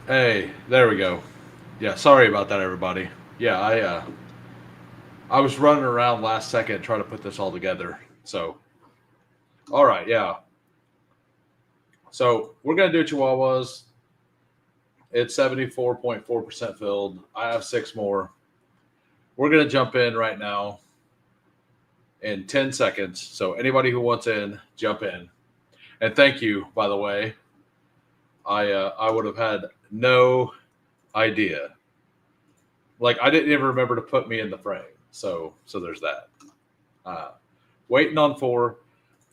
Hey, there we go. Yeah, sorry about that, everybody. Yeah, I was running around last second trying to put this all together. So, all right, yeah. So we're gonna do Chihuahuas. It's 74.4% filled. I have six more. We're gonna jump in right now in 10 seconds. So anybody who wants in, jump in. And thank you, by the way. I would have had no idea. Like I didn't even remember to put me in the frame. So there's that. Uh, Waiting on four.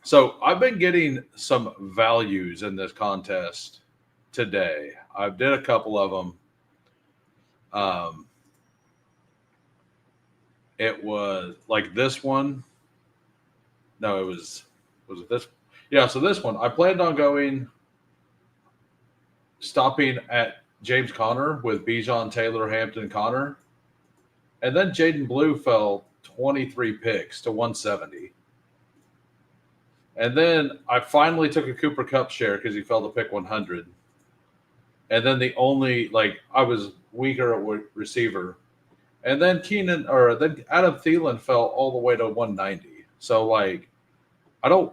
So I've been getting some values in this contest today. I did a couple of them. Um, it was like this one. No, was it this? Yeah, so this one I planned on going stopping at James Conner with Bijan Taylor, Hampton Connor, and then Jaden Blue fell 23 picks to 170. And then I finally took a Cooper Cup share because he fell to pick 100. And then the only like I was weaker at receiver, and then Keenan or then Adam Thielen fell all the way to 190. So like I don't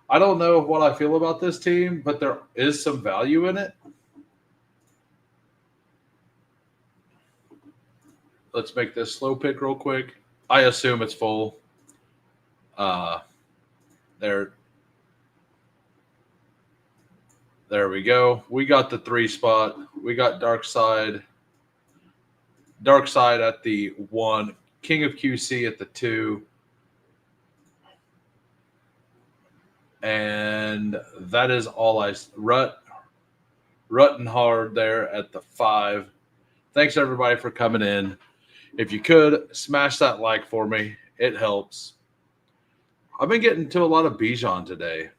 I don't know what I feel about this team, but there is some value in it. Let's make this slow pick real quick. I assume it's full. Uh, there, there we go. We got the three spot. We got Dark Side at the one, King of QC at the two, and that is all I rutting hard there at the five. Thanks everybody for coming in. If you could smash that like for me, it helps. I've been getting to a lot of Bijan today.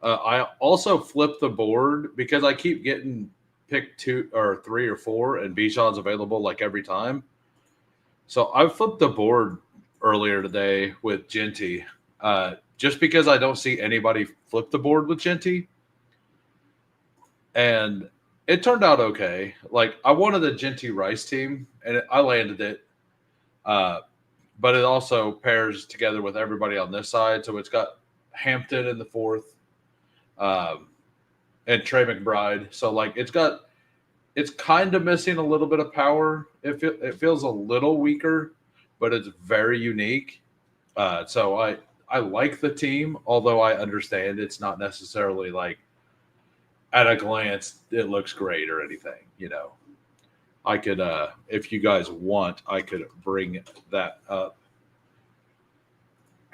I also flipped the board because I keep getting picked two or three or four, and Bijan's available like every time. So I flipped the board earlier today with Genty, just because I don't see anybody flip the board with Genty, and it turned out okay. Like I wanted a Genty Rice team, and I landed it. Uh, but it also pairs together with everybody on this side. So it's got Hampton in the fourth, um, and Trey McBride. So like it's kind of missing a little bit of power. It feels a little weaker, but it's very unique. So I like the team, although I understand it's not necessarily like at a glance it looks great or anything. I could if you guys want, I could bring that up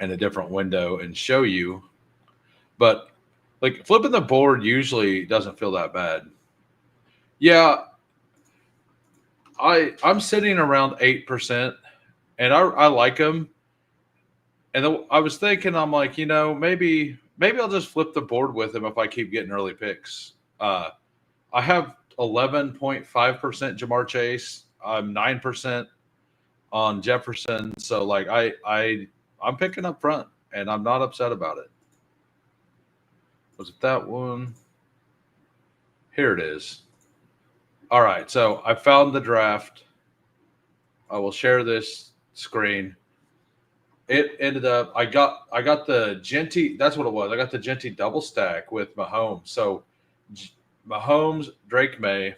in a different window and show you. But like flipping the board usually doesn't feel that bad. Yeah, I'm sitting around 8%, and I like them. And I was thinking, I'm like, maybe I'll just flip the board with him if I keep getting early picks. I have 11.5% Jamar Chase. I'm 9% on Jefferson. So like I'm picking up front, and I'm not upset about it. Was it that one? Here it is. All right, so I found the draft. I will share this screen. It ended up I got the Genty. That's what it was. I got the Genty double stack with Mahomes. So Mahomes, Drake May.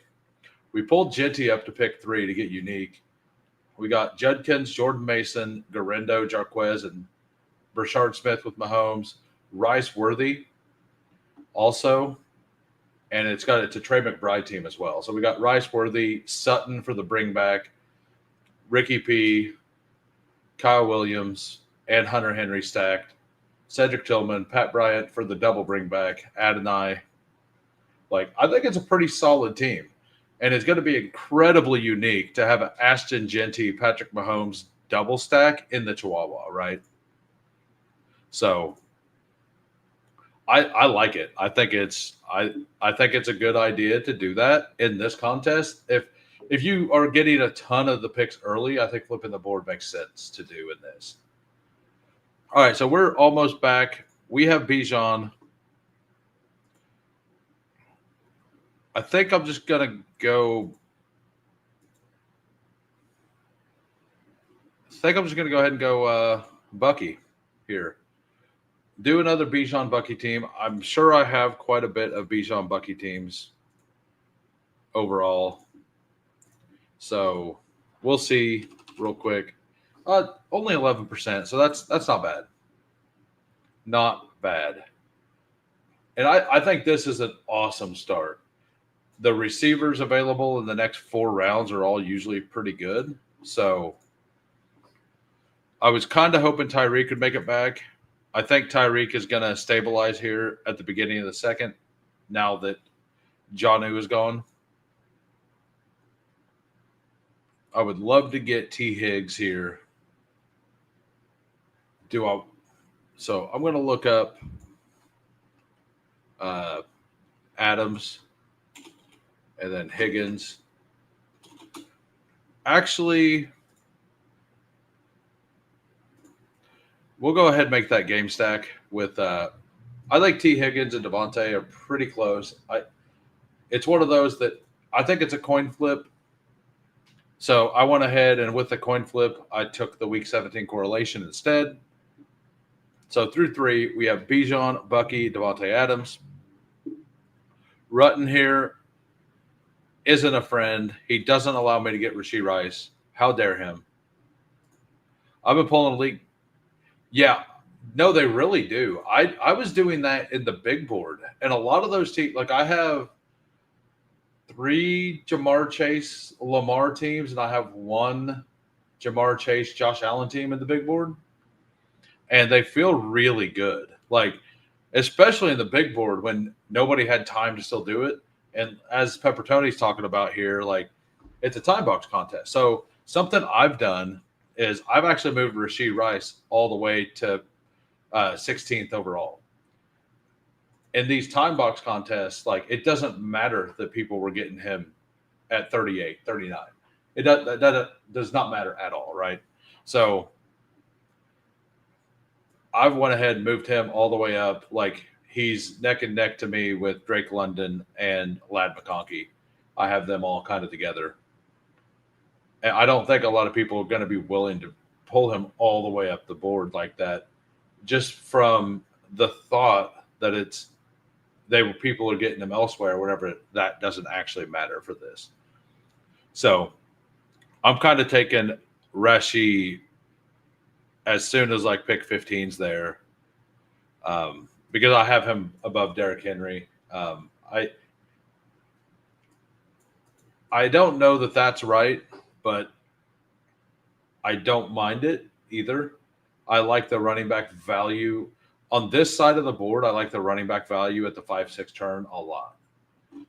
We pulled Genty up to pick three to get unique. We got Judkins, Jordan Mason, Garendo, Jarquez, and Brashard Smith with Mahomes. Rice Worthy also, and it's a Trey McBride team as well. So we got Rice Worthy, Sutton for the bring back, Ricky P, Kyle Williams, and Hunter Henry stacked. Cedric Tillman, Pat Bryant for the double bring back, Adonai. Like, I think it's a pretty solid team. And it's going to be incredibly unique to have an Ashton Genty, Patrick Mahomes double stack in the Chihuahua, right? So I like it. I think it's a good idea to do that in this contest. If you are getting a ton of the picks early, I think flipping the board makes sense to do in this. All right, so we're almost back. We have Bijan. I think I'm just gonna go. I think I'm just gonna go ahead and go Bucky here. Do another Bijan Bucky team. I'm sure I have quite a bit of Bijan Bucky teams overall. So we'll see real quick. Only 11%, so that's not bad. Not bad. And I think this is an awesome start. The receivers available in the next 4 rounds are all usually pretty good. So I was kind of hoping Tyreek could make it back. I think Tyreek is going to stabilize here at the beginning of the second now that Jonnu is gone. I would love to get T. Higgs here. So I'm going to look up Adams and then Higgins. Actually, we'll go ahead and make that game stack with. I think T. Higgins and Devontae are pretty close. It's one of those that I think it's a coin flip. So I went ahead and with the coin flip, I took the Week 17 correlation instead. So through 3, we have Bijan, Bucky, Devontae Adams. Rutten here isn't a friend. He doesn't allow me to get Rashee Rice. How dare him? I've been pulling a league. Yeah, no, they really do. I was doing that in the big board, and a lot of those teams, like I have 3 Jamar Chase Lamar teams, and I have 1 Jamar Chase Josh Allen team in the big board, and they feel really good. Like especially in the big board when nobody had time to still do it. And as Pepper Tony's talking about here, like it's a time box contest. So something I've done is I've actually moved Rashee Rice all the way to 16th overall. In these time box contests, like it doesn't matter that people were getting him at 38, 39. That does not matter at all, right? So I've went ahead and moved him all the way up. Like he's neck and neck to me with Drake London and Lad McConkey. I have them all kind of together. And I don't think a lot of people are going to be willing to pull him all the way up the board like that, just from the thought that people are getting him elsewhere, whatever. That doesn't actually matter for this. So I'm kind of taking Rashee as soon as like pick 15's there, because I have him above Derrick Henry. I don't know that that's right, but I don't mind it either. I like the running back value on this side of the board. I like the running back value at the 5-6 turn a lot.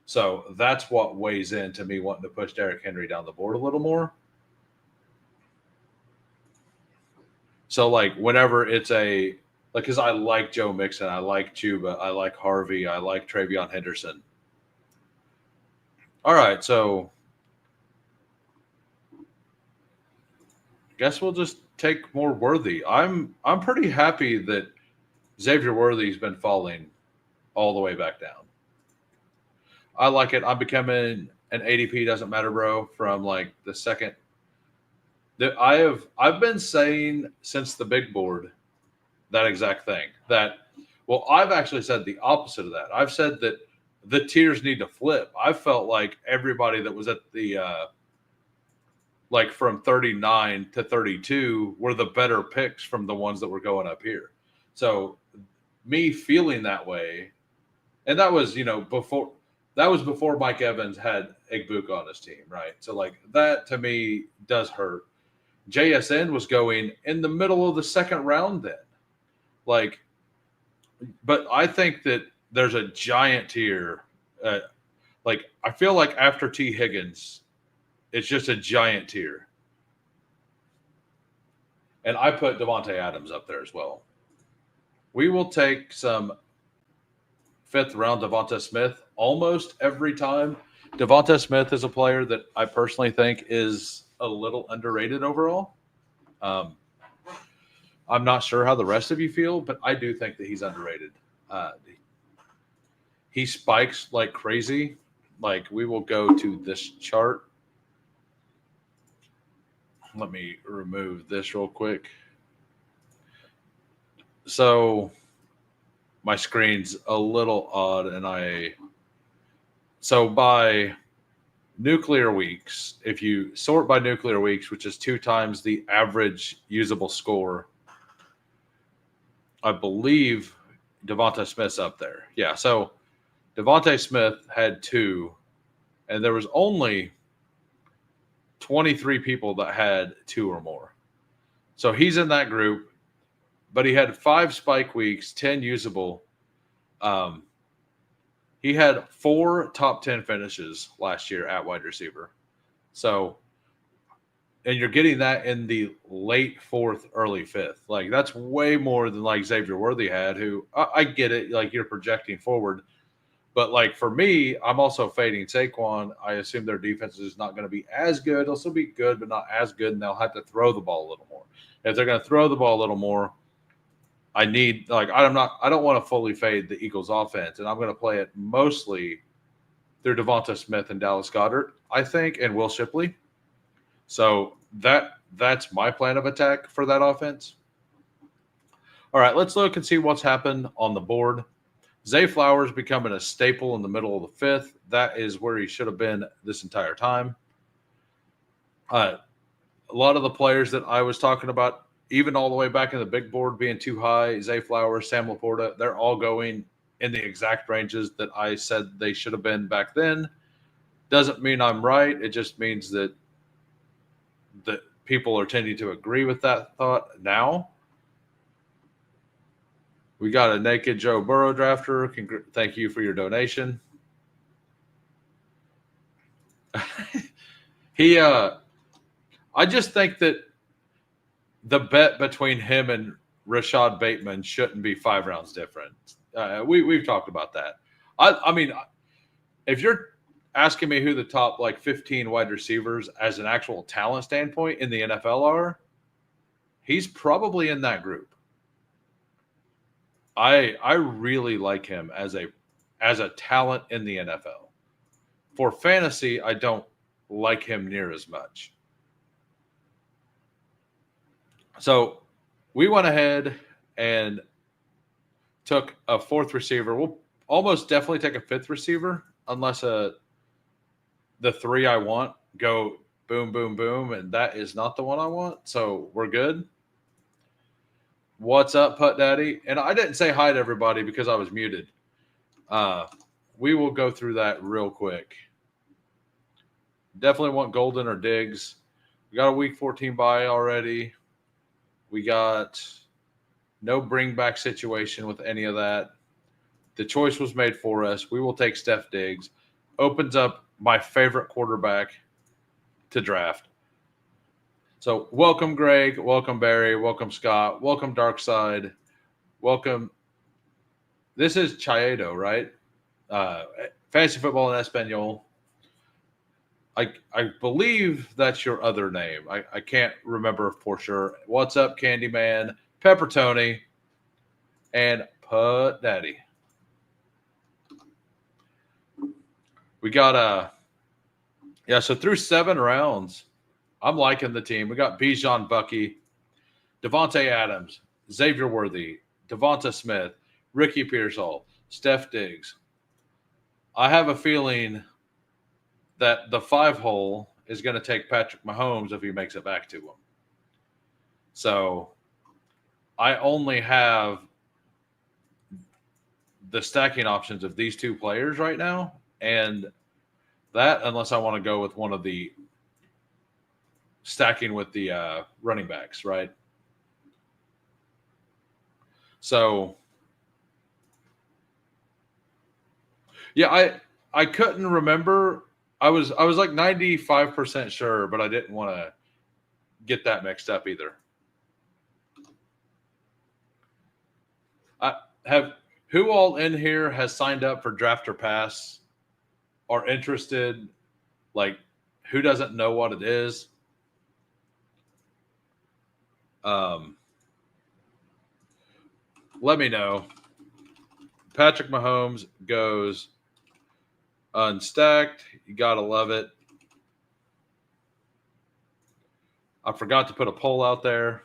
So that's what weighs in to me wanting to push Derrick Henry down the board a little more. So like whenever it's because I like Joe Mixon, I like Chuba, I like Harvey, I like Travion Henderson. All right, so guess we'll just take more Worthy. I'm pretty happy that Xavier Worthy's been falling all the way back down. I like it. I'm becoming an ADP doesn't matter, bro, from like the second that I've been saying since the big board that exact thing. I've actually said the opposite of that. I've said that the tiers need to flip. I felt like everybody that was at the like from 39 to 32 were the better picks from the ones that were going up here. So me feeling that way, and that was before Mike Evans had Igbuka on his team, right? So like that to me does hurt. JSN was going in the middle of the second round then. Like, but I think that there's a giant tier. Like, I feel like after T. Higgins, it's just a giant tier. And I put Devontae Adams up there as well. We will take some 5th round Devonta Smith almost every time. Devonta Smith is a player that I personally think is a little underrated overall. I'm not sure how the rest of you feel, but I do think that he's underrated. He spikes like crazy. like we will go to this chart. Let me remove this real quick. So my screen's a little odd, and so by nuclear weeks, if you sort by nuclear weeks, which is 2 times the average usable score, I believe Devontae Smith's up there. Yeah, so Devontae Smith had 2, and there was only 23 people that had 2 or more. So he's in that group, but he had 5 spike weeks, 10 usable. He had 4 top 10 finishes last year at wide receiver. So, and you're getting that in the late 4th, early 5th. Like, that's way more than like Xavier Worthy had, who I get it. Like, you're projecting forward. But like for me, I'm also fading Saquon. I assume their defense is not going to be as good. They'll still be good, but not as good, and they'll have to throw the ball a little more. If they're going to throw the ball a little more, I don't want to fully fade the Eagles offense, and I'm going to play it mostly through Devonta Smith and Dallas Goedert, I think, and Will Shipley. So that's my plan of attack for that offense. All right, let's look and see what's happened on the board. Zay Flowers becoming a staple in the middle of the 5th. That is where he should have been this entire time. A lot of the players that I was talking about, even all the way back in the big board being too high, Zay Flowers, Sam Laporta, they're all going in the exact ranges that I said they should have been back then. Doesn't mean I'm right. It just means that people are tending to agree with that thought now. We got a naked Joe Burrow drafter. Thank you for your donation. I just think that the bet between him and Rashad Bateman shouldn't be 5 rounds different. We've talked about that. I mean, if you're asking me who the top like 15 wide receivers as an actual talent standpoint in the NFL are, he's probably in that group. I really like him as a talent in the NFL. For fantasy, I don't like him near as much. So we went ahead and took a 4th receiver. We'll almost definitely take a 5th receiver unless the 3 I want go boom, boom, boom, and that is not the one I want. So we're good. What's up, Putt Daddy? And I didn't say hi to everybody because I was muted. We will go through that real quick. Definitely want Golden or Diggs. We got a week 14 bye already. We got no bring back situation with any of that. The choice was made for us. We will take Steph Diggs. Opens up my favorite quarterback to draft. So welcome, Greg. Welcome, Barry. Welcome, Scott. Welcome, Darkside. Welcome. This is Chaedo, right? Fantasy Football in Espanol. I believe that's your other name. I can't remember for sure. What's up, Candyman? Pepper Tony. And Putt Daddy. We got so through 7 rounds, I'm liking the team. We got Bijan Bucky, Devontae Adams, Xavier Worthy, Devonta Smith, Ricky Pearsall, Steph Diggs. I have a feeling that the 5 hole is going to take Patrick Mahomes if he makes it back to him. So I only have the stacking options of these 2 players right now, and that unless I want to go with one of the stacking with the running backs, right? So, yeah, I couldn't remember. I was like 95% sure, but I didn't want to get that mixed up either. Who all in here has signed up for Draft or Pass or interested? Like, who doesn't know what it is? Let me know. Patrick Mahomes goes Unstacked. You got to love it. I forgot to put a poll out there.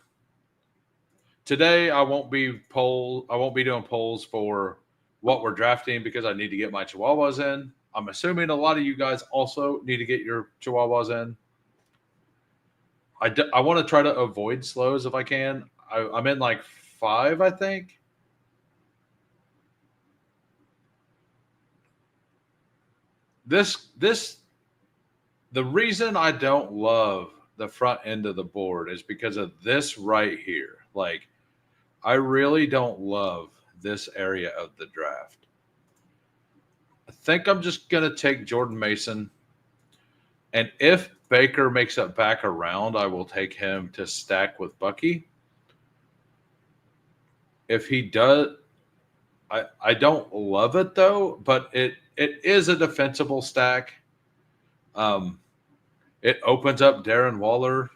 Today I won't be doing polls for what we're drafting because I need to get my Chihuahuas in. I'm assuming a lot of you guys also need to get your Chihuahuas in. I want to try to avoid slows if I can. I'm in like 5, I think. The reason I don't love the front end of the board is because of this right here. Like, I really don't love this area of the draft. I think I'm just going to take Jordan Mason. And if Baker makes it back around, I will take him to stack with Bucky. If he does, I don't love it though, but it is a defensible stack. It opens up Darren Waller.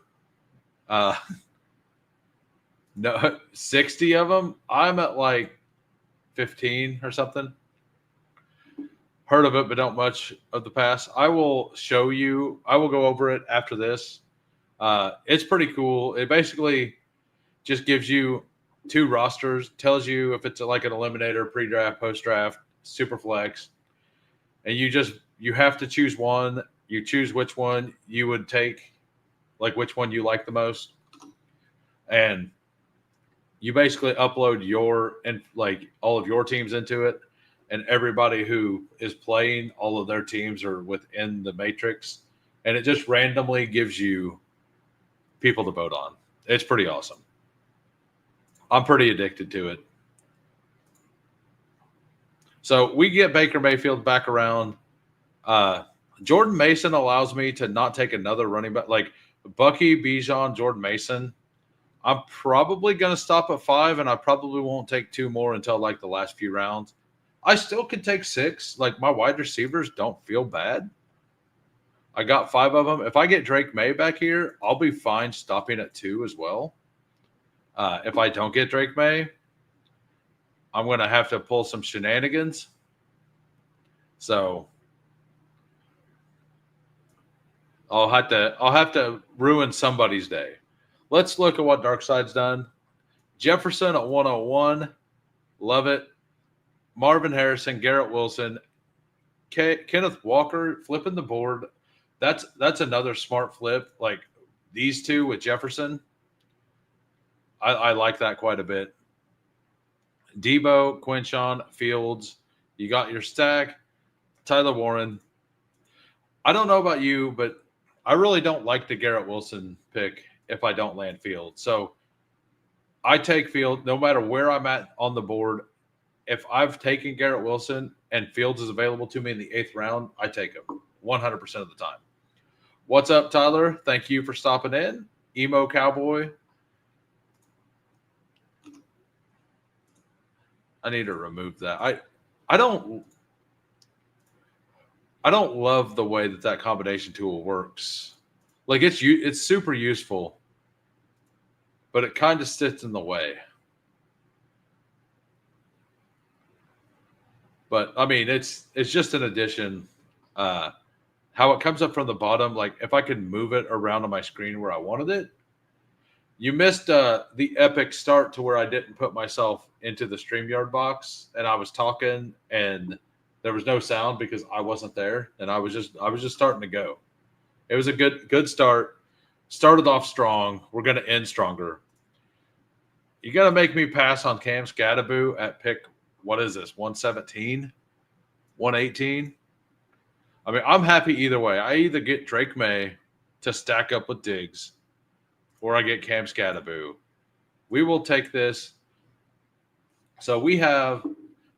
No, 60 of them. I'm at like 15 or something. Heard of it, but don't much of the past. I will show you. I will go over it after this. It's pretty cool. It basically just gives you 2 rosters, tells you if it's like an eliminator, pre-draft, post-draft, super flex, and you have to choose one. You choose which one you would take, like which one you like the most, and you basically upload your and like all of your teams into it, and everybody who is playing, all of their teams are within the matrix, and it just randomly gives you people to vote on. It's pretty awesome. I'm pretty addicted to it. So we get Baker Mayfield back around. Jordan Mason allows me to not take another running back like Bucky, Bijan, Jordan Mason. I'm probably going to stop at 5, and I probably won't take 2 more until like the last few rounds. I still can take 6. Like my wide receivers don't feel bad. I got 5 of them. If I get Drake May back here, I'll be fine stopping at 2 as well. If I don't get Drake May, I'm going to have to pull some shenanigans. So I'll have to ruin somebody's day. Let's look at what Darkside's done. Jefferson at 101. Love it. Marvin Harrison, Garrett Wilson, Kenneth Walker flipping the board. That's another smart flip. Like these 2 with Jefferson. I like that quite a bit. Debo, Quinshawn, Fields. You got your stack. Tyler Warren. I don't know about you, but I really don't like the Garrett Wilson pick if I don't land Field. So I take Field no matter where I'm at on the board. If I've taken Garrett Wilson and Fields is available to me in the 8th round, I take him 100% of the time. What's up, Tyler? Thank you for stopping in. Emo Cowboy. I need to remove that. I don't love the way that combination tool works. Like it's super useful, but it kind of sits in the way. But I mean, it's just an addition. How it comes up from the bottom, like if I could move it around on my screen where I wanted it. You missed the epic start to where I didn't put myself into the StreamYard box, and I was talking, and there was no sound because I wasn't there, and I was just starting to go. It was a good start. Started off strong. We're going to end stronger. You got to make me pass on Cam Scadaboo at pick. What is this? 117, 118. I mean, I'm happy either way. I either get Drake May to stack up with Diggs, or I get Cam Scadaboo. We will take this. So we have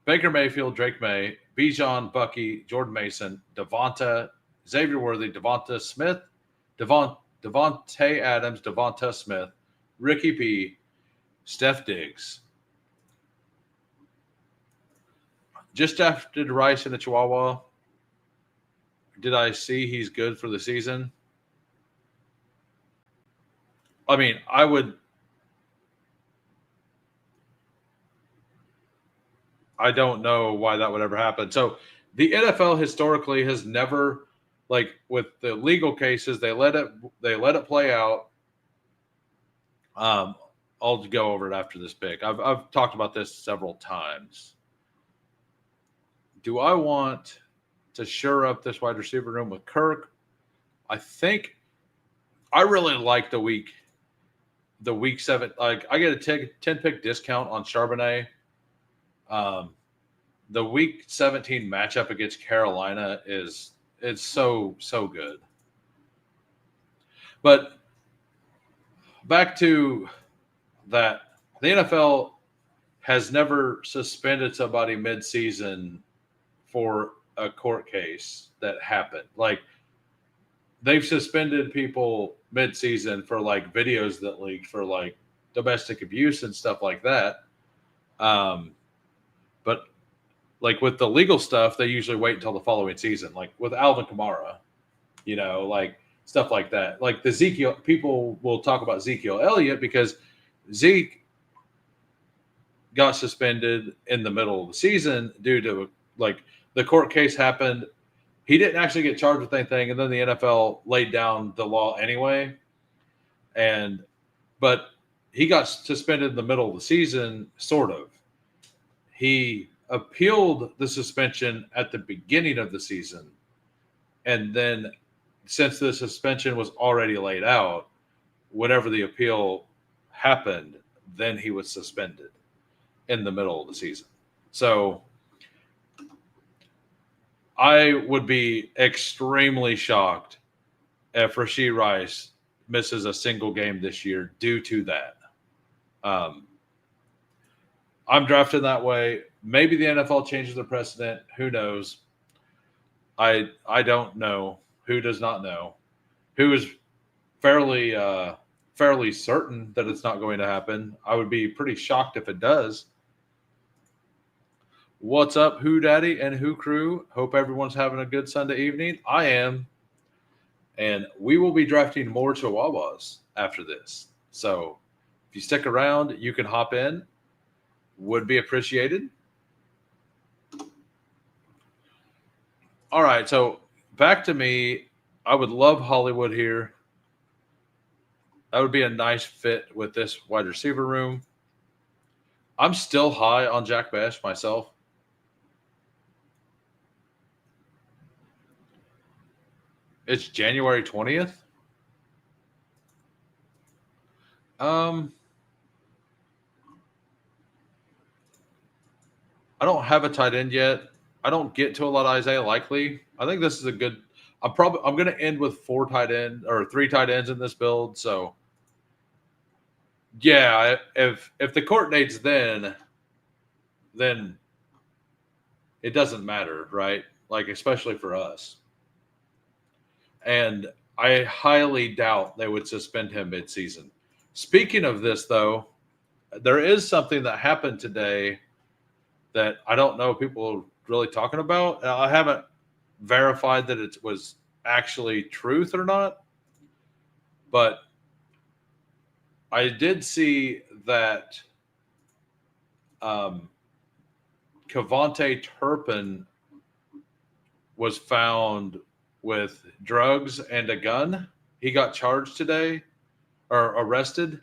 Baker Mayfield, Drake May, Bijan, Bucky, Jordan Mason, Devonta, Xavier Worthy, Devonta Smith, Devontae Adams, Devonta Smith, Ricky P, Steph Diggs. Just after Rice in the Chihuahua, did I see he's good for the season? I mean, I don't know why that would ever happen. So the NFL historically has never, like with the legal cases, they let it play out. I'll go over it after this pick. I've talked about this several times. Do I want to shore up this wide receiver room with Kirk? I think I really like the week 7. Like I get a 10 pick discount on Charbonnet. The week 17 matchup against Carolina is so good. But back to that, the NFL has never suspended somebody mid-season for a court case that happened. Like they've suspended people mid-season for like videos that leaked for like domestic abuse and stuff like that. But like with the legal stuff, they usually wait until the following season. Like with Alvin Kamara, like stuff like that. Like the Ezekiel, people will talk about Ezekiel Elliott because Zeke got suspended in the middle of the season due to like the court case happened. He didn't actually get charged with anything, and then the NFL laid down the law anyway. But he got suspended in the middle of the season, sort of. He appealed the suspension at the beginning of the season, and then since the suspension was already laid out, whenever the appeal happened, then he was suspended in the middle of the season. So I would be extremely shocked if Rashee Rice misses a single game this year due to that. I'm drafted that way. Maybe the NFL changes the precedent. Who knows? I don't know. Who does not know? Who is fairly certain that it's not going to happen? I would be pretty shocked if it does. What's up, Who Daddy and Who Crew? Hope everyone's having a good Sunday evening. I am. And we will be drafting more Chihuahuas after this. So if you stick around, you can hop in. Would be appreciated. All right, so back to me. I would love Hollywood here. That would be a nice fit with this wide receiver room. I'm still high on Jack Bash myself. It's January 20th. I don't have a tight end yet. I don't get to a lot of Isaiah Likely. I think this is a good. I'm going to end with 3 tight ends in this build. So yeah, if the court date's then it doesn't matter, right? Like especially for us. And I highly doubt they would suspend him mid-season. Speaking of this, though, there is something that happened today that I don't know people are really talking about. I haven't verified that it was actually truth or not, but I did see that Kevontae Turpin was found with drugs and a gun. He got charged today or arrested.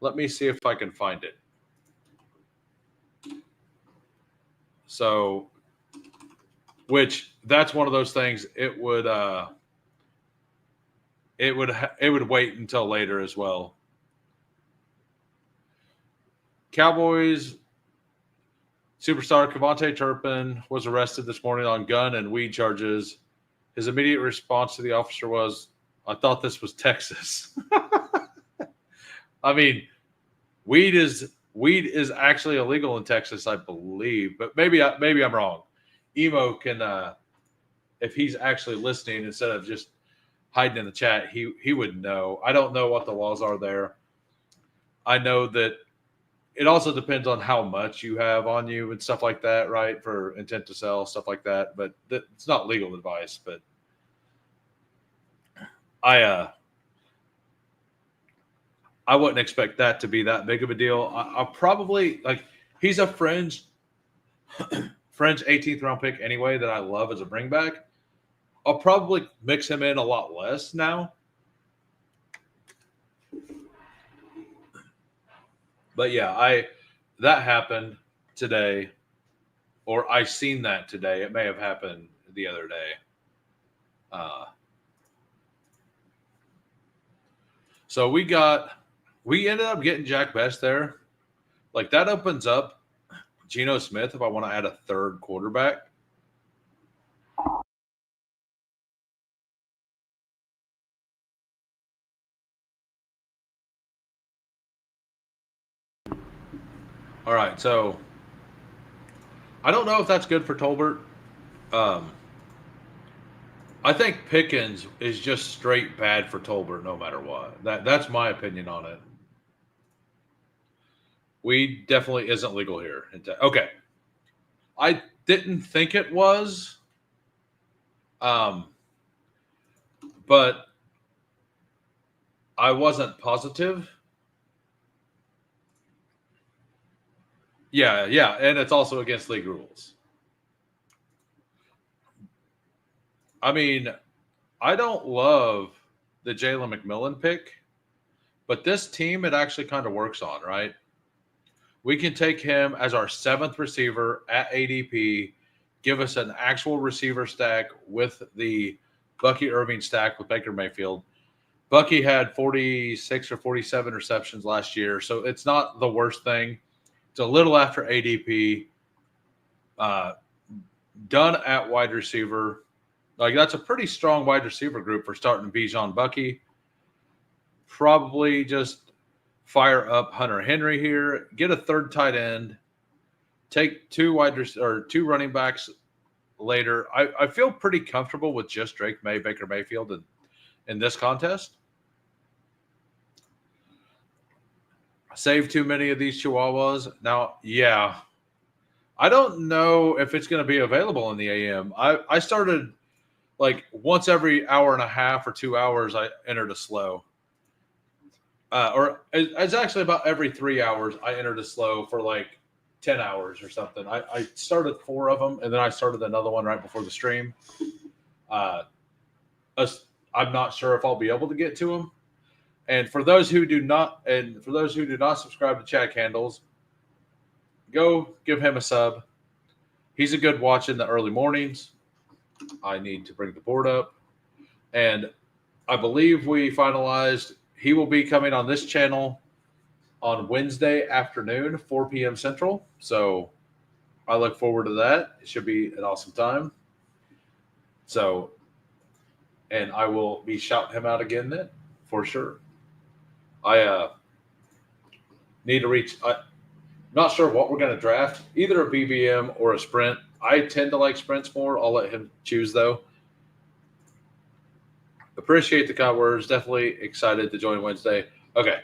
Let me see if I can find it. So, which that's one of those things. It would wait until later as well. Cowboys superstar Kevontae Turpin was arrested this morning on gun and weed charges. His immediate response to the officer was, "I thought this was Texas." I mean, weed is actually illegal in Texas, I believe, but maybe I'm wrong. Emo can, if he's actually listening instead of just hiding in the chat, he would know. I don't know what the laws are there. I know that it also depends on how much you have on you and stuff like that, right? For intent to sell, stuff like that. But it's not legal advice. But I wouldn't expect that to be that big of a deal. I'll probably he's a fringe French 18th round pick anyway that I love as a bring back. I'll probably mix him in a lot less now. But yeah, that happened today, or I seen that today. It may have happened the other day. So we ended up getting Jack Best there. Like that opens up Geno Smith if I want to add a third quarterback. All right, so I don't know if that's good for Tolbert. I think Pickens is just straight bad for Tolbert no matter what. That's my opinion on it. Weed definitely isn't legal here. Okay. I didn't think it was. But I wasn't positive. Yeah, and it's also against league rules. I mean, I don't love the Jalen McMillan pick, but this team it actually kind of works on, right? We can take him as our 7th receiver at ADP, give us an actual receiver stack with the Bucky Irving stack with Baker Mayfield. Bucky had 46 or 47 receptions last year, so it's not the worst thing. It's a little after ADP. Done at wide receiver. Like that's a pretty strong wide receiver group for starting Bijan Bucky. Probably just fire up Hunter Henry here. Get a third tight end. Take two running backs later. I feel pretty comfortable with just Drake May, Baker Mayfield in this contest. Save too many of these Chihuahuas. Now, yeah. I don't know if it's going to be available in the AM. I started like once every hour and a half or 2 hours, I entered a slow. Or it's actually about every 3 hours, I entered a slow for like 10 hours or something. I started 4 of them, and then I started another one right before the stream. I'm not sure if I'll be able to get to them. And for those who do not subscribe to Chad Candles, go give him a sub. He's a good watch in the early mornings. I need to bring the board up. And I believe we finalized he will be coming on this channel on Wednesday afternoon, 4 p.m. Central. So I look forward to that. It should be an awesome time. So, and I will be shouting him out again then for sure. I need to reach. I'm not sure what we're going to draft, either a BBM or a sprint. I tend to like sprints more. I'll let him choose though. Appreciate the kind words. Definitely excited to join Wednesday. Okay.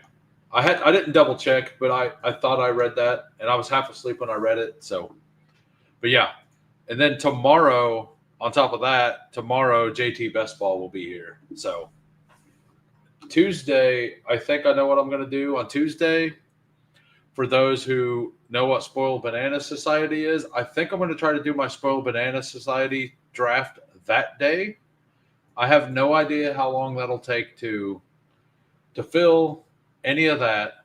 I didn't double check, but I thought I read that, and I was half asleep when I read it. So, but yeah. And then tomorrow, on top of that, JT Bestball will be here. So Tuesday, I think I know what I'm going to do on Tuesday. For those who know what Spoiled Banana Society is, I think I'm going to try to do my Spoiled Banana Society draft that day. I have no idea how long that'll take to fill any of that,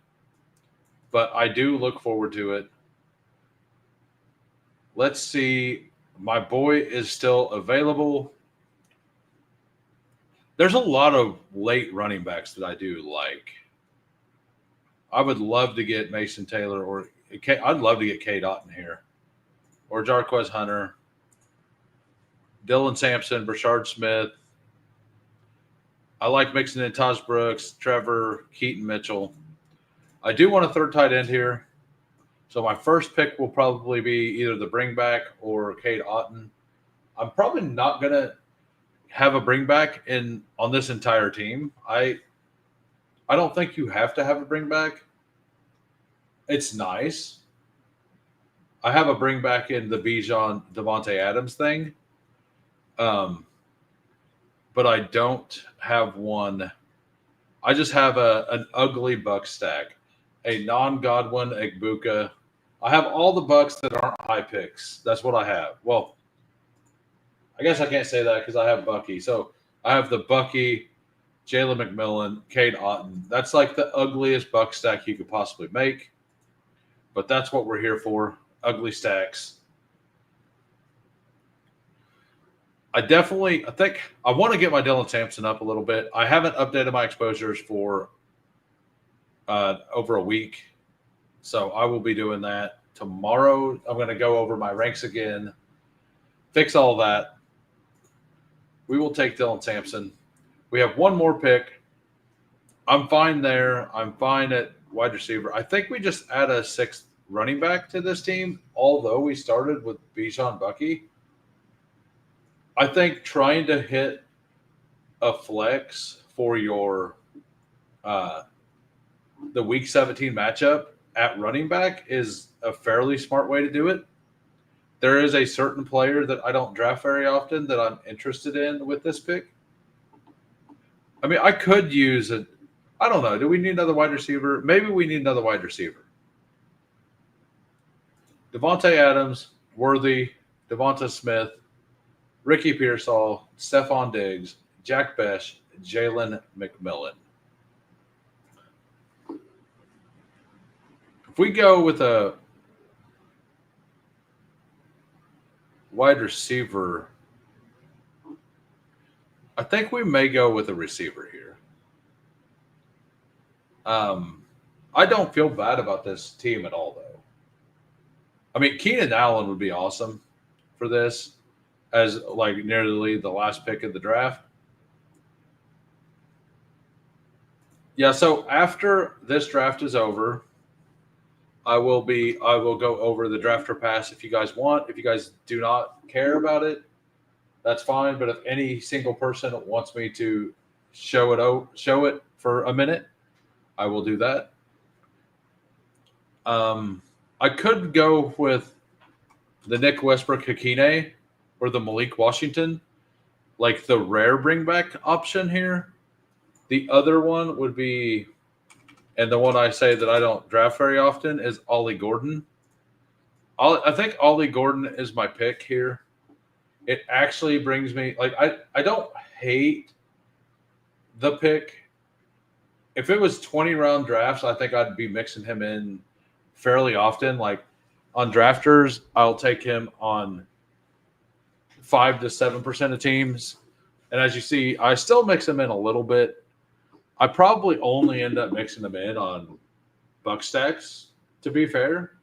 but I do look forward to it. Let's see. My boy is still available. There's a lot of late running backs that I do like. I would love to get Mason Taylor, or I'd love to get K. Otten here, or Jarquez Hunter, Dylan Sampson, Brashard Smith. I like mixing in Taj Brooks, Trevor, Keaton Mitchell. I do want a third tight end here. So my first pick will probably be either the bring back or Cade Otton. I'm probably not going to have a bring back on this entire team. I don't think you have to have a bring back. It's nice. I have a bring back in the Bijan Devontae Adams thing. But I don't have one. I just have an ugly Buck stack, a non-Godwin Egbuka. I have all the Bucks that aren't high picks. That's what I have. Well, I guess I can't say that because I have Bucky. So I have the Bucky, Jalen McMillan, Cade Otton. That's like the ugliest Buck stack you could possibly make. But that's what we're here for. Ugly stacks. I think I want to get my Dylan Sampson up a little bit. I haven't updated my exposures for over a week. So I will be doing that tomorrow. I'm going to go over my ranks again, fix all that. We will take Dylan Sampson. We have one more pick. I'm fine there. I'm fine at wide receiver. I think we just add a sixth running back to this team, although we started with Bijan Bucky. I think trying to hit a flex for your the week 17 matchup at running back is a fairly smart way to do it. There is a certain player that I don't draft very often that I'm interested in with this pick. I mean, I could use it. I don't know. Do we need another wide receiver? Maybe we need another wide receiver. Devontae Adams, Worthy, Devonta Smith, Ricky Pearsall, Stephon Diggs, Jack Besh, Jalen McMillan. If we go with a wide receiver, I think we may go with a receiver here. I don't feel bad about this team at all, though. I mean, Keenan Allen would be awesome for this as like nearly the last pick of the draft. Yeah, so after this draft is over, I will go over the drafter pass if you guys want. If you guys do not care about it, that's fine. But if any single person wants me to show it for a minute, I will do that. I could go with the Nick Westbrook-Hakine or the Malik Washington, like the rare bringback option here. The other one would be, and the one I say that I don't draft very often is Ollie Gordon. I think Ollie Gordon is my pick here. It actually brings me, like, I don't hate the pick. If it was 20-round drafts, I think I'd be mixing him in fairly often. Like on drafters, I'll take him on 5 to 7% of teams. And as you see, I still mix him in a little bit. I probably only end up mixing them in on Buck stacks, to be fair.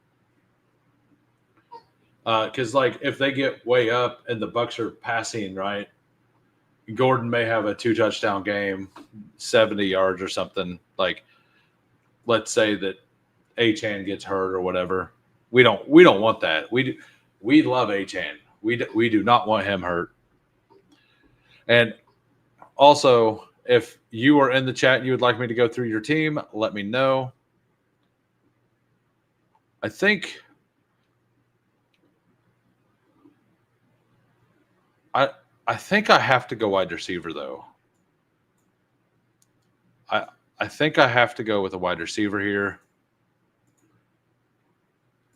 Because, like, if they get way up and the Bucks are passing, right, Gordon may have a 2-touchdown game, 70 yards or something. Like, let's say that Achane gets hurt or whatever. We don't want that. We love Achane. We do not want him hurt. And also, if you are in the chat and you would like me to go through your team, let me know. I think I have to go wide receiver, though. I think I have to go with a wide receiver here.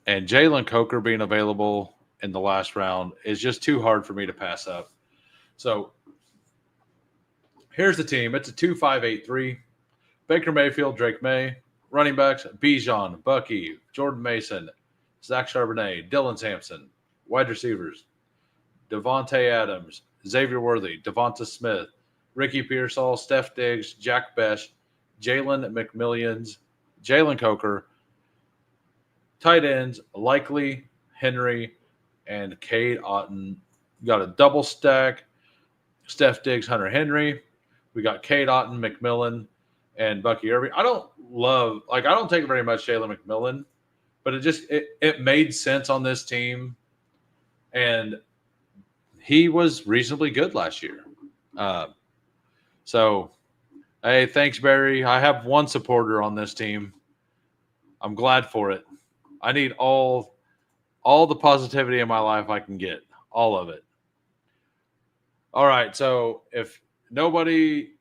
And Jalen Coker being available in the last round is just too hard for me to pass up. So here's the team. It's a 2-5-8-3. Baker Mayfield, Drake May. Running backs, Bijan, Bucky, Jordan Mason, Zach Charbonnet, Dylan Sampson. Wide receivers, Devontae Adams, Xavier Worthy, Devonta Smith, Ricky Pearsall, Steph Diggs, Jack Besh, Jalen McMillions, Jalen Coker. Tight ends, Likely, Henry, and Cade Otton. We got a double stack. Steph Diggs, Hunter Henry. We got Cade Otton, McMillan, and Bucky Irving. I don't take very much Jalen McMillan, but it made sense on this team. And he was reasonably good last year. So, hey, thanks, Barry. I have one supporter on this team. I'm glad for it. I need all the positivity in my life I can get. All of it. All right, so if nobody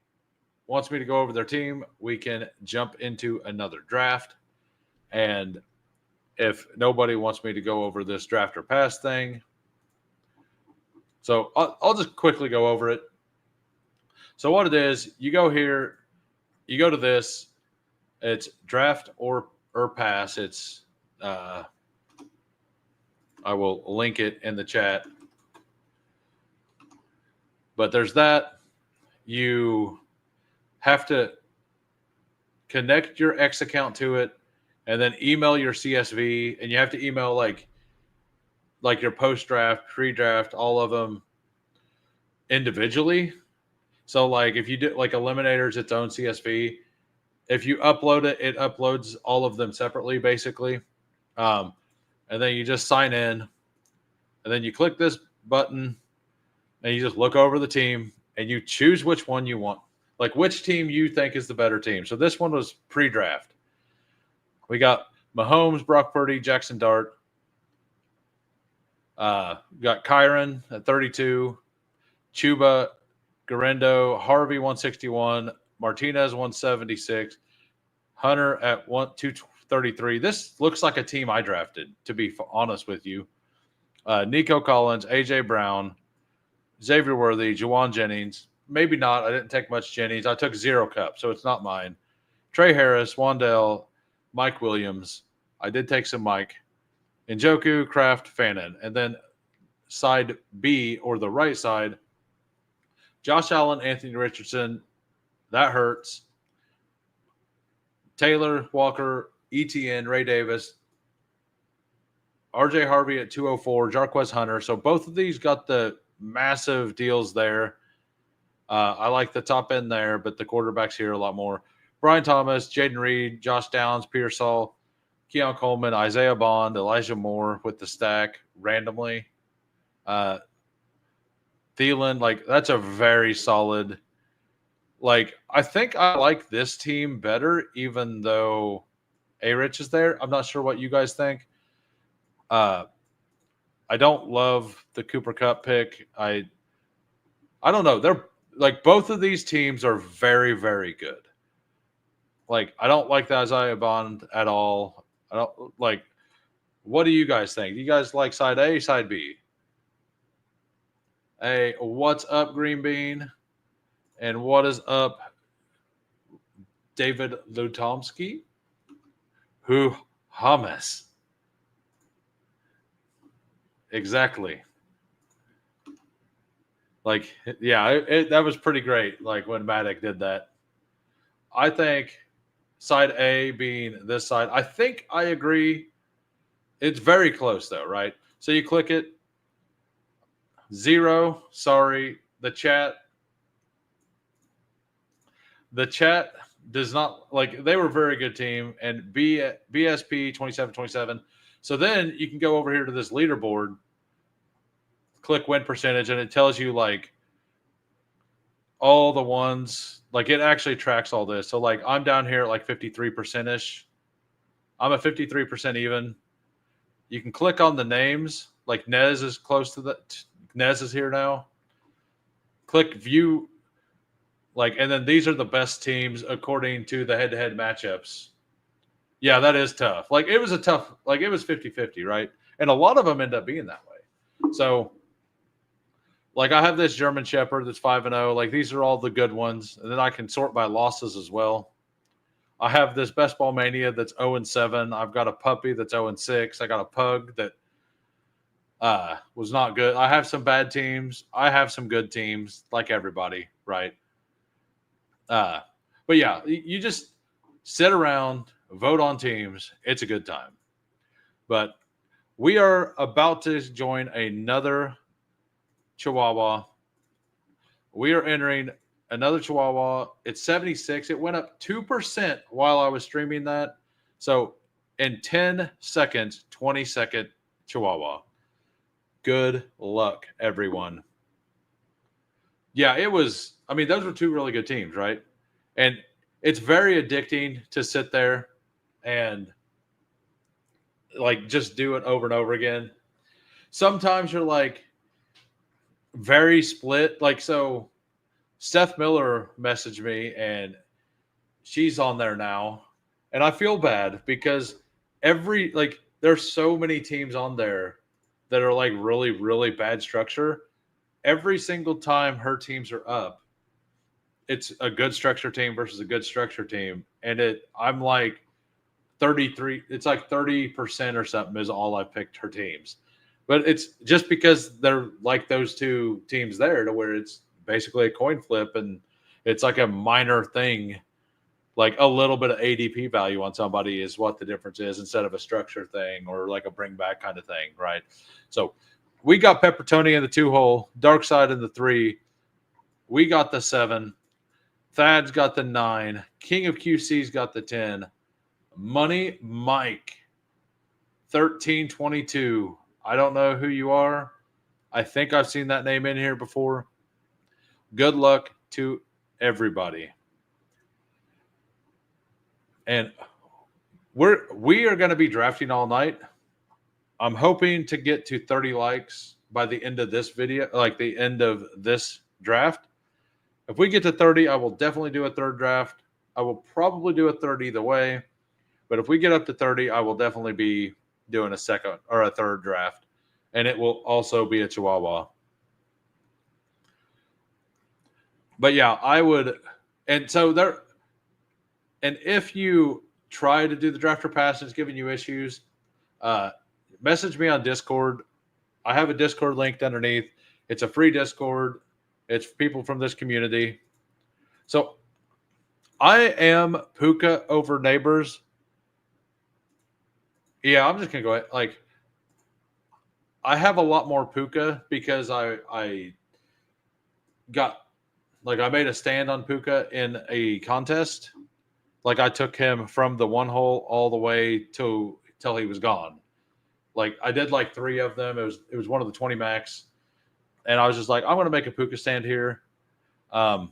wants me to go over their team, we can jump into another draft. And if nobody wants me to go over this draft or pass thing. So I'll just quickly go over it. So what it is, you go here, you go to this, it's draft or pass. It's I will link it in the chat. But there's that. You have to connect your X account to it and then email your CSV, and you have to email like your post draft, pre draft, all of them individually. So like if you do like Eliminator's its own CSV, if you upload it, it uploads all of them separately, basically. And then you just sign in, and then you click this button, and you just look over the team, and you choose which one you want, like which team you think is the better team. So this one was pre-draft. We got Mahomes, Brock Purdy, Jackson Dart. Got Kyron at 32, Chuba, Garendo, Harvey 161, Martinez 176, Hunter at 233. This looks like a team I drafted, to be honest with you. Nico Collins, AJ Brown, Xavier Worthy, Juwan Jennings. Maybe not. I didn't take much Jennings. I took 0 Cup, so it's not mine. Trey Harris, Wandell, Mike Williams. I did take some Mike. Njoku, Kraft, Fannin. And then side B, or the right side, Josh Allen, Anthony Richardson. That hurts. Taylor, Walker, ETN, Ray Davis, RJ Harvey at 204, Jarquez Hunter. So both of these got the massive deals there. I like the top end there, but the quarterbacks here a lot more. Brian Thomas, Jaden Reed, Josh Downs, Pearsall, Keon Coleman, Isaiah Bond, Elijah Moore with the stack randomly. Thielen, like that's a very solid. Like I think I like this team better, even though A-Rich is there. I'm not sure what you guys think. I don't love the Cooper Kupp pick. I don't know. They're like both of these teams are very, very good. Like I don't like the Isaiah Bond at all. I don't like. What do you guys think? Do you guys like side A, side B? Hey, what's up, Green Bean? And what is up, David Lutomsky? Who hummus? Exactly. Like, yeah, that was pretty great. Like when Maddox did that. I think side A being this side, I think I agree. It's very close though, right? So you click it. 0. Sorry. The chat does not like they were a very good team and BSP 2727. So then you can go over here to this leaderboard, click win percentage, and it tells you like all the ones, like it actually tracks all this. So like I'm down here at like 53%ish. I'm at 53% even. You can click on the names, like Nez is close to that. Nez is here now. Click view, like, and then these are the best teams according to the head-to-head matchups. Yeah, that is tough. Like it was a tough, like it was 50-50, right? And a lot of them end up being that way. So like I have this German Shepherd that's 5-0. Like these are all the good ones. And then I can sort by losses as well. I have this Bestball Mania that's 0-7. I've got a puppy that's 0-6. I got a pug that was not good. I have some bad teams. I have some good teams, like everybody, right? But yeah, you just sit around, vote on teams. It's a good time. But we are about to join another Chihuahua. We are entering another Chihuahua. It's 76. It went up 2% while I was streaming that. So in 10 seconds, 20-second Chihuahua. Good luck, everyone. Yeah, it was. I mean, those were two really good teams, right? And it's very addicting to sit there and like just do it over and over again. Sometimes you're like very split. Like, so Steph Miller messaged me and she's on there now. And I feel bad because there's so many teams on there that are like really, really bad structure. Every single time her teams are up, it's a good structure team versus a good structure team. And I'm like 33, it's like 30% or something is all I picked her teams. But it's just because they're like those two teams there to where it's basically a coin flip and it's like a minor thing, like a little bit of ADP value on somebody is what the difference is instead of a structure thing or like a bring back kind of thing, right? So we got Pepper Tony in the 2-hole, Dark Side in the 3. We got the 7. Thad's got the 9. King of QC's got the 10. Money Mike 1322. I don't know who you are. I think I've seen that name in here before. Good luck to everybody. And we are going to be drafting all night. I'm hoping to get to 30 likes by the end of this video, like the end of this draft. If we get to 30, I will definitely do a third draft. I will probably do a third either way. But if we get up to 30, I will definitely be doing a second or a third draft. And it will also be a Chihuahua. But yeah, I would. And so there. And if you try to do the draft or pass and it's giving you issues, message me on Discord. I have a Discord linked underneath. It's a free Discord. It's people from this community. So I am Puka over Neighbors. Yeah, I'm just going to go ahead. Like, I have a lot more Puka because I got, like, I made a stand on Puka in a contest. Like, I took him from the 1-hole all the way till he was gone. Like, I did like 3 of them. It was one of the 20 max. And I was just like, I'm going to make a Puka stand here. And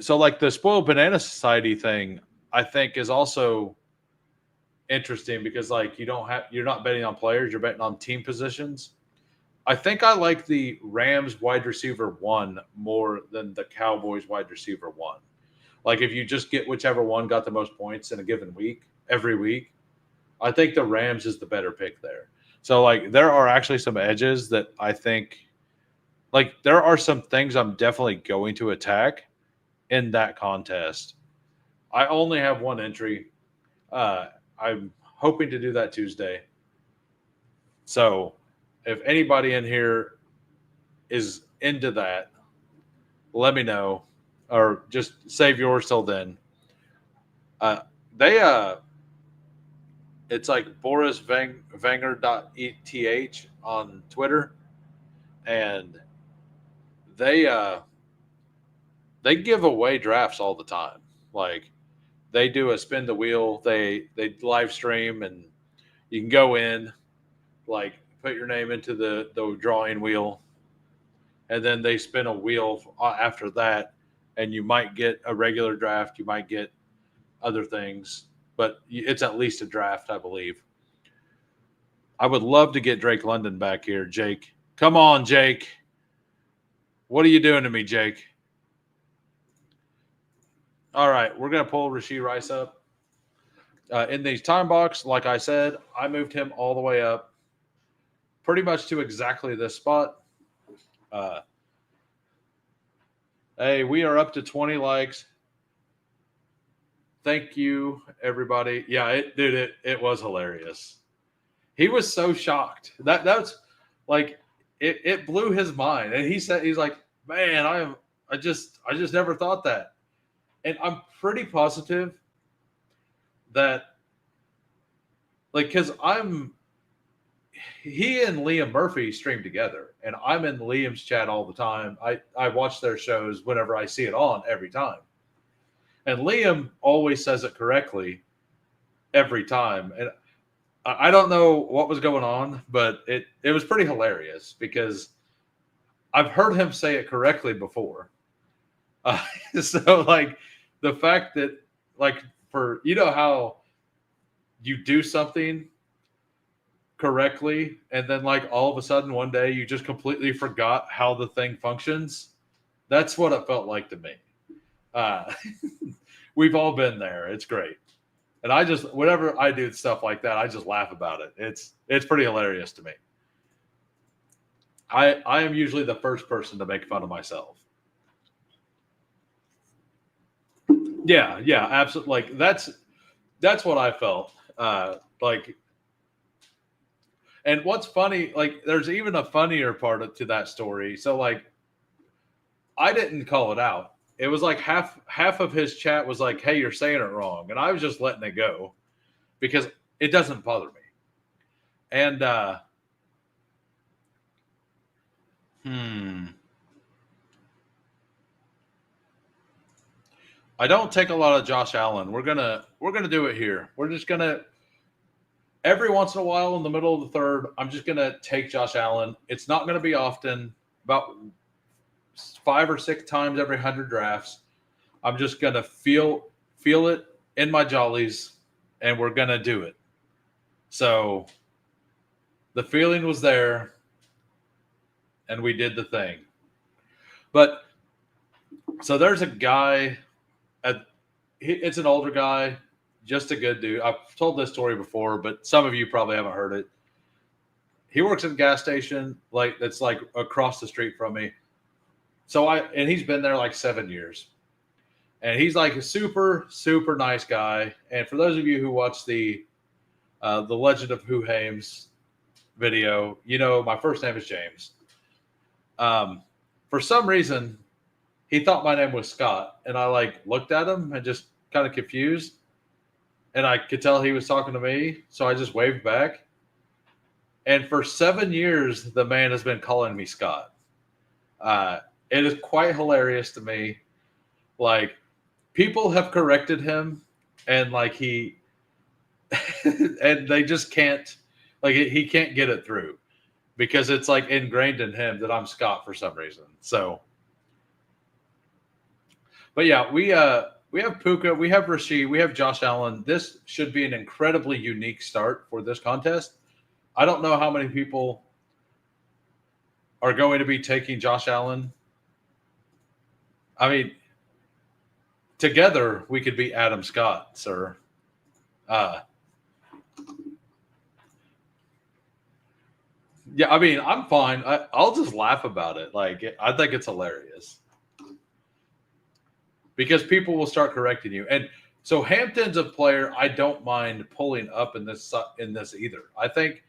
so, like, the Spoiled Banana Society thing, I think, is also interesting because, like, you're not betting on players, you're betting on team positions. I think I like the Rams wide receiver 1 more than the Cowboys wide receiver 1. Like, if you just get whichever one got the most points in a given week, every week, I think the Rams is the better pick there. So, like, there are actually some edges that I think, like, there are some things I'm definitely going to attack in that contest. I only have one entry. I'm hoping to do that Tuesday. So, if anybody in here is into that, let me know, or just save yours till then. It's like Boris Vanger.eth on Twitter, and they give away drafts all the time. Like, they do a spin the wheel, they live stream, and you can go in, like, put your name into the drawing wheel, and then they spin a wheel after that, and you might get a regular draft, you might get other things, but it's at least a draft, I believe. I would love to get Drake London back here, Jake. Come on, Jake. What are you doing to me, Jake? All right, we're going to pull Rashee Rice up. In the time box, like I said, I moved him all the way up pretty much to exactly this spot. Hey, we are up to 20 likes. Thank you, everybody. Yeah, it was hilarious. He was so shocked. That's like it blew his mind. And he's like, man, I just never thought that. And I'm pretty positive that, like, because he and Liam Murphy stream together, and I'm in Liam's chat all the time. I watch their shows whenever I see it on every time. And Liam always says it correctly every time. And I don't know what was going on, but it was pretty hilarious because I've heard him say it correctly before. So, like, the fact that, like, for, you know how you do something correctly and then, like, all of a sudden one day you just completely forgot how the thing functions? That's what it felt like to me. We've all been there. It's great. And I just, whenever I do stuff like that, I just laugh about it. It's pretty hilarious to me. I am usually the first person to make fun of myself. Yeah, yeah, absolutely. Like that's what I felt. Like, and what's funny, like, there's even a funnier part to that story. So, like, I didn't call it out. It was like half of his chat was like, "Hey, you're saying it wrong," and I was just letting it go because it doesn't bother me. And hmm, I don't take a lot of Josh Allen. We're gonna do it here. We're just gonna every once in a while in the middle of the third. I'm just gonna take Josh Allen. It's not gonna be often. About 5 or 6 times every 100 drafts. I'm just gonna feel it in my jollies, and we're gonna do it. So the feeling was there, and we did the thing. But so there's a guy. It's an older guy, just a good dude. I've told this story before, but some of you probably haven't heard it. He works at a gas station like that's like across the street from me. And he's been there like 7 years. And he's like a super, super nice guy. And for those of you who watch the Legend of Who Hames video, my first name is James. For some reason, he thought my name was Scott, and I like looked at him and just kind of confused, and I could tell he was talking to me, so I just waved back. And for 7 years, the man has been calling me Scott. It is quite hilarious to me. Like, people have corrected him, and like and they just can't, like, he can't get it through because it's like ingrained in him that I'm Scott for some reason. So, but yeah, we have Puka, we have Rashid, we have Josh Allen. This should be an incredibly unique start for this contest. I don't know how many people are going to be taking Josh Allen. I mean, together we could be Adam Scott, sir. Uh, yeah, I mean, I'm fine. I'll just laugh about it. Like, I think it's hilarious because people will start correcting you. And so Hampton's a player I don't mind pulling up in this either. I think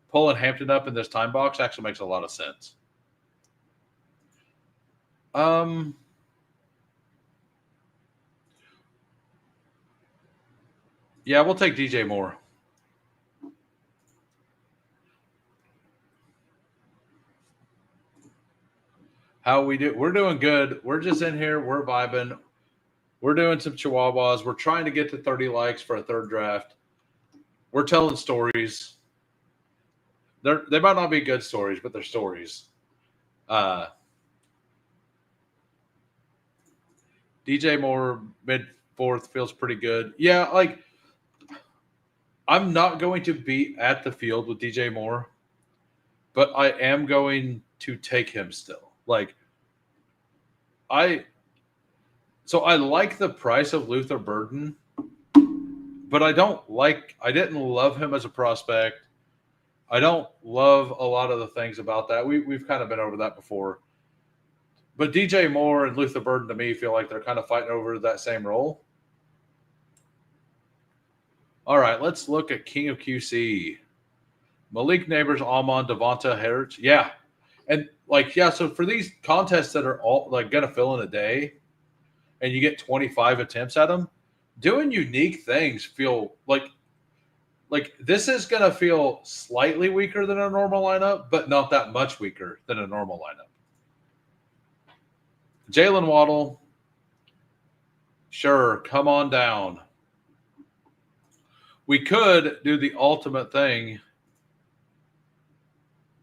pulling Hampton up in this time box actually makes a lot of sense. Yeah, we'll take DJ Moore. How we do? We're doing good. We're just in here. We're vibing. We're doing some Chihuahuas. We're trying to get to 30 likes for a third draft. We're telling stories. They might not be good stories, but they're stories. DJ Moore mid fourth feels pretty good. Yeah, like I'm not going to be at the field with DJ Moore, but I am going to take him still. Like I like the price of Luther Burden, but I didn't love him as a prospect. I don't love a lot of the things about that. We've kind of been over that before. But DJ Moore and Luther Burden to me feel like they're kind of fighting over that same role. All right, let's look at King of QC. Malik Neighbors, Almond, Devonta Harris. Yeah. And so for these contests that are all like gonna fill in a day and you get 25 attempts at them, doing unique things feel like this is gonna feel slightly weaker than a normal lineup, but not that much weaker than a normal lineup. Jalen Waddle, sure, come on down. We could do the ultimate thing.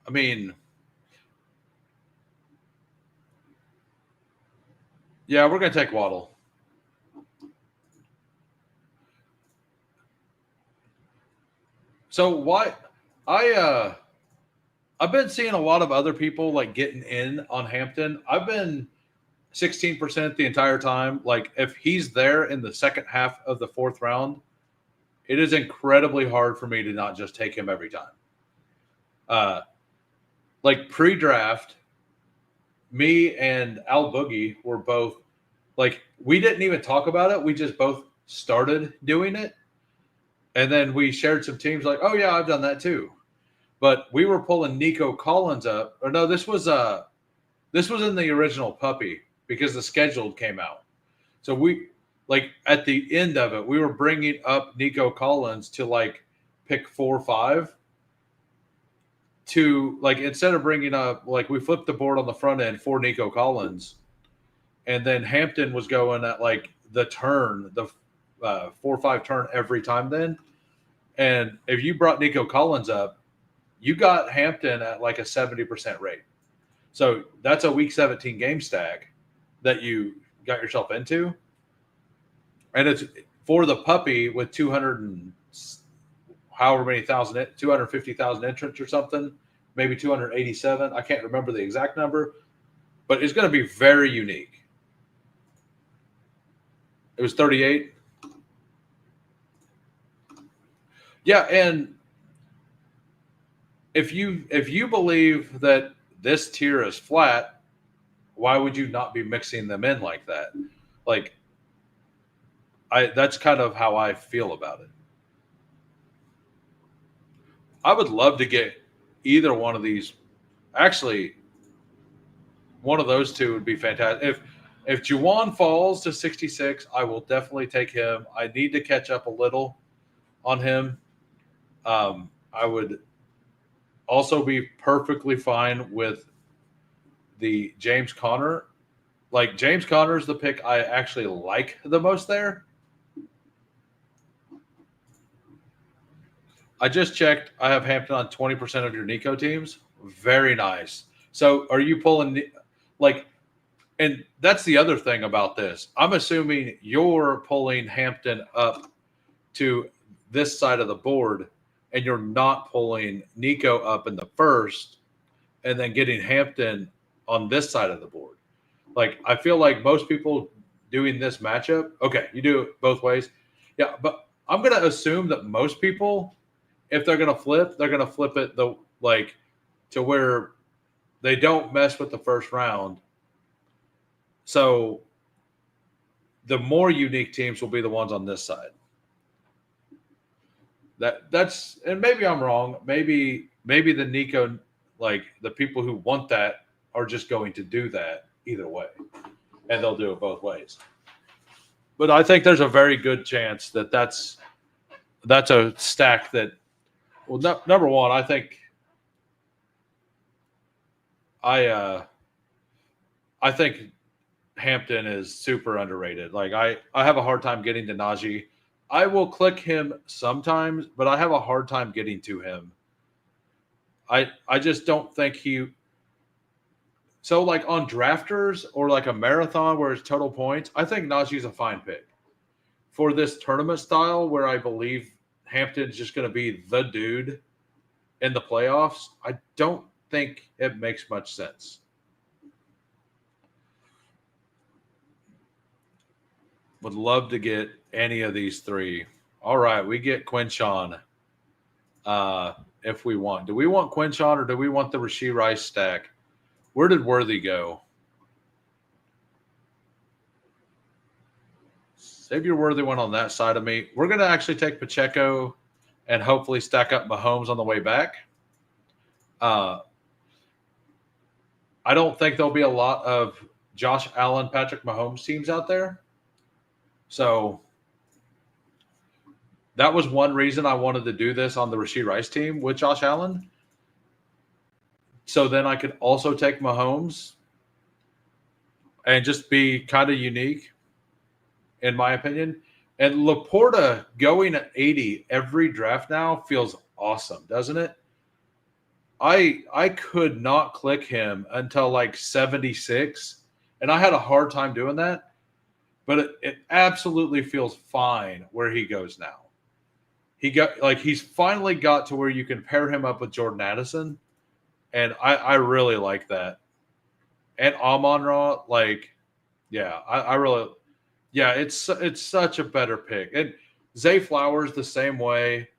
I mean, yeah, we're going to take Waddle. So I've been seeing a lot of other people like getting in on Hampton. I've been 16% the entire time. Like if he's there in the second half of the fourth round, it is incredibly hard for me to not just take him every time. Like pre-draft, me and Al Boogie were both like, we didn't even talk about it. We just both started doing it. And then we shared some teams like, oh yeah, I've done that too. But we were pulling Nico Collins up. Or no, this was in the original puppy because the scheduled came out. So we like at the end of it, we were bringing up Nico Collins to like pick 4 or 5 to like, instead of bringing up, like, we flipped the board on the front end for Nico Collins, and then Hampton was going at like the 4 or 5 turn every time then. And if you brought Nico Collins up, you got Hampton at like a 70% rate. So that's a week 17 game stack that you got yourself into. And it's for the puppy with 200 and however many thousand, 250,000 entrants or something, maybe 287. I can't remember the exact number, but it's going to be very unique. It was 38. Yeah, and if you believe that this tier is flat, why would you not be mixing them in like that? Like, that's kind of how I feel about it. I would love to get either one of these. Actually, one of those two would be fantastic. If Juwan falls to 66, I will definitely take him. I need to catch up a little on him. I would also be perfectly fine with the James Conner. Like, James Conner is the pick I actually like the most there. I just checked. I have Hampton on 20% of your Nico teams. Very nice. So are you pulling like, and that's the other thing about this. I'm assuming you're pulling Hampton up to this side of the board and you're not pulling Nico up in the first and then getting Hampton on this side of the board. Like, I feel like most people doing this matchup, okay, you do it both ways. Yeah, but I'm going to assume that most people, if they're going to flip, they're going to flip it to where they don't mess with the first round. So the more unique teams will be the ones on this side. That's, and maybe I'm wrong. Maybe the Nico, like, the people who want that are just going to do that either way, and they'll do it both ways. But I think there's a very good chance that that's a stack that, well, number one, I think I think Hampton is super underrated. Like, I have a hard time getting to Najee. I will click him sometimes, but I have a hard time getting to him. I just don't think he. So, like, on drafters or like a marathon where it's total points, I think Najee's a fine pick. For this tournament style where I believe Hampton's just going to be the dude in the playoffs, I don't think it makes much sense. Would love to get any of these three. All right, we get Quinshon if we want. Do we want Quinshon or do we want the Rashee Rice stack? Where did Worthy go? Xavier Worthy went on that side of me. We're going to actually take Pacheco and hopefully stack up Mahomes on the way back. I don't think there'll be a lot of Josh Allen, Patrick Mahomes teams out there. So that was one reason I wanted to do this on the Rashee Rice team with Josh Allen. So then I could also take Mahomes and just be kind of unique, in my opinion. And Laporta going at 80 every draft now feels awesome, doesn't it? I could not click him until like 76, and I had a hard time doing that. But it absolutely feels fine where he goes now. He's finally got to where you can pair him up with Jordan Addison, and I really like that. And Amon-Ra, like, yeah, I really, yeah, it's such a better pick. And Zay Flowers the same way.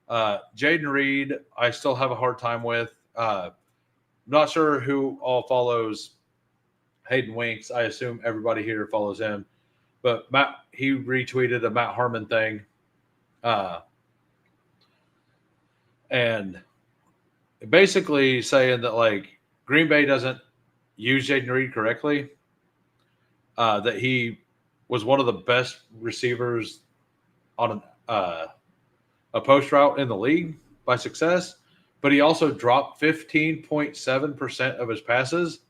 Jaden Reed, I still have a hard time with. Not sure who all follows Hayden Winks. I assume everybody here follows him. But Matt, he retweeted a Matt Harmon thing. And basically saying that, like, Green Bay doesn't use Jaden Reed correctly, that he was one of the best receivers on a post route in the league by success, but he also dropped 15.7% of his passes.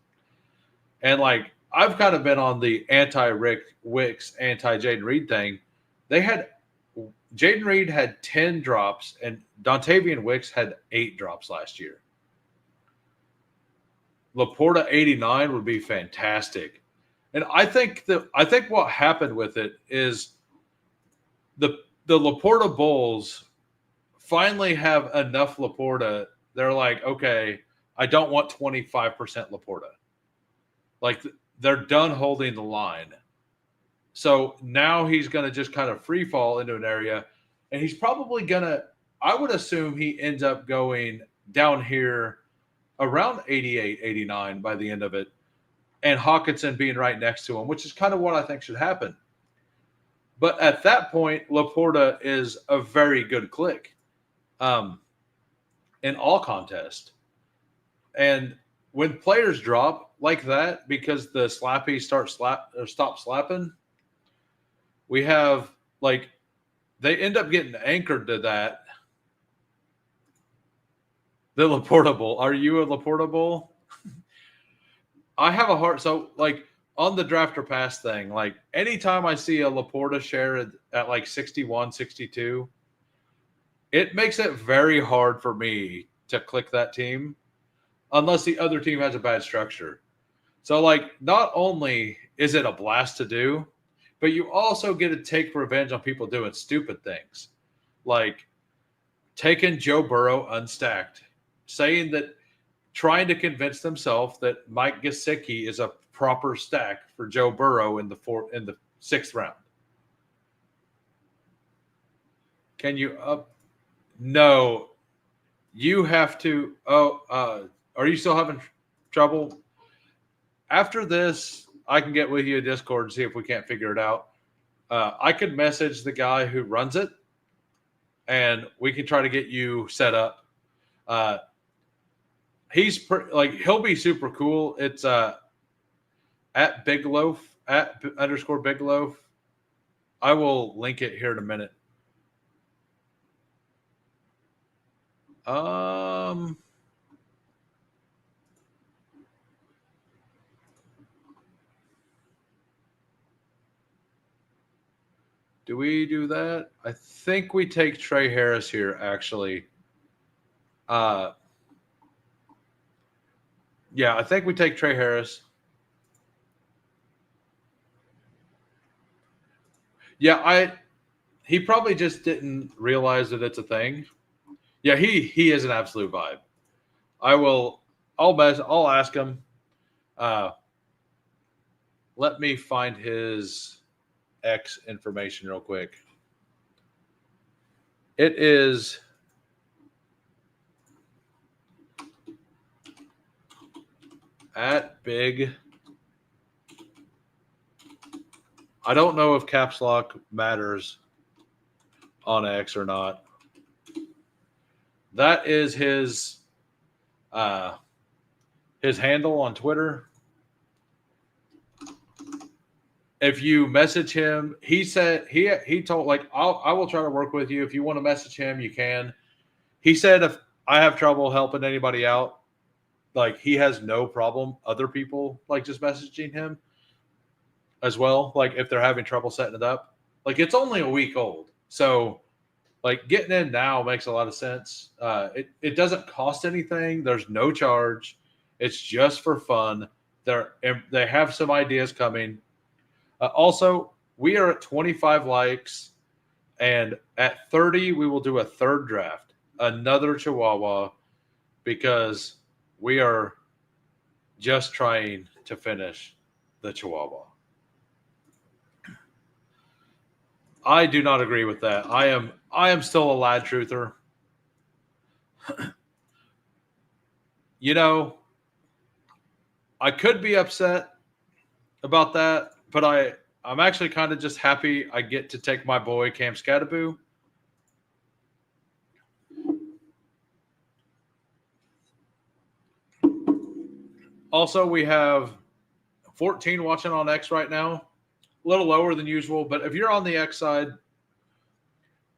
And, like, I've kind of been on the anti-Rick Wicks, anti-Jaden Reed thing. Jaden Reed had 10 drops, and Dontavian Wicks had 8 drops last year. Laporta 89 would be fantastic. And I think what happened with it is the Laporta Bulls finally have enough Laporta. They're like, okay, I don't want 25% Laporta. Like, they're done holding the line. So now he's going to just kind of free fall into an area, and he's probably going to, I would assume he ends up going down here around 88, 89 by the end of it, and Hawkinson being right next to him, which is kind of what I think should happen. But at that point, Laporta is a very good click in all contests. And when players drop like that because the slappy stop slapping, we have, like, they end up getting anchored to that. The Laporta Bowl. Are you a Laporta Bowl? I have a heart. So, like, on the draft or pass thing, like, anytime I see a Laporta share at like 61, 62, it makes it very hard for me to click that team unless the other team has a bad structure. So, like, not only is it a blast to do, but you also get to take revenge on people doing stupid things. Like taking Joe Burrow unstacked, saying that, trying to convince themselves that Mike Gesicki is a proper stack for Joe Burrow in the 6th round. Can you up? No, you have to. Are you still having trouble? After this, I can get with you in Discord and see if we can't figure it out. I could message the guy who runs it, and we can try to get you set up. He'll be super cool. It's at Big Loaf, at _ Big Loaf. I will link it here in a minute. Do we do that? I think we take Trey Harris here, actually. Yeah, I think we take Trey Harris. Yeah, he probably just didn't realize that it's a thing. Yeah, he is an absolute vibe. I'll ask him. Let me find his X information real quick. It is at Big. I don't know if caps lock matters on X or not. That is his handle on Twitter. If you message him, he said he told, like, I will try to work with you. If you want to message him, you can. He said if I have trouble helping anybody out, like, he has no problem other people, like, just messaging him as well. Like, if they're having trouble setting it up, like, it's only a week old, so, like, getting in now makes a lot of sense. It doesn't cost anything. There's no charge. It's just for fun. They have some ideas coming. Also, we are at 25 likes, and at 30, we will do a third draft, another Chihuahua, because we are just trying to finish the Chihuahua. I do not agree with that. I am still a lad truther. You know, I could be upset about that, but I'm actually kind of just happy I get to take my boy Cam Scattaboo. Also, we have 14 watching on X right now. A little lower than usual, but if you're on the X side,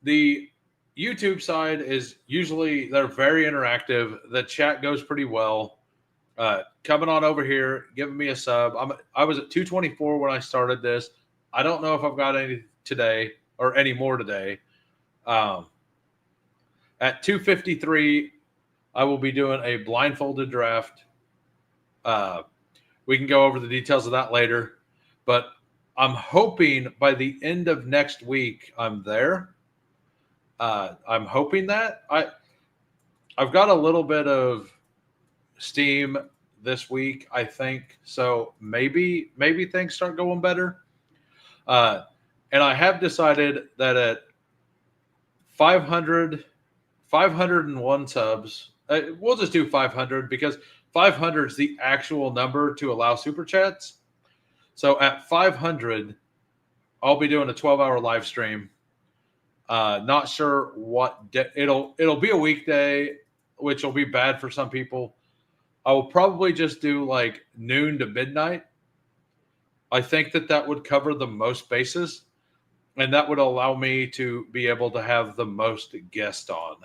the YouTube side is usually they're very interactive. The chat goes pretty well. Coming on over here, giving me a sub. I was at 224 when I started this. I don't know if I've got any today or any more today. Um, at 253, I will be doing a blindfolded draft. We can go over the details of that later, but I'm hoping by the end of next week I'm there. I'm hoping that I've got a little bit of steam this week, I think. So maybe things start going better. And I have decided that at 501 subs, we'll just do 500 because 500 is the actual number to allow super chats. So at 500, I'll be doing a 12-hour live stream. Not sure what it'll be a weekday, which will be bad for some people. I will probably just do like noon to midnight. I think that would cover the most bases, and that would allow me to be able to have the most guests on.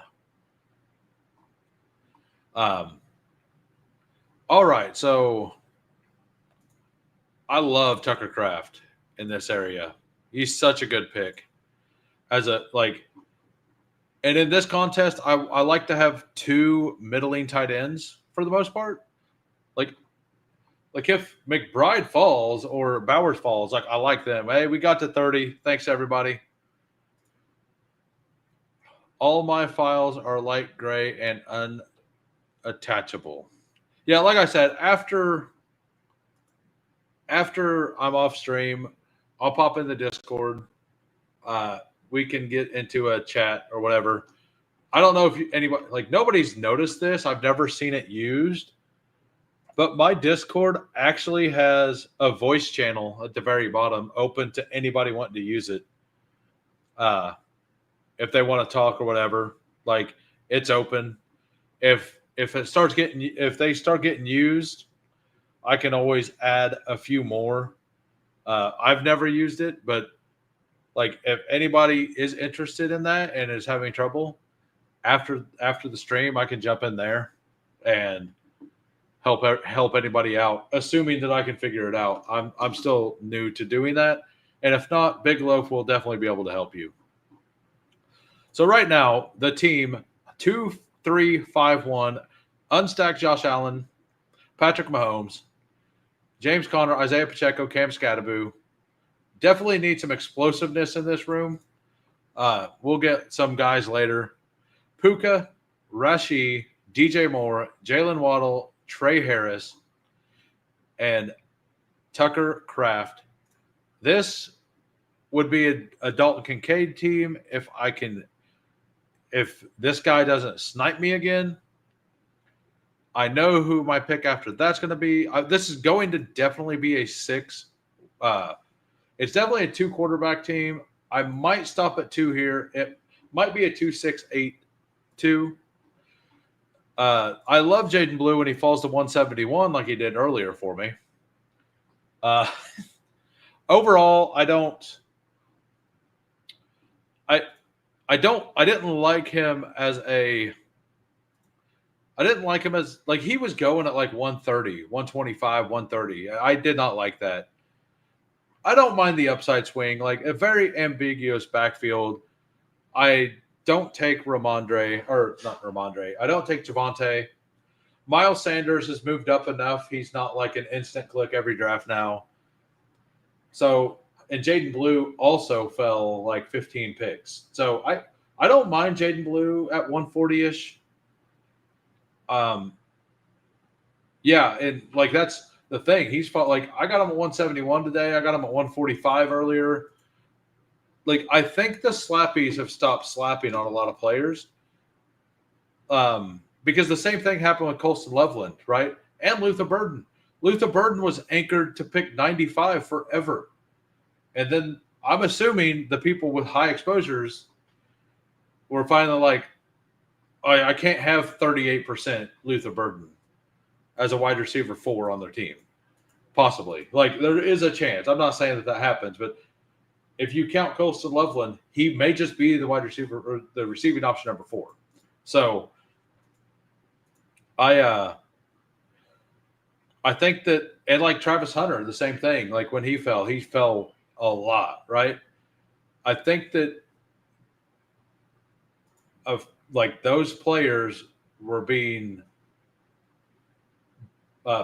All right, so I love Tucker Kraft in this area. He's such a good pick. And in this contest, I like to have two middling tight ends for the most part. Like if McBride falls or Bowers falls, like I like them. Hey, we got to 30. Thanks everybody. All my files are light gray and unattachable. Yeah, like I said, after I'm off stream, I'll pop in the Discord. We can get into a chat or whatever. I don't know if anybody nobody's noticed this. I've never seen it used. But my Discord actually has a voice channel at the very bottom open to anybody wanting to use it. If they want to talk or whatever, like it's open. If they start getting used, I can always add a few more. I've never used it, but like if anybody is interested in that and is having trouble after the stream, I can jump in there and help anybody out, assuming that I can figure it out. I'm still new to doing that, and if not, Big Loaf will definitely be able to help you. So right now, the team 2-3-5-1, unstacked Josh Allen, Patrick Mahomes, James Conner, Isaiah Pacheco, Cam Scattaboo. Definitely need some explosiveness in this room. We'll get some guys later. Puka, Rashi, DJ Moore, Jalen Waddle, Trey Harris, and Tucker Kraft. This would be a Dalton Kincaid team if this guy doesn't snipe me again. I know who my pick after that's going to be. This is going to definitely be a 6. It's definitely a 2 quarterback team. I might stop at 2 here. It might be a 2-6-8-2. I love Jaden Blue when he falls to 171 like he did earlier for me. Overall, I didn't like him as he was going at like 130, 125, 130. I did not like that. I don't mind the upside swing, like a very ambiguous backfield. I don't take I don't take Javonte. Miles Sanders has moved up enough. He's not like an instant click every draft now. So, and Jaden Blue also fell like 15 picks. So I don't mind Jaden Blue at 140-ish. Yeah, and like that's the thing. He's fought like I got him at 171 today. I got him at 145 earlier. like I think the slappies have stopped slapping on a lot of players. Because the same thing happened with Colston Loveland, right? And Luther Burden. Luther Burden was anchored to pick 95 forever. And then I'm assuming the people with high exposures were finally like, I can't have 38% Luther Burden as a wide receiver 4 on their team. Possibly. Like, there is a chance. I'm not saying that happens, but if you count Colston Loveland, he may just be the wide receiver or the receiving option number 4. So I think that, and like Travis Hunter, the same thing. Like when he fell a lot, right? I think that of like those players were being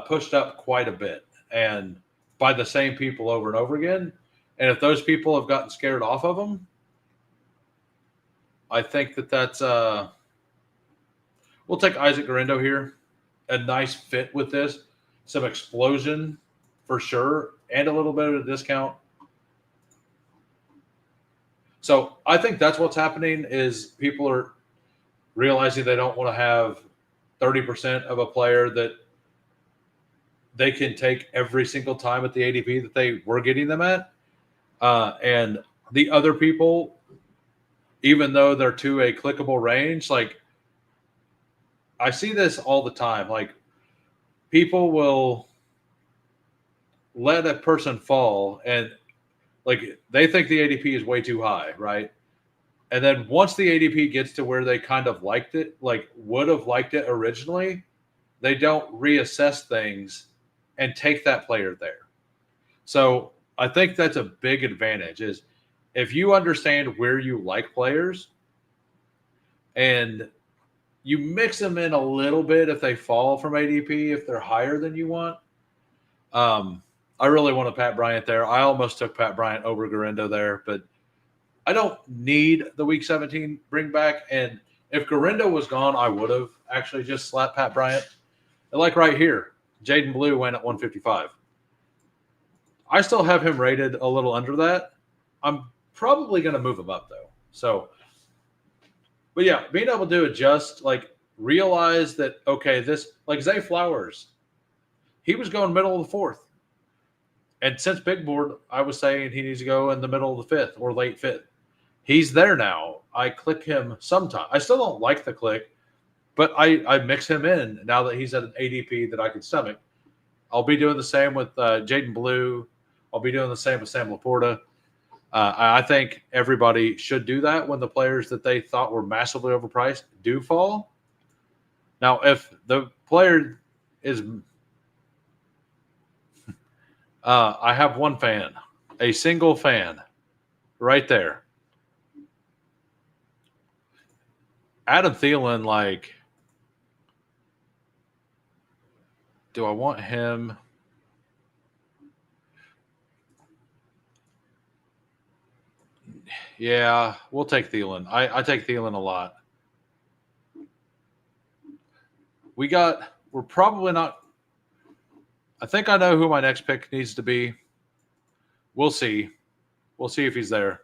pushed up quite a bit, and by the same people over and over again. And if those people have gotten scared off of them, I think that's we'll take Isaac Garendo here. A nice fit with this. Some explosion for sure, and a little bit of a discount. So I think that's what's happening is people are realizing they don't want to have 30% of a player that they can take every single time at the ADP that they were getting them at. And the other people, even though they're to a clickable range, like I see this all the time. Like people will let a person fall and like they think the ADP is way too high, right? And then once the ADP gets to where they kind of liked it, like would have liked it originally, they don't reassess things and take that player there. So I think that's a big advantage is if you understand where you like players and you mix them in a little bit if they fall from ADP, if they're higher than you want. I really want a Pat Bryant there. I almost took Pat Bryant over Garendo there, but I don't need the Week 17 bring back. And if Garendo was gone, I would have actually just slapped Pat Bryant. And like right here, Jaden Blue went at 155. I still have him rated a little under that. I'm probably going to move him up, though. So, but yeah, being able to adjust, like realize that, okay, this, like Zay Flowers, he was going middle of the 4th. And since Big Board, I was saying he needs to go in the middle of the 5th or late 5th. He's there now. I click him sometime. I still don't like the click, but I mix him in now that he's at an ADP that I can stomach. I'll be doing the same with Jaden Blue. I'll be doing the same with Sam Laporta. I think everybody should do that when the players that they thought were massively overpriced do fall. Now, if the player is I have one fan, a single fan right there. Adam Thielen, like, do I want him? Yeah, we'll take Thielen. I take Thielen a lot. We're probably not. I think I know who my next pick needs to be. We'll see. We'll see if he's there.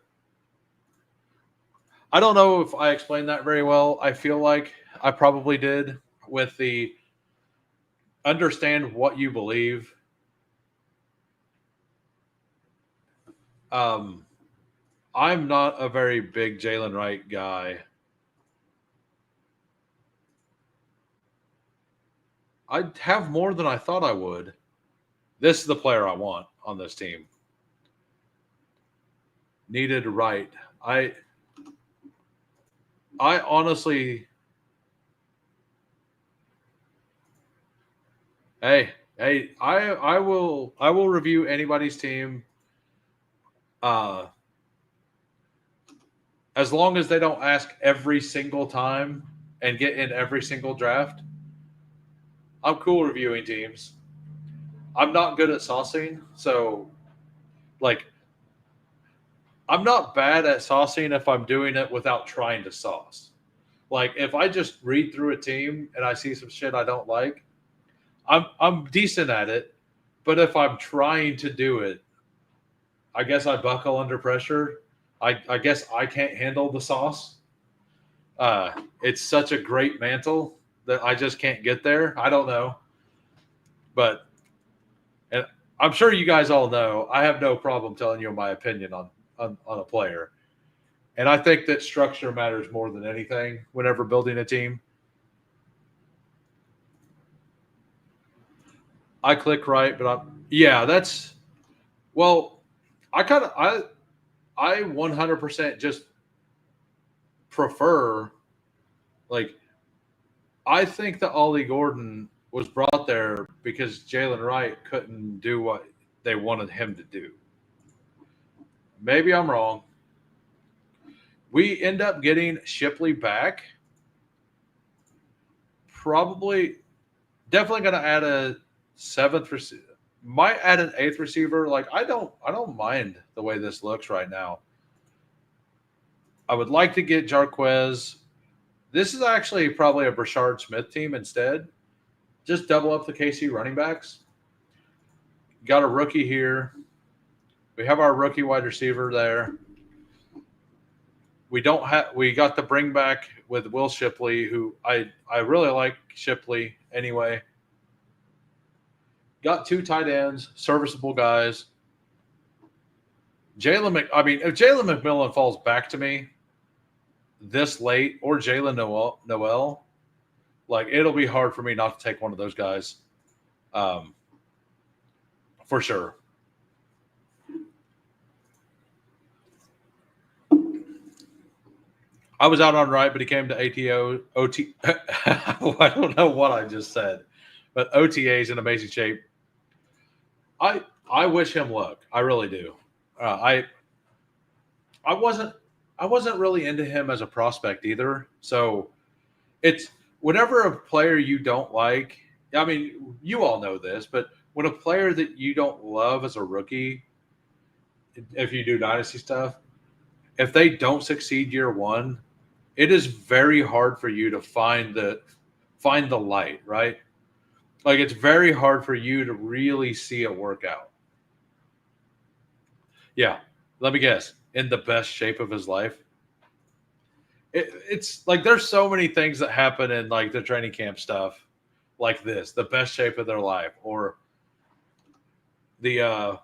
I don't know if I explained that very well. I feel like I probably did with the understand what you believe. I'm not a very big Jalen Wright guy. I have more than I thought I would. This is the player I want on this team. Needed Wright. I honestly, hey, I will review anybody's team. As long as they don't ask every single time and get in every single draft, I'm cool reviewing teams. I'm not good at saucing, so like I'm not bad at saucing if I'm doing it without trying to sauce. Like if I just read through a team and I see some shit I don't like, I'm decent at it. But if I'm trying to do it, I guess I buckle under pressure. I guess I can't handle the sauce. It's such a great mantle that I just can't get there. I don't know, but and I'm sure you guys all know. I have no problem telling you my opinion on a player, and I think that structure matters more than anything whenever building a team. I click right, but yeah, that's well. I kind of I 100% just prefer like I think that Ollie Gordon was brought there because Jalen Wright couldn't do what they wanted him to do. Maybe I'm wrong. We end up getting Shipley back. Probably, definitely going to add a seventh receiver. Might add an eighth receiver. Like I don't mind the way this looks right now. I would like to get Jarquez. This is actually probably a Brashard Smith team instead. Just double up the KC running backs. Got a rookie here. We have our rookie wide receiver there. We got the bring back with Will Shipley, who I really like Shipley anyway. Got two tight ends, serviceable guys. If Jalen McMillan falls back to me this late, or Jalen Noel, like it'll be hard for me not to take one of those guys, for sure. I was out on right, but he came to ATO OT. I don't know what I just said, but OTA is in amazing shape. I wish him luck. I really do. I wasn't I wasn't really into him as a prospect either. So it's whenever a player you don't like. I mean, you all know this, but when a player that you don't love as a rookie, if you do dynasty stuff, if they don't succeed year one, it is very hard for you to find the light, right? Like it's very hard for you to really see a workout. Yeah, let me guess. In the best shape of his life. It's like there's so many things that happen in like the training camp stuff, like this, the best shape of their life, or the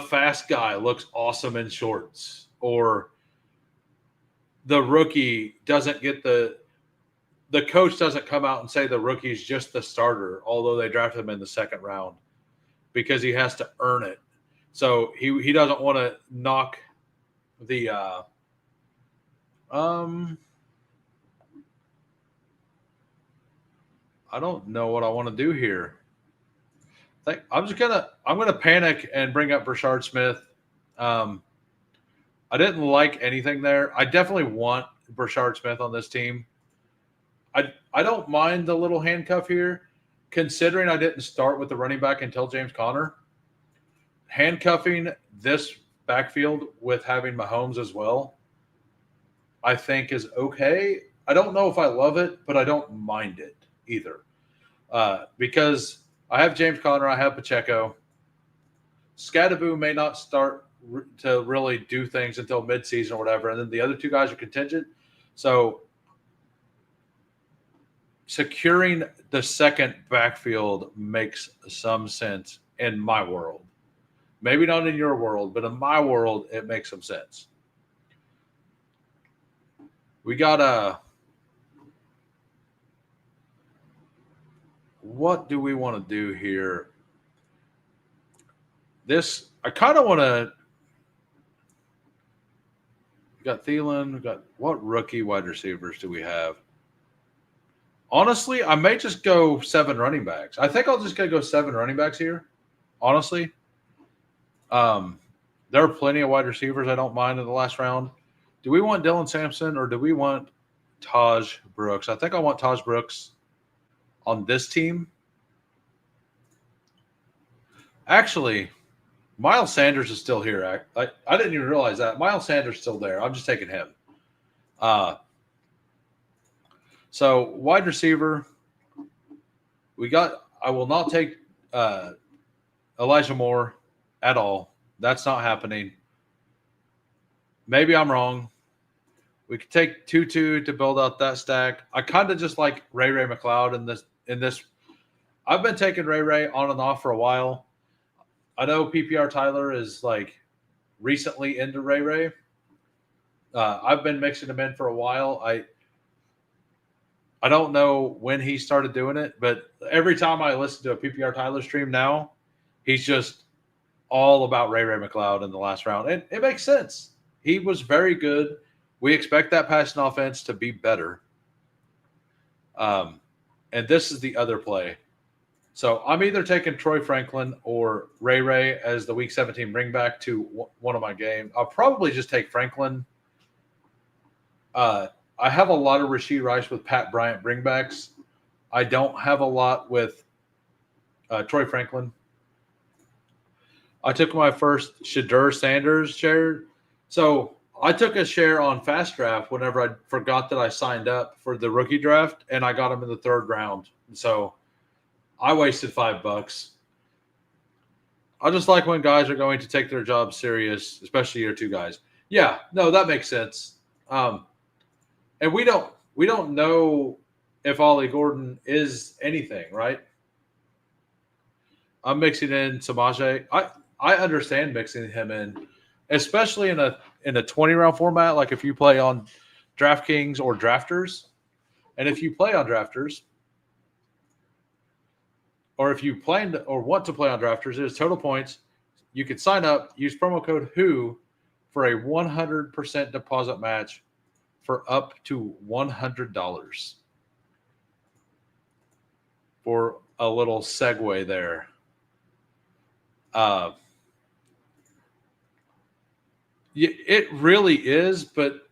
fast guy looks awesome in shorts, or the rookie doesn't get the coach doesn't come out and say the rookie's just the starter, although they drafted him in the second round because he has to earn it. So he doesn't want to knock the I don't know what I want to do here. I'm gonna panic and bring up Brashard Smith. Um, I didn't like anything there. I definitely want Brashard Smith on this team. I don't mind the little handcuff here, considering I didn't start with the running back until James Conner. Handcuffing this backfield with having Mahomes as well, I think is okay. I don't know if I love it, but I don't mind it either. Because I have James Conner, I have Pacheco. Scadaboo may not start to really do things until midseason or whatever, and then the other two guys are contingent. So securing the second backfield makes some sense in my world. Maybe not in your world, but in my world, it makes some sense. We got what do we want to do here? This I kind of want to. We got Thielen. We got what rookie wide receivers do we have? Honestly, I may just go 7 running backs. I think I'll just go 7 running backs here. Honestly, there are plenty of wide receivers I don't mind in the last round. Do we want Dylan Sampson or do we want Taj Brooks? I think I want Taj Brooks on this team. Actually, Miles Sanders is still here. I didn't even realize that. Miles Sanders is still there. I'm just taking him. So wide receiver, I will not take Elijah Moore at all. That's not happening. Maybe I'm wrong. We could take Tutu to build out that stack. I kind of just like Ray McLeod in this. I've been taking Ray on and off for a while. I know PPR Tyler is like recently into Ray. I've been mixing him in for a while. I don't know when he started doing it, but every time I listen to a PPR Tyler stream now, he's just all about Ray McLeod in the last round. And it makes sense. He was very good. We expect that passing offense to be better. And this is the other play. So I'm either taking Troy Franklin or Ray as the Week 17 bringback to one of my games. I'll probably just take Franklin. I have a lot of Rashee Rice with Pat Bryant bringbacks. I don't have a lot with Troy Franklin. I took my first Shadur Sanders share. So I took a share on Fast Draft whenever I forgot that I signed up for the rookie draft, and I got him in the 3rd round. So I wasted $5. I just like when guys are going to take their job serious, especially year 2 guys. Yeah, no, that makes sense. And we don't know if Ollie Gordon is anything, right? I'm mixing in Samaje. I understand mixing him in, especially in a 20-round format, like if you play on DraftKings or Drafters. And if you play on Drafters, or if you plan to, or want to play on Drafters, there's total points. You can sign up, use promo code WHO for a 100% deposit match for up to $100. For a little segue there. It really is, but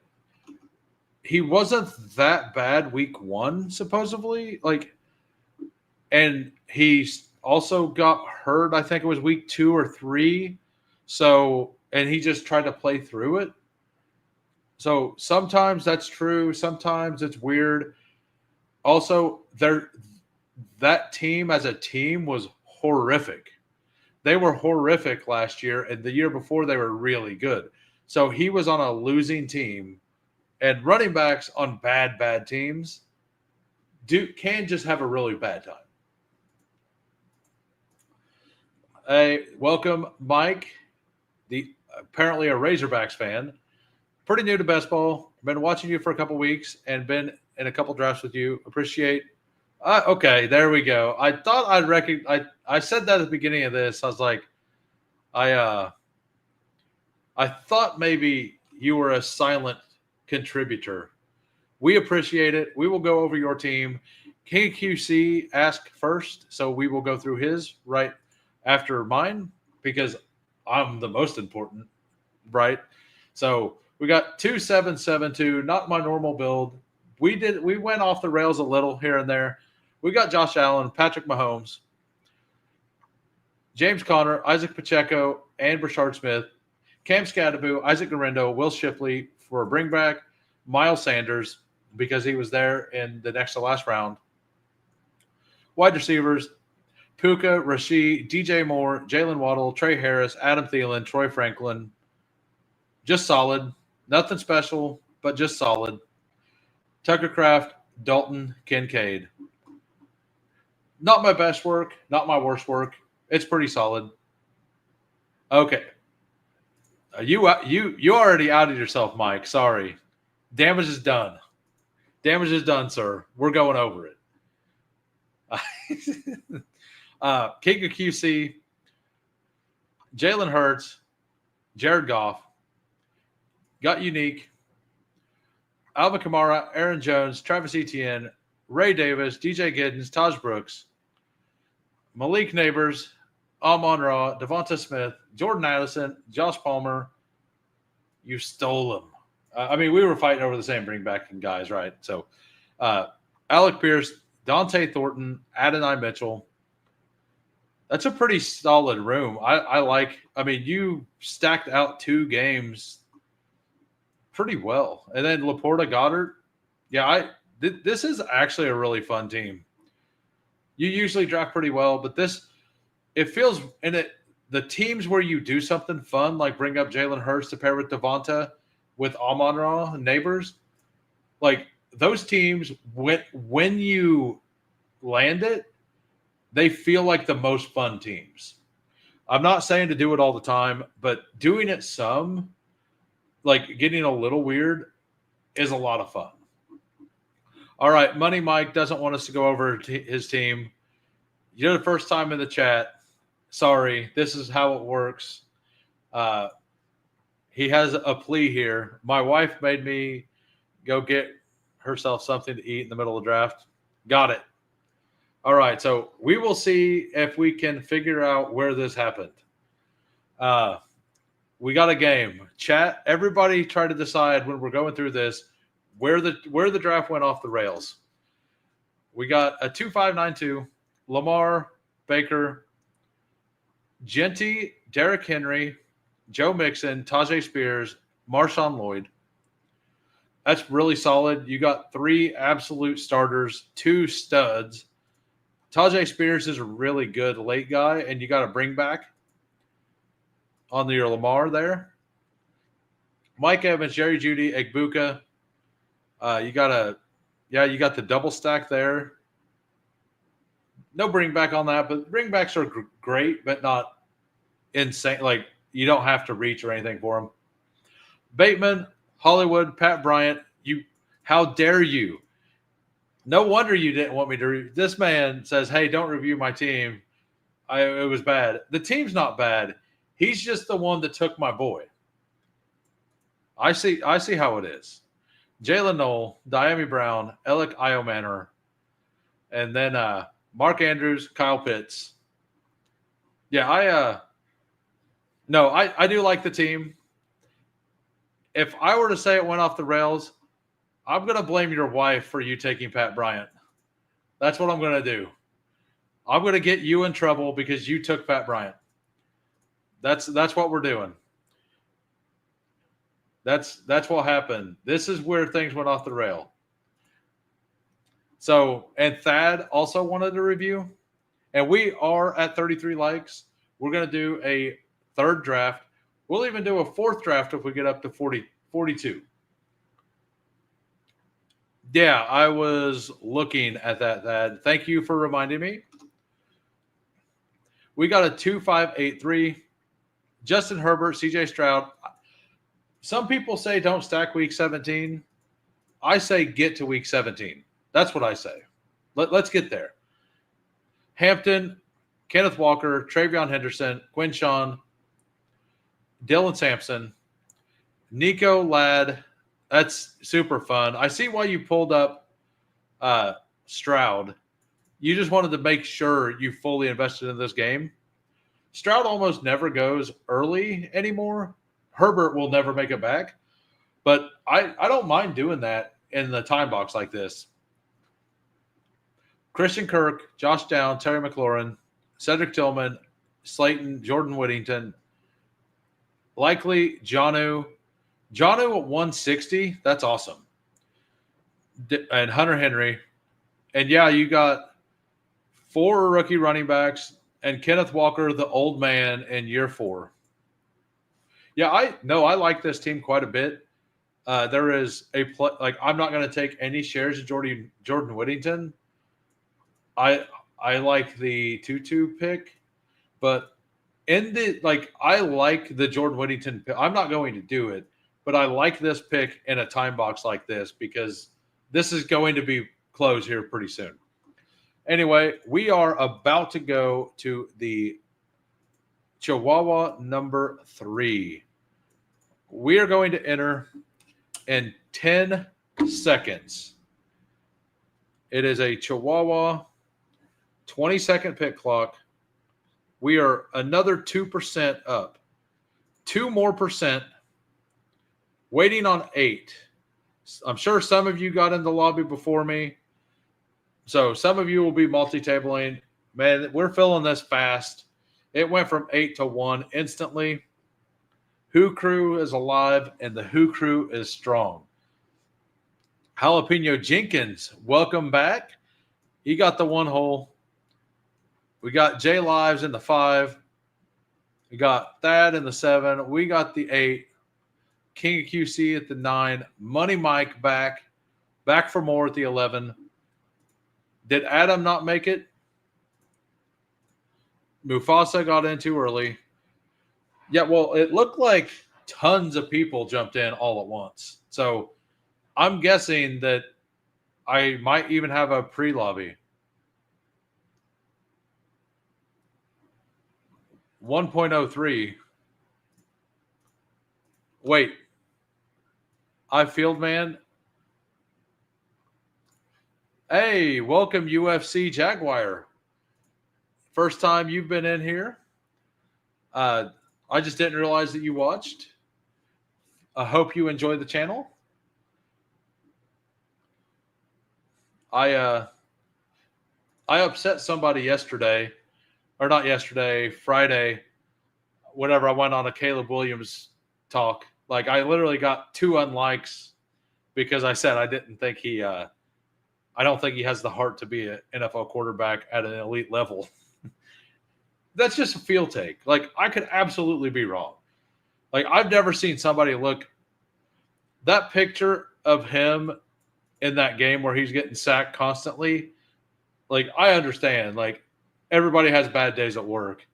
he wasn't that bad week 1, supposedly. And he also got hurt, I think it was week 2 or 3. So, and he just tried to play through it. So sometimes that's true. Sometimes it's weird. Also, that team as a team was horrific. They were horrific last year, and the year before they were really good. So he was on a losing team, and running backs on bad teams can just have a really bad time. Hey, welcome, Mike, apparently a Razorbacks fan. Pretty new to Bestball. Been watching you for a couple weeks and been in a couple drafts with you. Appreciate. Okay, there we go. I thought I'd recognize. I said that at the beginning of this. I was like, I thought maybe you were a silent contributor. We appreciate it. We will go over your team. King QC asked first, so we will go through his right after mine because I'm the most important, right? So we got 2772, not my normal build. We went off the rails a little here and there. We got Josh Allen, Patrick Mahomes, James Conner, Isaac Pacheco, and Brashard Smith, Cam Scadaboo, Isaac Garendo, Will Shipley for a bringback, Miles Sanders because he was there in the next to last round. Wide receivers, Puka, Rashid, DJ Moore, Jalen Waddle, Trey Harris, Adam Thielen, Troy Franklin. Just solid. Nothing special, but just solid. Tucker Kraft, Dalton, Kincaid. Not my best work, not my worst work. It's pretty solid. Okay. You already outed yourself, Mike. Sorry. Damage is done. Damage is done, sir. We're going over it. King of QC, Jalen Hurts, Jared Goff, got Unique, Alvin Kamara, Aaron Jones, Travis Etienne, Ray Davis, DJ Giddens, Taj Brooks, Malik Neighbors, Amon-Ra, Devonta Smith, Jordan Addison, Josh Palmer. You stole him. We were fighting over the same bringback guys, right? So, Alec Pierce, Dante Thornton, Adonai Mitchell. That's a pretty solid room. You stacked out 2 games pretty well. And then Laporta Goddard. Yeah, this is actually a really fun team. You usually draft pretty well, but it feels in it. The teams where you do something fun, like bring up Jalen Hurts to pair with Devonta, with Amon-Ra neighbors, like those teams, when you land it, they feel like the most fun teams. I'm not saying to do it all the time, but doing it some, like getting a little weird, is a lot of fun. All right, Money Mike doesn't want us to go over his team. You're the first time in the chat. Sorry, this is how it works. He has a plea here. My wife made me go get herself something to eat in the middle of the draft. Got it. All right, so we will see if we can figure out where this happened. We got a game. Chat, everybody try to decide when we're going through this where the draft went off the rails. We got a 2-5-9-2, Lamar, Baker, Genty, Derrick Henry, Joe Mixon, Tajay Spears, Marshawn Lloyd. That's really solid. You got 3 absolute starters, 2 studs. Tajay Spears is a really good late guy, and you got to bring back on your Lamar there. Mike Evans, Jerry Jeudy, Egbuka. You got the double stack there. No bring back on that, but bring backs are great, but not insane. Like, you don't have to reach or anything for them. Bateman, Hollywood, Pat Bryant. How dare you? No wonder you didn't want me to. This man says, "Hey, don't review my team. It was bad." The team's not bad. He's just the one that took my boy. I see how it is. Jalen Knoll, Diami Brown, Alec Iomanor, and then Mark Andrews, Kyle Pitts. Yeah, I do like the team. If I were to say it went off the rails, I'm going to blame your wife for you taking Pat Bryant. That's what I'm going to do. I'm going to get you in trouble because you took Pat Bryant. That's what we're doing. That's what happened. This is where things went off the rail. So, and Thad also wanted to review, and we are at 33 likes. We're going to do a 3rd draft. We'll even do a 4th draft if we get up to 42. Yeah, I was looking at that, Thad. Thank you for reminding me. We got a 2-5-8-3. Justin Herbert, CJ Stroud. Some people say don't stack week 17. I say get to week 17. That's what I say. Let's get there. Hampton, Kenneth Walker, Travion Henderson, Quinshawn, Dylan Sampson, Nico Ladd. That's super fun. I see why you pulled up Stroud. You just wanted to make sure you fully invested in this game. Stroud almost never goes early anymore. Herbert will never make it back. But I don't mind doing that in the time box like this. Christian Kirk, Josh Down, Terry McLaurin, Cedric Tillman, Slayton, Jordan Whittington, likely Jonnu. Jonnu at 160, that's awesome. And Hunter Henry. And yeah, you got 4 rookie running backs and Kenneth Walker, the old man, in year 4. Yeah, I like this team quite a bit. There is I'm not going to take any shares of Jordan Whittington. I like the 2-2 pick, but I like the Jordan Whittington pick. I'm not going to do it, but I like this pick in a time box like this because this is going to be closed here pretty soon. Anyway, we are about to go to the Chihuahua number 3. We are going to enter in 10 seconds. It is a Chihuahua 20-second pick clock. We are another 2% up. 2 more percent. Waiting on 8. I'm sure some of you got in the lobby before me. So some of you will be multi-tabling. Man, we're filling this fast. It went from 8 to 1 instantly. Who Crew is alive, and the Who Crew is strong. Jalapeno Jenkins, welcome back. He got the 1 hole. We got Jay Lives in the 5. We got Thad in the 7. We got the 8. King of QC at the 9. Money Mike back for more at the 11. Did Adam not make it? Mufasa got in too early. Yeah, well, it looked like tons of people jumped in all at once. So I'm guessing that I might even have a pre-lobby. 1.03. Wait. Field man. Hey, welcome UFC Jaguar. First time you've been in here. I just didn't realize that you watched. I hope you enjoy the channel. I upset somebody yesterday, or not yesterday, Friday, whenever I went on a Caleb Williams talk. Like, I literally got 2 unlikes because I said I didn't think I don't think he has the heart to be an NFL quarterback at an elite level. That's just a field take. Like, I could absolutely be wrong. Like, I've never seen somebody look – that picture of him in that game where he's getting sacked constantly, like, I understand. Like, everybody has bad days at work.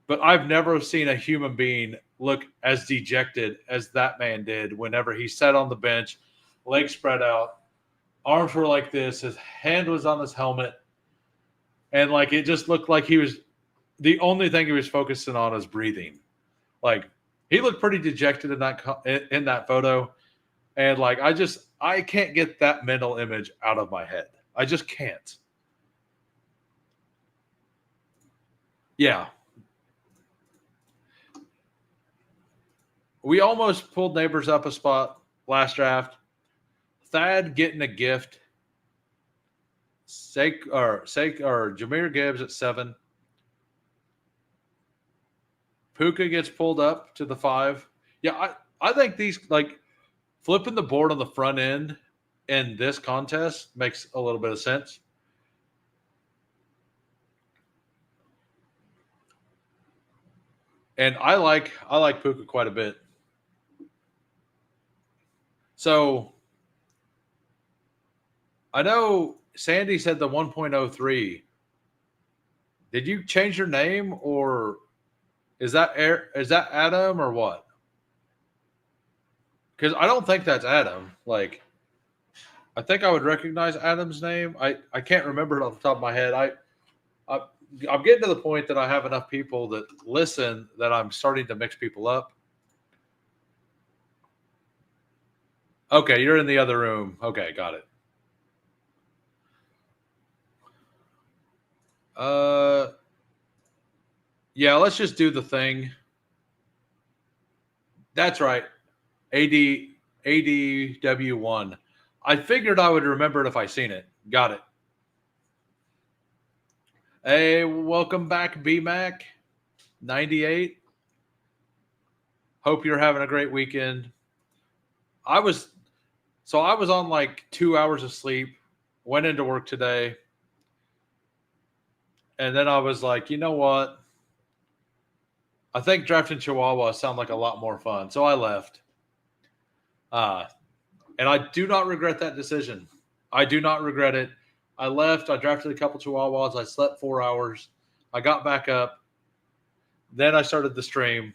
But I've never seen a human being look as dejected as that man did whenever he sat on the bench, legs spread out, arms were like this, his hand was on his helmet, and, like, it just looked like he was – the only thing he was focusing on is breathing. Like, he looked pretty dejected in that photo. And, like, I can't get that mental image out of my head. I just can't. Yeah. We almost pulled Neighbors up a spot last draft. Thad getting a gift. Jahmyr Gibbs at 7. Puka gets pulled up to the 5. Yeah, I think these, like, flipping the board on the front end in this contest makes a little bit of sense. And I like Puka quite a bit. So I know Sandy said the 1.03. Did you change your name, or is that Adam or what? Because I don't think that's Adam. Like, I think I would recognize Adam's name. I can't remember it off the top of my head. I'm getting to the point that I have enough people that listen that I'm starting to mix people up. Okay, you're in the other room. Okay, got it. Yeah, let's just do the thing. That's right. ADW1. I figured I would remember it if I seen it. Got it. Hey, welcome back, BMAC 98. Hope you're having a great weekend. I was on like 2 hours of sleep, went into work today, and then I was like, you know what? I think drafting Chihuahua sounded like a lot more fun. So I left. And I do not regret that decision. I do not regret it. I left. I drafted a couple Chihuahuas. I slept 4 hours. I got back up. Then I started the stream.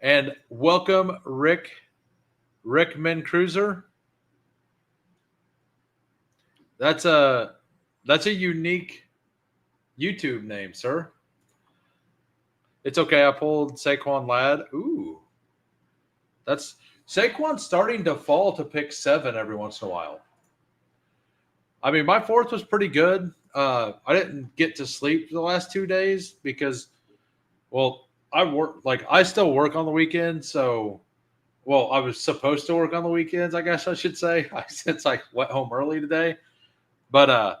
And welcome, Rickman Cruiser. That's a unique YouTube name, sir. It's okay. I pulled Saquon Ladd. Ooh. That's Saquon's starting to fall to pick 7 every once in a while. I mean, my 4th was pretty good. I didn't get to sleep the last 2 days because, well, I still work on the weekend. So, well, I was supposed to work on the weekends, I guess I should say, since I went home early today. But,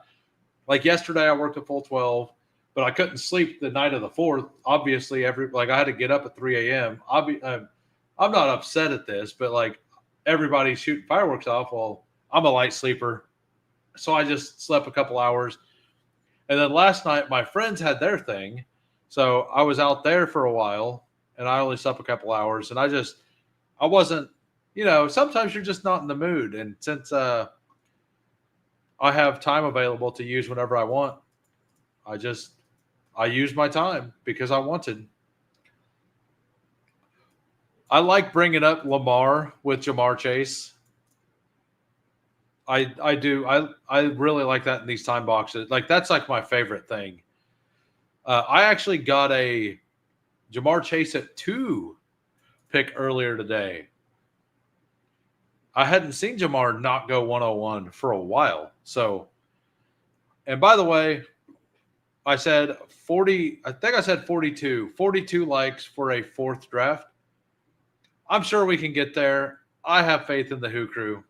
like yesterday, I worked a full 12, but I couldn't sleep the night of the 4th. Obviously, I had to get up at 3 a.m. I'm not upset at this, but like everybody's shooting fireworks off. Well, I'm a light sleeper, so I just slept a couple hours. And then last night, my friends had their thing, so I was out there for a while, and I only slept a couple hours, and I wasn't, sometimes you're just not in the mood. And since I have time available to use whenever I want, I use my time because I wanted. I like bringing up Lamar with Jamar Chase. I do. I really like that in these time boxes. Like that's like my favorite thing. I actually got a Jamar Chase at 2 pick earlier today. I hadn't seen Jamar not go 101 for a while. So, and by the way, I said 40, I think I said 42 likes for a 4th draft. I'm sure we can get there. I have faith in the Who Crew.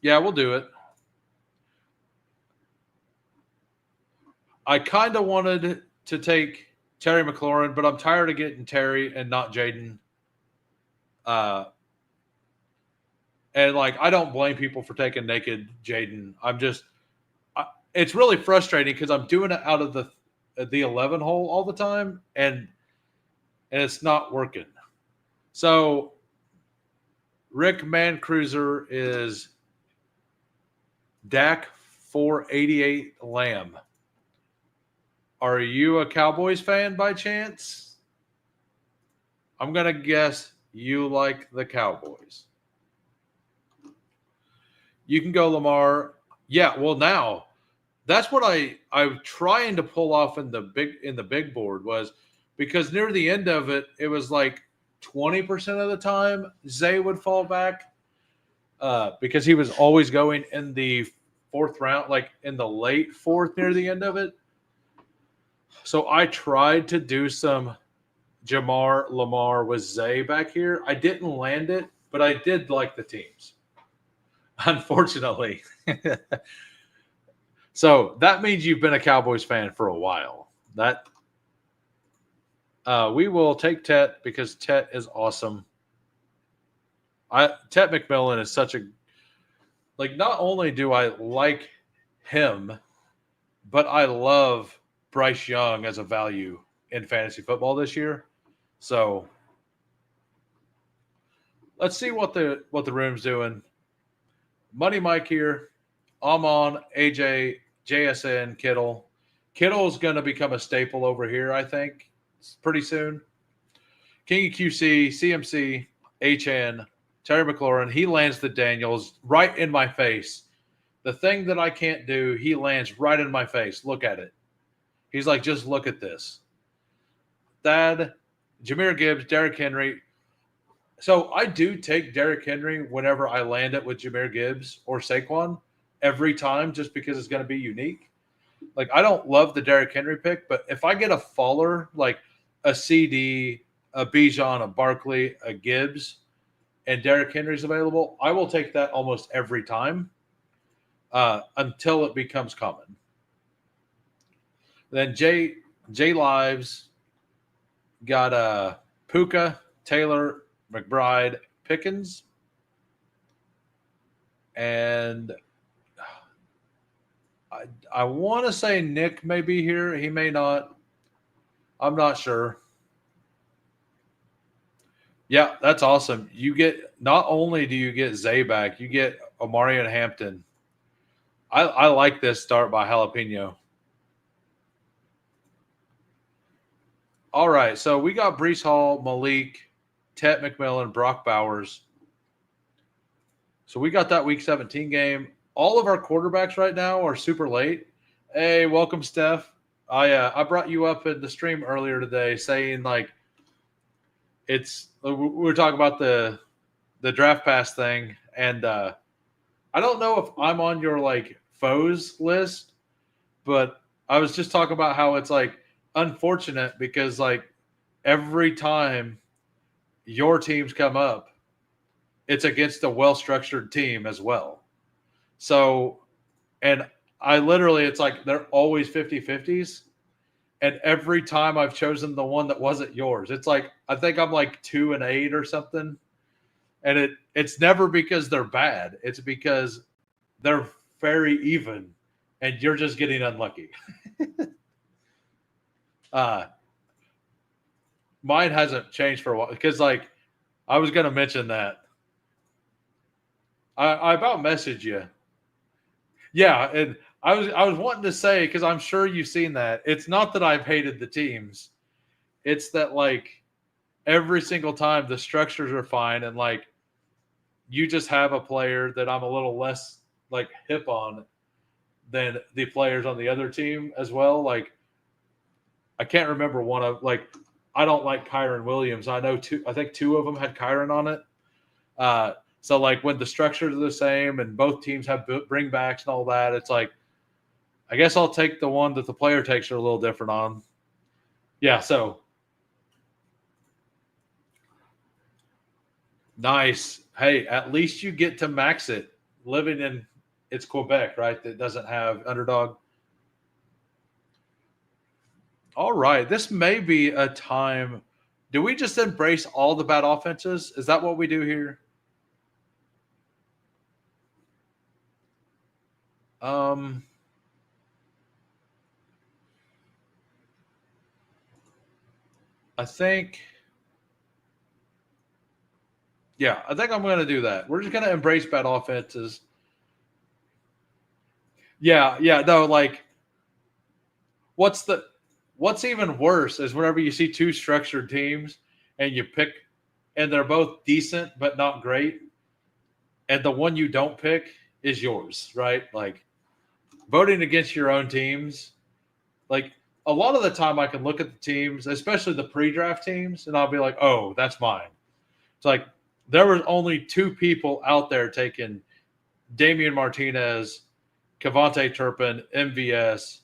Yeah, we'll do it. I kind of wanted to take Terry McLaurin, but I'm tired of getting Terry and not Jaden. And like, I don't blame people for taking naked Jaden. It's really frustrating because I'm doing it out of the 11 hole all the time, and it's not working. So Rick Mancruiser is Dak 488 Lamb. Are you a Cowboys fan by chance? I'm going to guess you like the Cowboys. You can go Lamar. Yeah, well now that's what I'm trying to pull off in the big board was because near the end of it, it was like 20% of the time Zay would fall back because he was always going in the 4th round, like in the late 4th near the end of it. So I tried to do some Jamar Lamar with Zay back here. I didn't land it, but I did like the teams. Unfortunately. So that means you've been a Cowboys fan for a while. That we will take Tet because Tet is awesome. Tet McMillan is such a not only do I like him, but I love Bryce Young as a value in fantasy football this year. So let's see what the room's doing. Money Mike here. I'm on AJ, JSN, Kittle. Kittle's going to become a staple over here, I think, pretty soon. King of QC, CMC, HN, Terry McLaurin. He lands the Daniels right in my face. The thing that I can't do, he lands right in my face. Look at it. He's like, just look at this. Thad, Jahmyr Gibbs, Derrick Henry. So I do take Derrick Henry whenever I land it with Jahmyr Gibbs or Saquon every time just because it's going to be unique. Like, I don't love the Derrick Henry pick, but if I get a faller, like a CD, a Bijan, a Barkley, a Gibbs, and Derrick Henry's available, I will take that almost every time until it becomes common. Then Jay Lives got Puka, Taylor, McBride, Pickens, and I want to say Nick may be here. He may not. I'm not sure. Yeah, that's awesome. You get not only do you get Zay back, you get Omari and Hampton. I like this start by Jalapeno. All right, so we got Breece Hall, Malik, Tet McMillan, Brock Bowers. So we got that Week 17 game. All of our quarterbacks right now are super late. Hey, welcome, Steph. I brought you up in the stream earlier today saying like we were talking about the draft pass thing, and I don't know if I'm on your like foes list, but I was just talking about how it's like unfortunate because like every time your teams come up, it's against a well-structured team as well. So, and I literally, it's like they're always 50-50s. And every time I've chosen the one that wasn't yours, it's like, I think I'm like 2-8 or something. And it's never because they're bad. It's because they're very even, and you're just getting unlucky. uh, Mine hasn't changed for a while because, like, I was going to mention that I about messaged you. Yeah, and I was wanting to say because I'm sure you've seen that. It's not that I've hated the teams. It's that like every single time the structures are fine and like you just have a player that I'm a little less like hip on than the players on the other team as well. Like I can't remember one of like I don't like Kyron Williams. I know two. I think two of them had Kyron on it. So like when the structures are the same and both teams have bringbacks and all that, it's like I guess I'll take the one that the player takes are a little different on. Yeah. So nice. Hey, at least you get to max it. Living in it's Quebec, right? That doesn't have underdog. All right. This may be a time. Do we just embrace all the bad offenses? Is that what we do here? Um, I think, yeah, I think I'm going to do that. We're just going to embrace bad offenses. Yeah, yeah, no, like what's the what's even worse is whenever you see two structured teams and you pick and they're both decent but not great, and the one you don't pick is yours, right? Like voting against your own teams, like a lot of the time I can look at the teams, especially the pre-draft teams, and I'll be like, "Oh, that's mine." It's like there was only two people out there taking Damian Martinez, Cavante Turpin, MVS,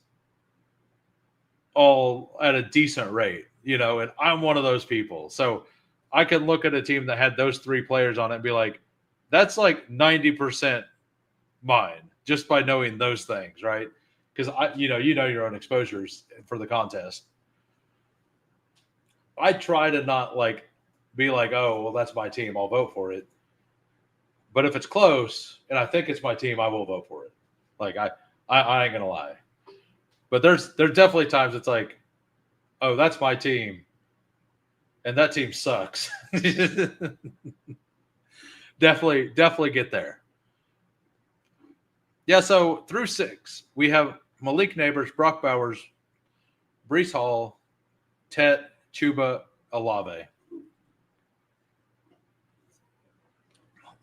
all at a decent rate, and I'm one of those people. So I can look at a team that had those three players on it and be like, that's like 90% mine just by knowing those things, right? Because you know your own exposures for the contest. I try to not like be like, oh, well, that's my team. I'll vote for it. But if it's close and I think it's my team, I will vote for it. Like I ain't gonna lie. But there's definitely times it's like, oh, that's my team, and that team sucks. Definitely get there. Yeah. So through six, we have Malik Neighbors, Brock Bowers, Brees Hall, Tet, Chuba, Alave.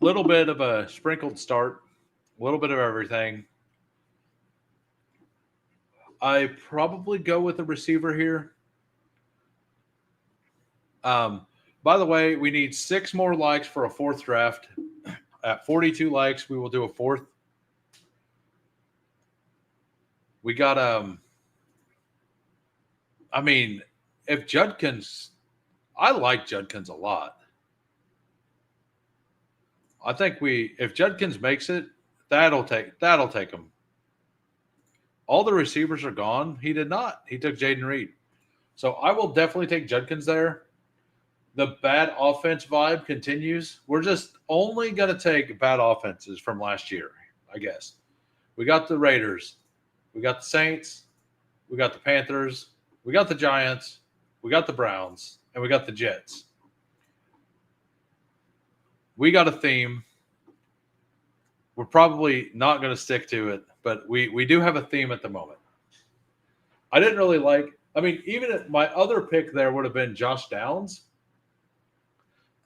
Little bit of a sprinkled start, a little bit of everything. I probably go with a receiver here. Um, by the way, we need 6 more likes for a fourth draft. At 42 likes, we will do a fourth. We got I mean, if Judkins I like Judkins a lot. I think if Judkins makes it, that'll take him. All the receivers are gone. He did not. He took Jaden Reed. So I will definitely take Judkins there. The bad offense vibe continues. We're just only going to take bad offenses from last year, I guess. We got the Raiders. We got the Saints. We got the Panthers. We got the Giants. We got the Browns. And we got the Jets. We got a theme. We're probably not going to stick to it, but we do have a theme at the moment. I didn't really even if my other pick there would have been Josh Downs.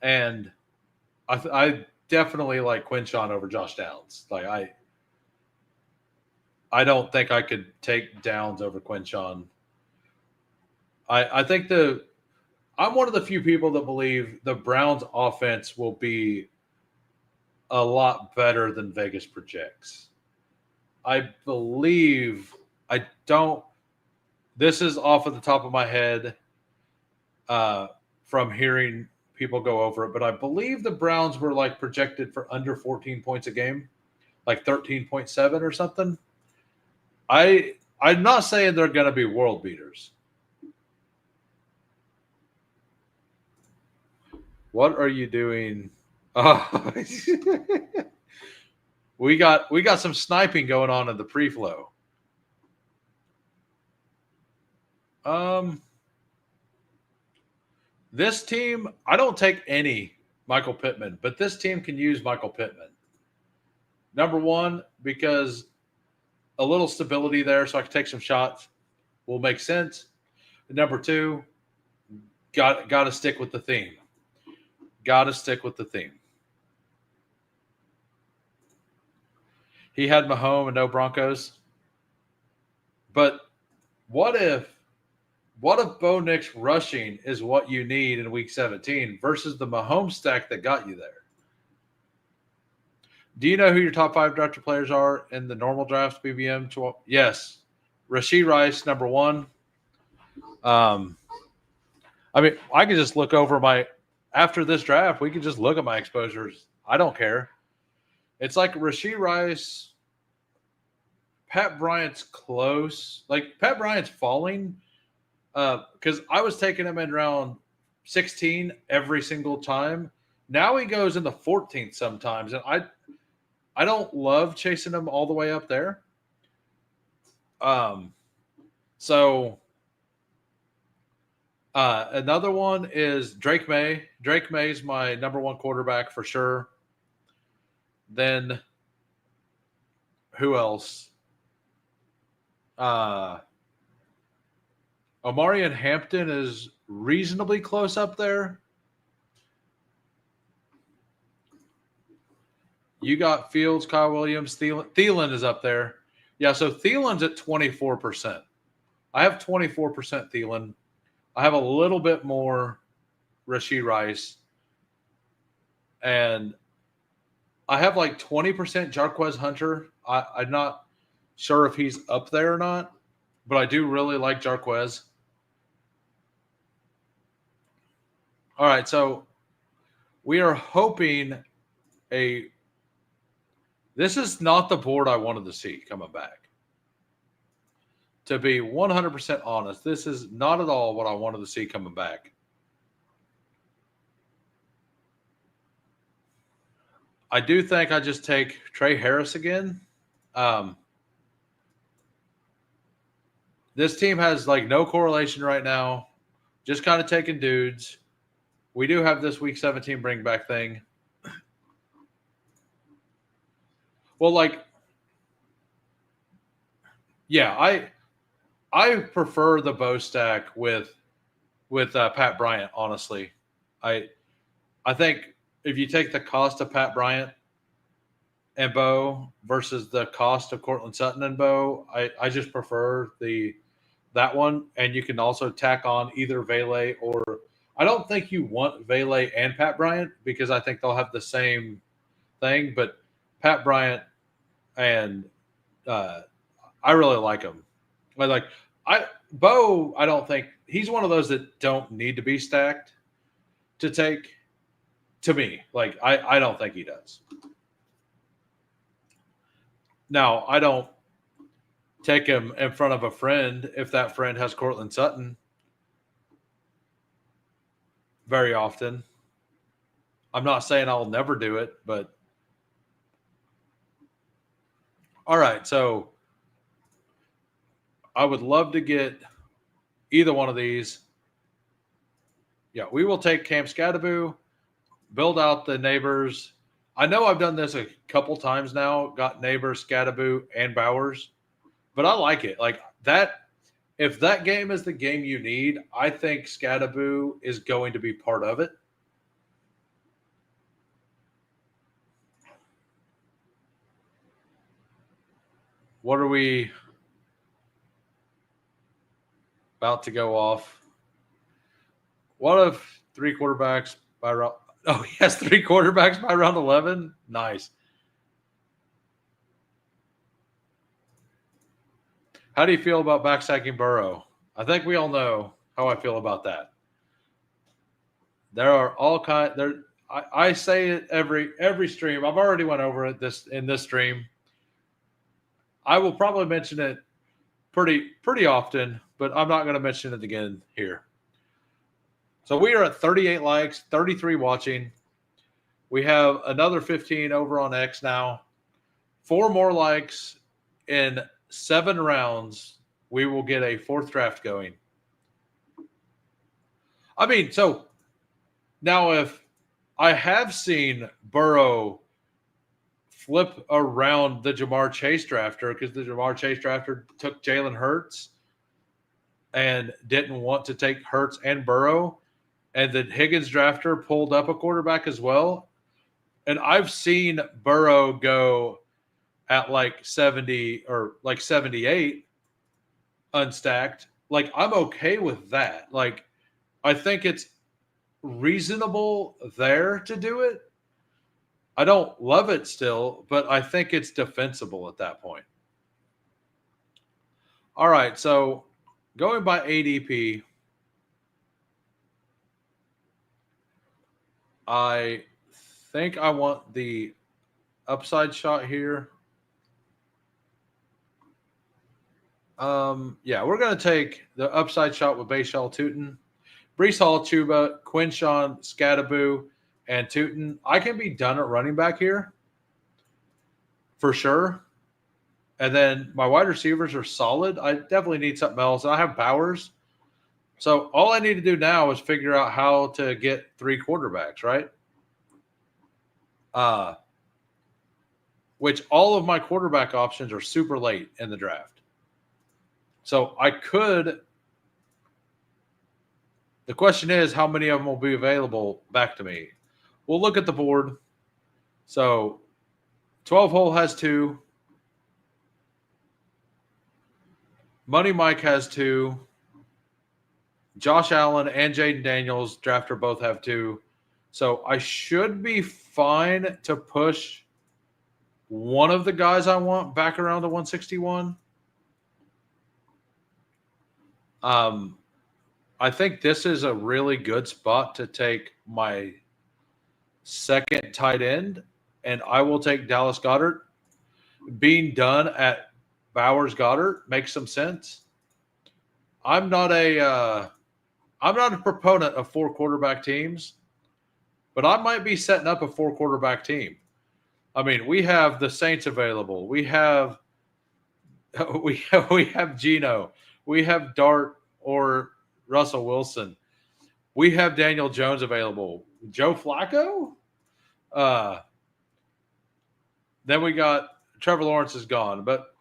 And I definitely like Quinshawn over Josh Downs. Like I don't think I could take Downs over Quinshawn. I think I'm one of the few people that believe the Browns offense will be a lot better than Vegas projects. I believe I don't. This is off of the top of my head from hearing people go over it, but I believe the Browns were like projected for under 14 points a game, like 13.7 or something. I'm not saying they're going to be world beaters. What are you doing? Oh. we got some sniping going on in the pre-flow. This team, I don't take any Michael Pittman, but this team can use Michael Pittman. Number one, because a little stability there, so I can take some shots will make sense. And number two, got to stick with the theme. Got to stick with the theme. He had Mahomes and no Broncos. But what if Bo Nix rushing is what you need in Week 17 versus the Mahomes stack that got you there? Do you know who your top 5 drafted players are in the normal draft, BBM? 12? Yes. Rashee Rice, number 1. I mean, I could just look over after this draft, we could just look at my exposures. I don't care. It's like Rashee Rice, Pat Bryant's close. Like, Pat Bryant's falling because I was taking him in round 16 every single time. Now he goes in the 14th sometimes, and I don't love chasing him all the way up there. So another one is Drake May. Drake May's my number 1 quarterback for sure. Then who else? Omarion Hampton is reasonably close up there. You got Fields, Kyle Williams, Thielen is up there. Yeah, so Thielen's at 24%. I have 24% Thielen. I have a little bit more Rashee Rice. And I have like 20% Jarquez Hunter. I'm not sure if he's up there or not, but I do really like Jarquez. All right, so we are hoping this is not the board I wanted to see coming back. To be 100% honest, this is not at all what I wanted to see coming back. I do think I just take Trey Harris again. This team has like no correlation right now. Just kind of taking dudes. We do have this Week 17 bring back thing. Well, like, yeah, I prefer the Bo stack with Pat Bryant. Honestly, I think if you take the cost of Pat Bryant and Bo versus the cost of Cortland Sutton and Bo, I just prefer that one. And you can also tack on either Vele or I don't think you want Vele and Pat Bryant because I think they'll have the same thing. But Pat Bryant and I really like him. Bo, I don't think he's one of those that don't need to be stacked to take. To me, like I don't think he does. Now, I don't take him in front of a friend if that friend has Cortland Sutton very often. I'm not saying I'll never do it, but all right. So I would love to get either one of these. Yeah, we will take Cam Scadaboo, build out the Neighbors. I know I've done this a couple times now, got Neighbors, Scadaboo, and Bowers, but I like it. Like that, if that game is the game you need, I think Scadaboo is going to be part of it. What are we about to go off? What if 3 quarterbacks by round? Oh, he has 3 quarterbacks by round 11. Nice. How do you feel about backsacking Burrow? I think we all know how I feel about that. There are all kinds. I say it every stream. I've already went over it in this stream. I will probably mention it pretty often, but I'm not going to mention it again here. So we are at 38 likes, 33 watching. We have another 15 over on X now. 4 more likes in 7 rounds. We will get a 4th draft going. I mean, so now if I have seen Burrow flip around the Jamar Chase drafter because the Jamar Chase drafter took Jalen Hurts and didn't want to take Hurts and Burrow, and the Higgins drafter pulled up a quarterback as well. And I've seen Burrow go at like 70 or like 78 unstacked. Like, I'm okay with that. Like, I think it's reasonable there to do it. I don't love it still, but I think it's defensible at that point. All right, so going by ADP, I think I want the upside shot here. Yeah, we're going to take the upside shot with Bashaw Tootin. Brees Hall, Chuba, Quinshawn, Scadaboo, and Tootin. I can be done at running back here for sure. And then my wide receivers are solid. I definitely need something else. And I have Bowers. So all I need to do now is figure out how to get 3 quarterbacks, right? Which all of my quarterback options are super late in the draft. So I could – the question is how many of them will be available back to me. We'll look at the board. So 12 hole has 2. Money Mike has 2. Josh Allen and Jaden Daniels, drafter, both have 2. So I should be fine to push one of the guys I want back around to 161. I think this is a really good spot to take my second tight end, and I will take Dallas Goedert. Being done at Bowers Goddard makes some sense. I'm not a proponent of 4 quarterback teams, but I might be setting up a 4 quarterback team. I mean, we have the Saints available. We have Geno. We have Dart or Russell Wilson. We have Daniel Jones available. Joe Flacco. Then we got Trevor Lawrence is gone, but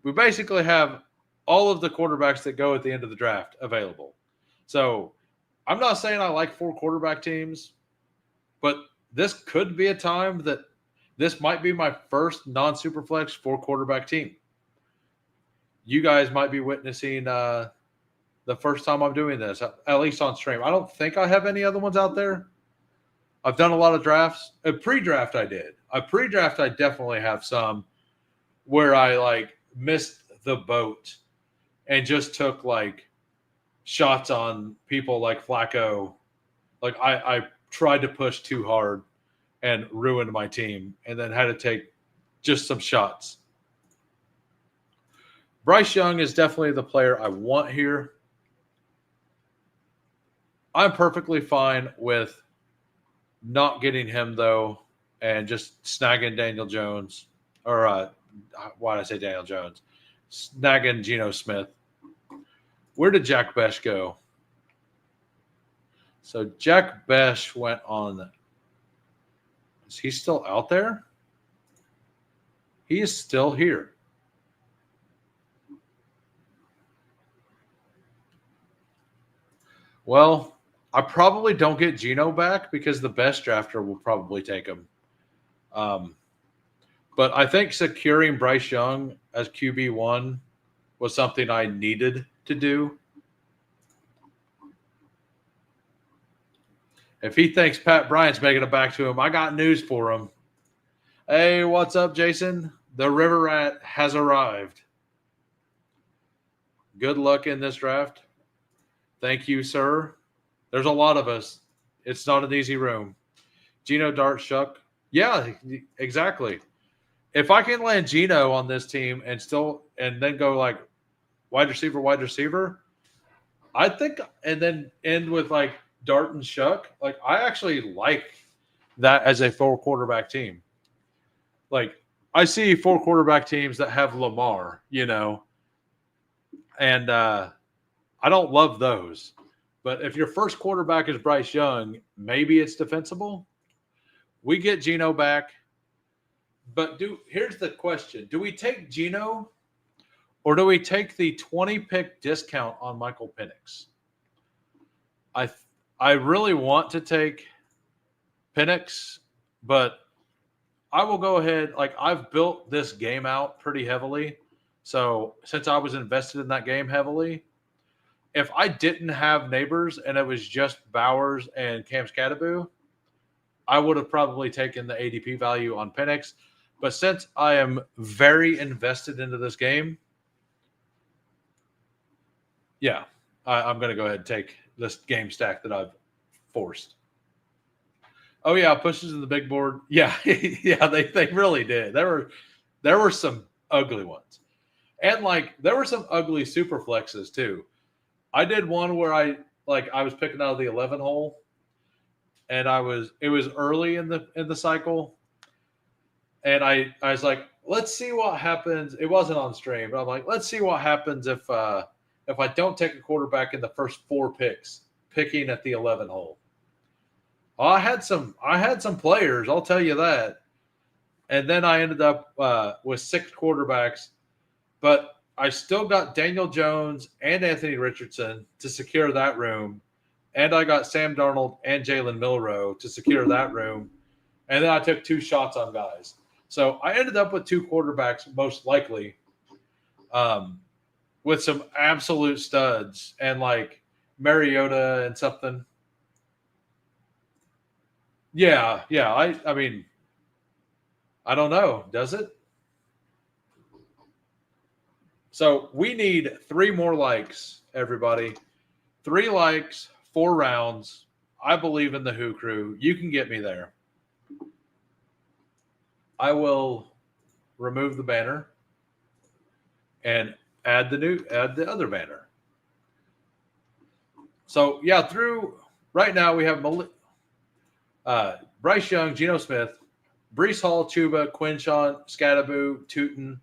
we basically have all of the quarterbacks that go at the end of the draft available. So I'm not saying I like 4 quarterback teams, but this could be a time that this might be my first non-superflex 4 quarterback team. You guys might be witnessing the first time I'm doing this, at least on stream. I don't think I have any other ones out there. I've done a lot of drafts. A pre-draft I did. A pre-draft I definitely have some where I like missed the boat and just took like shots on people like Flacco. Like I tried to push too hard and ruined my team and then had to take just some shots. Bryce Young is definitely the player I want here. I'm perfectly fine with not getting him, though, and just snagging Daniel Jones. Or why did I say Daniel Jones? Snagging Geno Smith. Where did Jack Besh go? So Jack Besh went on. Is he still out there? He is still here. Well, I probably don't get Geno back because the best drafter will probably take him. But I think securing Bryce Young as QB1 was something I needed to do. If he thinks Pat Bryant's making it back to him, I got news for him. Hey, what's up, Jason? The River Rat has arrived. Good luck in this draft. Thank you, sir. There's a lot of us. It's not an easy room. Geno, Dart, Shuck. Yeah, exactly. If I can land Geno on this team and then go like wide receiver, I think, and then end with like Dart and Shuck. Like I actually like that as a 4-quarterback team. Like, I see 4-quarterback teams that have Lamar, and I don't love those. But if your first quarterback is Bryce Young, maybe it's defensible. We get Geno back. But here's the question. Do we take Geno or do we take the 20-pick discount on Michael Penix? I really want to take Penix, but I will go ahead. Like, I've built this game out pretty heavily. So since I was invested in that game heavily, if I didn't have Neighbors and it was just Bowers and Cam Scatterboo, I would have probably taken the ADP value on Penix. But since I am very invested into this game, yeah, I'm going to go ahead and take this game stack that I've forced. Oh yeah, pushes in the big board. Yeah, yeah, they really did. There were some ugly ones, and like there were some ugly super flexes too. I did one where I was picking out of the 11 hole, and it was early in the cycle, and I was like, let's see what happens. It wasn't on stream, but I'm like, let's see what happens if I don't take a quarterback in the first 4 picks, picking at the 11 hole. I had some players, I'll tell you that. And then I ended up with 6 quarterbacks, but I still got Daniel Jones and Anthony Richardson to secure that room. And I got Sam Darnold and Jalen Milroe to secure that room. And then I took 2 shots on guys. So I ended up with 2 quarterbacks, most likely, with some absolute studs and like Mariota and something. Yeah. I mean, I don't know. Does it? So we need 3 more likes, everybody. 3 likes, 4 rounds. I believe in the Who Crew. You can get me there. I will remove the banner and add the other banner. So yeah, right now we have Bryce Young, Geno Smith, Breece Hall, Chuba, Quinshawn, Scatterboo, Tootin.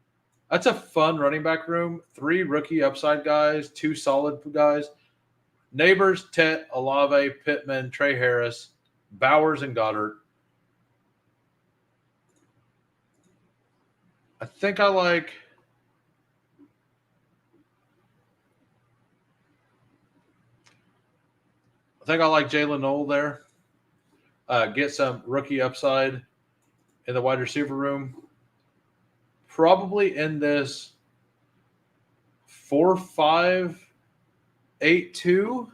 That's a fun running back room. 3 rookie upside guys, 2 solid guys. Neighbors, Tet, Olave, Pittman, Trey Harris, Bowers, and Goddard. I think I like Jalen Noel there. Get some rookie upside in the wide receiver room. Probably in this 4-5-8-2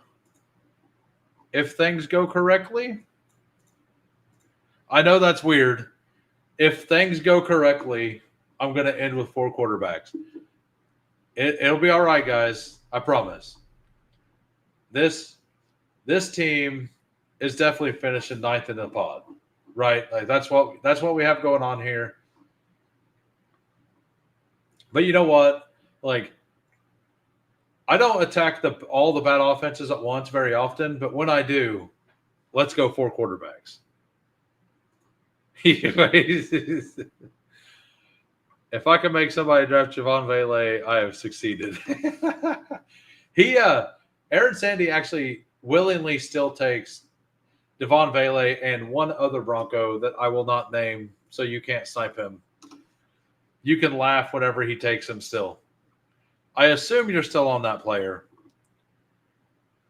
if things go correctly. I know that's weird. If things go correctly, I'm going to end with 4 quarterbacks. It'll be all right, guys. I promise. This team is definitely finishing 9th in the pod, right? Like that's what we have going on here. But you know what? Like, I don't attack all the bad offenses at once very often, but when I do, let's go 4 quarterbacks. If I can make somebody draft Javon Vele, I have succeeded. Aaron Sandy actually willingly still takes Devon Vele and one other Bronco that I will not name, so you can't snipe him. You can laugh whenever he takes him still. I assume you're still on that player.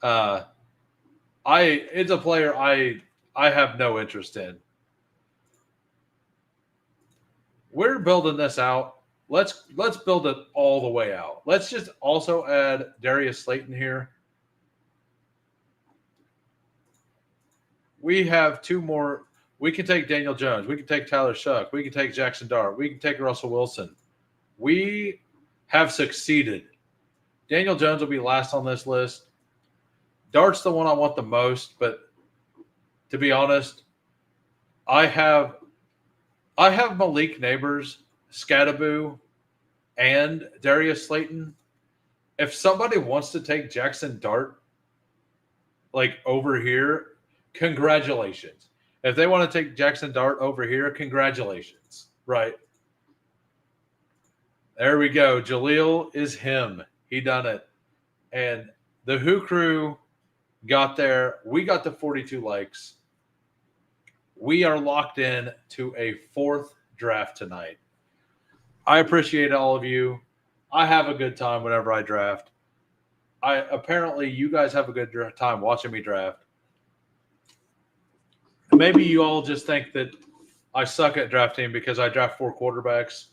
It's a player I have no interest in. We're building this out. Let's build it all the way out. Let's just also add Darius Slayton here. We have 2 more. We can take Daniel Jones. We can take Tyler Shuck. We can take Jackson Dart. We can take Russell Wilson. We have succeeded. Daniel Jones will be last on this list. Dart's the one I want the most, but to be honest, I have Malik Neighbors, Scatterboo, and Darius Slayton. If somebody wants to take Jackson Dart, like over here, congratulations. If they want to take Jackson Dart over here, congratulations. Right. There we go. Jaleel is him. He done it. And the Who Crew got there. We got the 42 likes. We are locked in to a 4th draft tonight. I appreciate all of you. I have a good time whenever I draft. Apparently you guys have a good time watching me draft. Maybe you all just think that I suck at drafting because I draft 4 quarterbacks.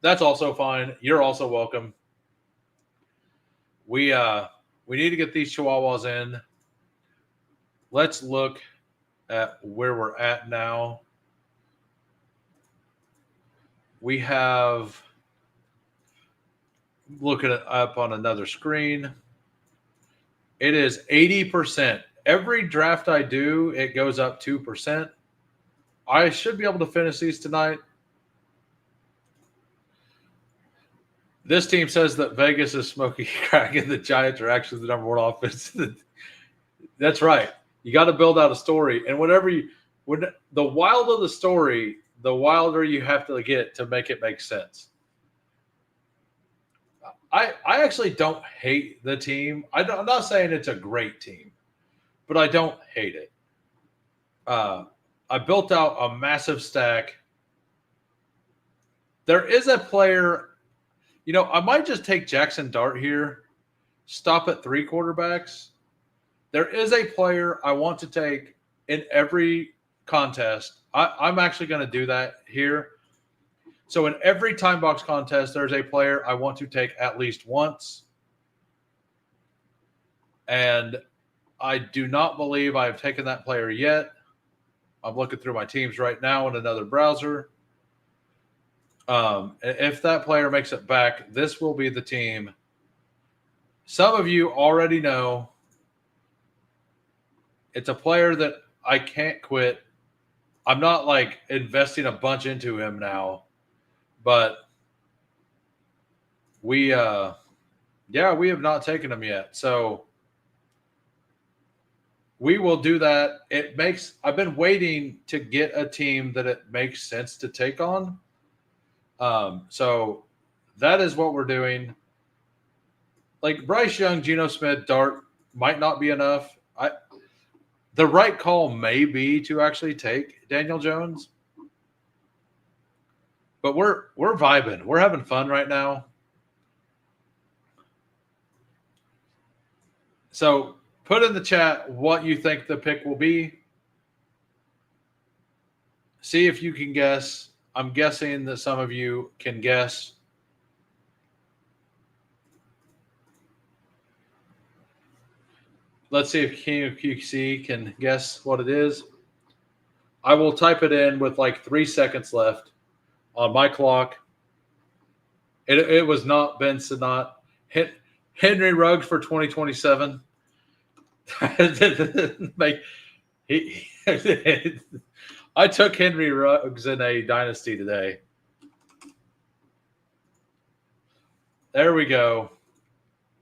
That's also fine. You're also welcome. We need to get these Chihuahuas in. Let's look at where we're at now. We have, looking it up on another screen, it is 80%. Every draft I do, it goes up 2%. I should be able to finish these tonight. This team says that Vegas is smoking crack and the Giants are actually the number 1 offense. That's right. You got to build out a story. And when the wilder the story, the wilder you have to get to make it make sense. I actually don't hate the team. I'm not saying it's a great team, but I don't hate it. I built out a massive stack. There is a player, I might just take Jackson Dart here, stop at 3 quarterbacks. There is a player I want to take in every contest. I'm actually going to do that here. So in every time box contest, there's a player I want to take at least once. And I do not believe I have taken that player yet. I'm looking through my teams right now in another browser. If that player makes it back, this will be the team. Some of you already know it's a player that I can't quit. I'm not like investing a bunch into him now, but we have not taken him yet. So we will do that. I've been waiting to get a team that it makes sense to take on. So that is what we're doing. Like Bryce Young, Geno Smith, Dart might not be enough. The right call may be to actually take Daniel Jones. But we're vibing. We're having fun right now. So put in the chat what you think the pick will be. See if you can guess. I'm guessing that some of you can guess. Let's see if King of QC can guess what it is. I will type it in with like 3 seconds left on my clock. It was not Ben Sinnott. Henry Ruggs for 2027. I took Henry Ruggs in a dynasty today. There we go.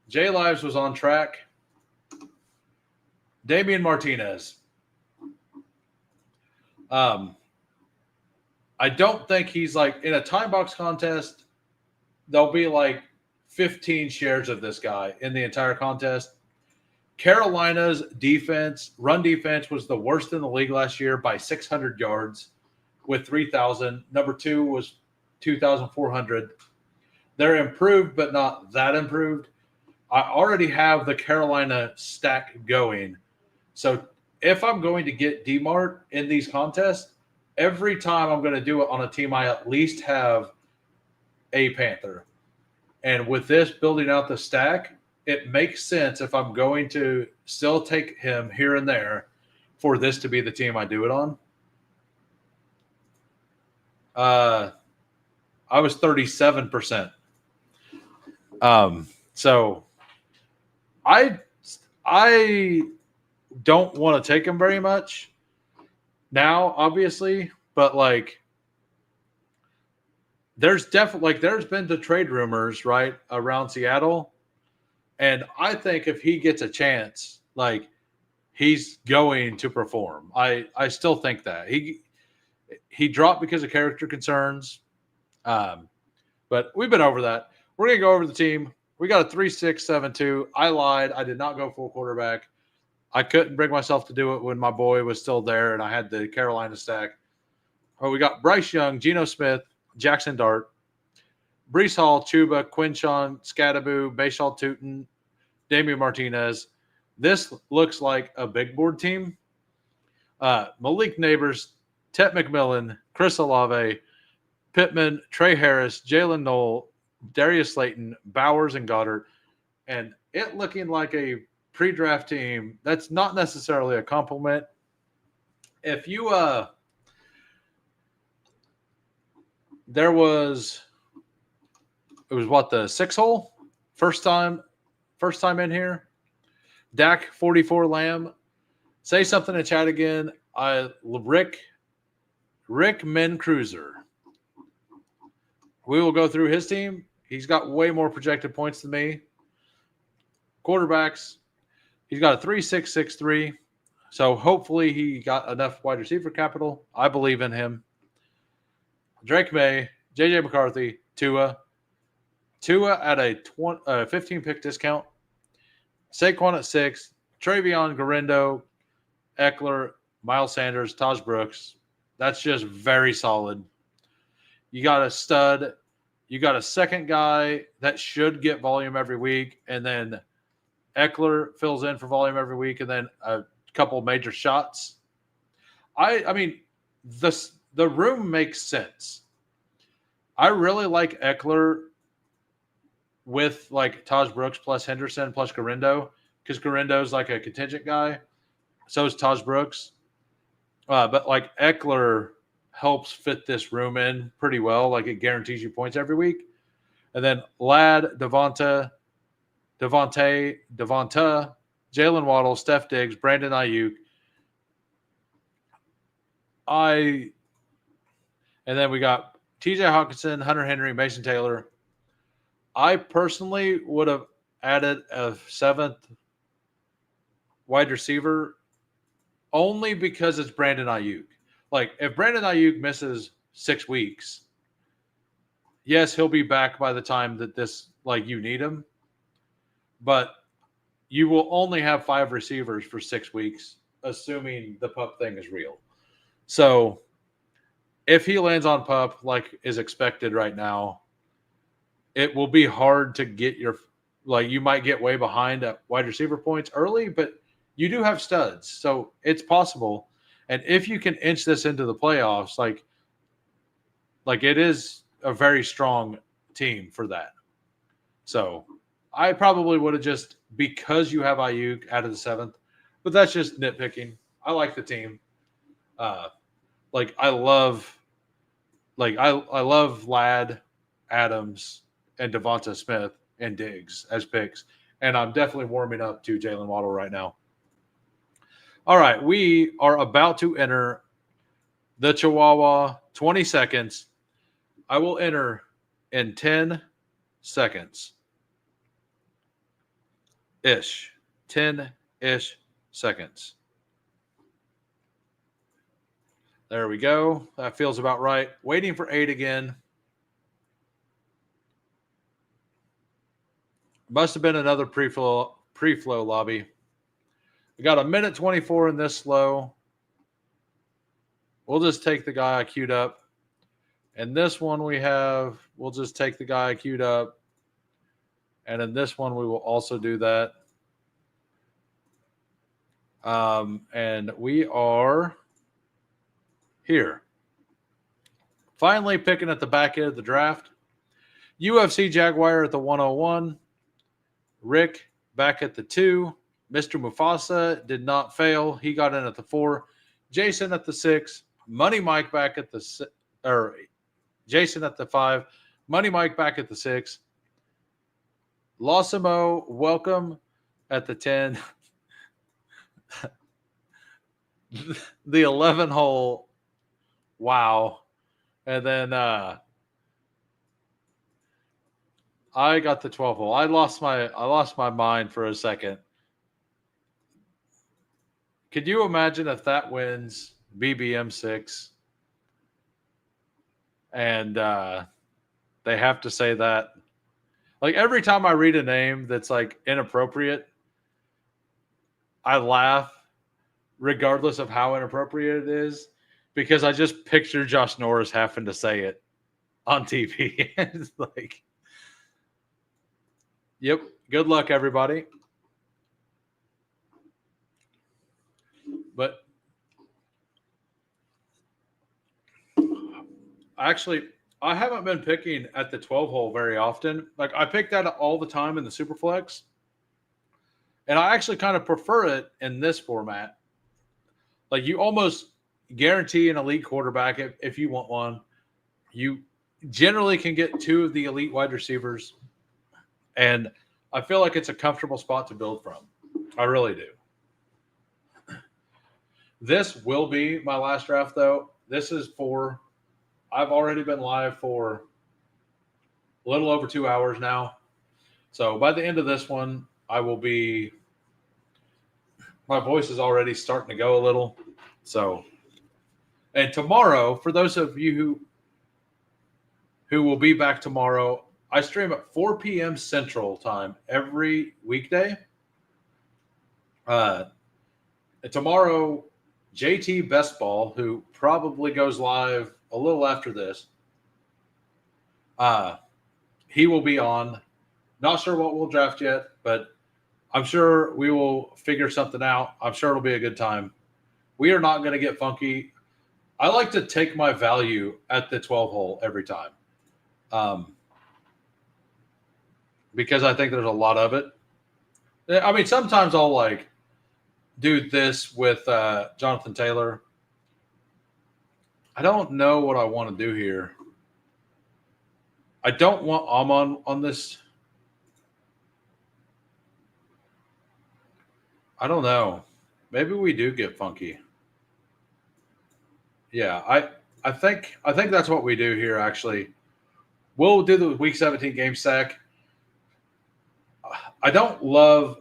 J Lives was on track. Damian Martinez. I don't think he's like in a time box contest. There'll be like 15 shares of this guy in the entire contest. Carolina's run defense was the worst in the league last year by 600 yards with 3,000. Number 2 was 2,400. They're improved, but not that improved. I already have the Carolina stack going. So if I'm going to get DMART in these contests, every time I'm going to do it on a team, I at least have a Panther. And with this building out the stack, it makes sense if I'm going to still take him here and there for this to be the team I do it on. I was 37%. So I don't want to take him very much now, obviously, but like there's been the trade rumors right around Seattle. And I think if he gets a chance, like he's going to perform. I still think that he dropped because of character concerns, but we've been over that. We're gonna go over the team. We got a 3-6-7-2. I lied. I did not go full quarterback. I couldn't bring myself to do it when my boy was still there, and I had the Carolina stack. Oh, we got Bryce Young, Geno Smith, Jackson Dart, Brees Hall, Chuba, Quinshawn, Scadaboo, Bayshaw Tootin, Damian Martinez. This looks like a big board team. Malik Neighbors, Tet McMillan, Chris Olave, Pittman, Trey Harris, Jalen Knoll, Darius Slayton, Bowers, and Goddard. And it looking like a pre-draft team that's not necessarily a compliment. If you there was it was what, the 6-hole first time in here. Dak 44 Lamb. Say something in chat again. Rick Mencruiser. We will go through his team. He's got way more projected points than me. Quarterbacks. He's got a 3.663. So hopefully he got enough wide receiver capital. I believe in him. Drake May, JJ McCarthy, Tua at a 15 pick discount. Saquon at 6. Travion, Garindo, Eckler, Miles Sanders, Taj Brooks. That's just very solid. You got a stud. You got a second guy that should get volume every week, and then Eckler fills in for volume every week, and then a couple major shots. I mean, the room makes sense. I really like Eckler with like Taj Brooks plus Henderson plus Garindo, because Garindo's like a contingent guy. So is Taj Brooks. But like Eckler helps fit this room in pretty well. Like it guarantees you points every week. And then Ladd, Devonta, Jalen Waddle, Steph Diggs, Brandon Ayuk. And then we got TJ Hawkinson, Hunter Henry, Mason Taylor. I personally would have added a 7th wide receiver only because it's Brandon Ayuk. Like, if Brandon Ayuk misses 6 weeks, yes, he'll be back by the time that you need him. But you will only have 5 receivers for 6 weeks, assuming the pup thing is real. So, if he lands on pup like is expected right now, it will be hard to get you might get way behind at wide receiver points early, but you do have studs. So it's possible. And if you can inch this into the playoffs, like it is a very strong team for that. So I probably would have just, because you have Ayuk, out of the 7th, but that's just nitpicking. I like the team. I love Ladd, Adams, and Devonta Smith and Diggs as picks. And I'm definitely warming up to Jalen Waddle right now. All right, we are about to enter the Chihuahua 20 seconds. I will enter in 10 seconds. 10-ish seconds. There we go. That feels about right. Waiting for 8 again. Must have been another pre-flow lobby. We got 1:24 in this slow. We'll just take the guy I queued up. And this one we'll just take the guy I queued up. And in this one, we will also do that. And we are here. Finally picking at the back end of the draft. UFC Jaguar at the 101. Rick back at the 2. Mr. Mufasa did not fail. He got in at the 4. Jason at the 6. Money Mike back at the Jason at the 5. Money Mike back at the 6. Losimo, welcome at the 10. The 11 hole. Wow. And then I got the 12 hole. I lost my mind for a second. Could you imagine if that wins BBM6 and they have to say that? Like every time I read a name that's like inappropriate, I laugh regardless of how inappropriate it is because I just picture Josh Norris having to say it on TV. It's like, yep, good luck, everybody. But actually, I haven't been picking at the 12 hole very often. Like I pick that all the time in the Superflex. And I actually kind of prefer it in this format. Like you almost guarantee an elite quarterback if you want one. You generally can get two of the elite wide receivers. And I feel like it's a comfortable spot to build from. I really do. This will be my last draft, though. This is for, I've already been live for a little over 2 hours now. So by the end of this one, I will be, my voice is already starting to go a little. So, and tomorrow, for those of you who will be back tomorrow, I stream at 4 p.m. Central Time every weekday. Tomorrow, JT Bestball, who probably goes live a little after this, he will be on. Not sure what we'll draft yet, but I'm sure we will figure something out. I'm sure it'll be a good time. We are not going to get funky. I like to take my value at the 12 hole every time because I think there's a lot of it. I mean, sometimes I'll like do this with Jonathan Taylor. I don't know what I want to do here. I don't want Amon on this. I don't know. Maybe we do get funky. Yeah, I think that's what we do here. Actually, we'll do the Week 17 game stack. I don't love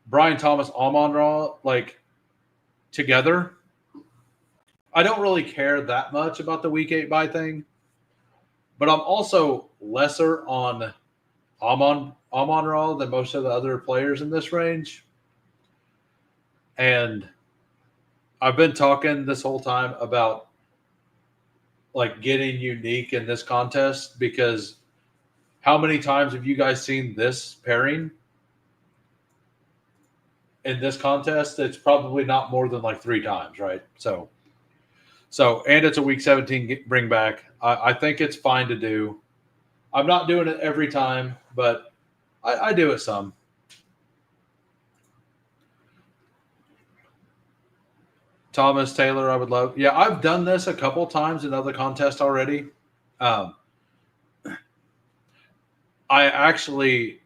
Brian Thomas Amon Ra like together. I don't really care that much about the Week 8 bye thing, but I'm also lesser on Amon Ra than most of the other players in this range. And I've been talking this whole time about like getting unique in this contest because how many times have you guys seen this pairing in this contest? It's probably not more than like 3 times, right? So and it's a Week 17 bring back. I think it's fine to do. I'm not doing it every time, but I do it some. Thomas Taylor, I would love. Yeah, I've done this a couple times in other contests already. I actually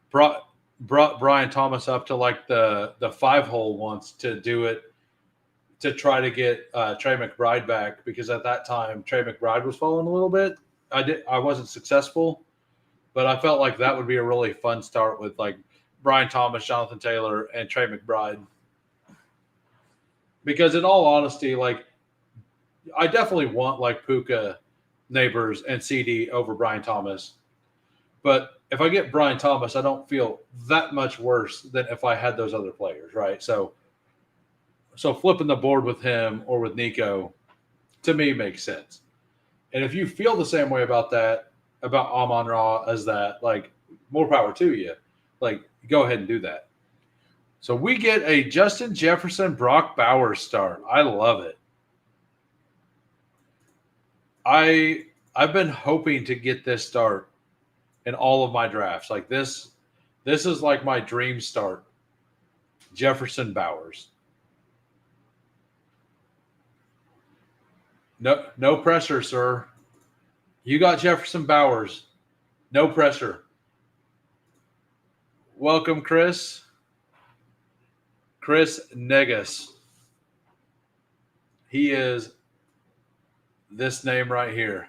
brought Brian Thomas up to like the 5 hole once to do it to try to get Trey McBride back because at that time Trey McBride was falling a little bit. I wasn't successful, but I felt like that would be a really fun start with like Brian Thomas, Jonathan Taylor, and Trey McBride. Because in all honesty, like I definitely want like Puka, Neighbors, and CD over Brian Thomas. But if I get Brian Thomas, I don't feel that much worse than if I had those other players, right? So flipping the board with him or with Nico, to me, makes sense. And if you feel the same way about that, about Amon Ra as that, like more power to you. Like go ahead and do that. So we get a Justin Jefferson, Brock Bowers start. I love it. I've been hoping to get this start in all of my drafts. Like this is like my dream start. Jefferson Bowers. No pressure, sir. You got Jefferson Bowers. No pressure. Welcome, Chris. Chris Negus. He is this name right here.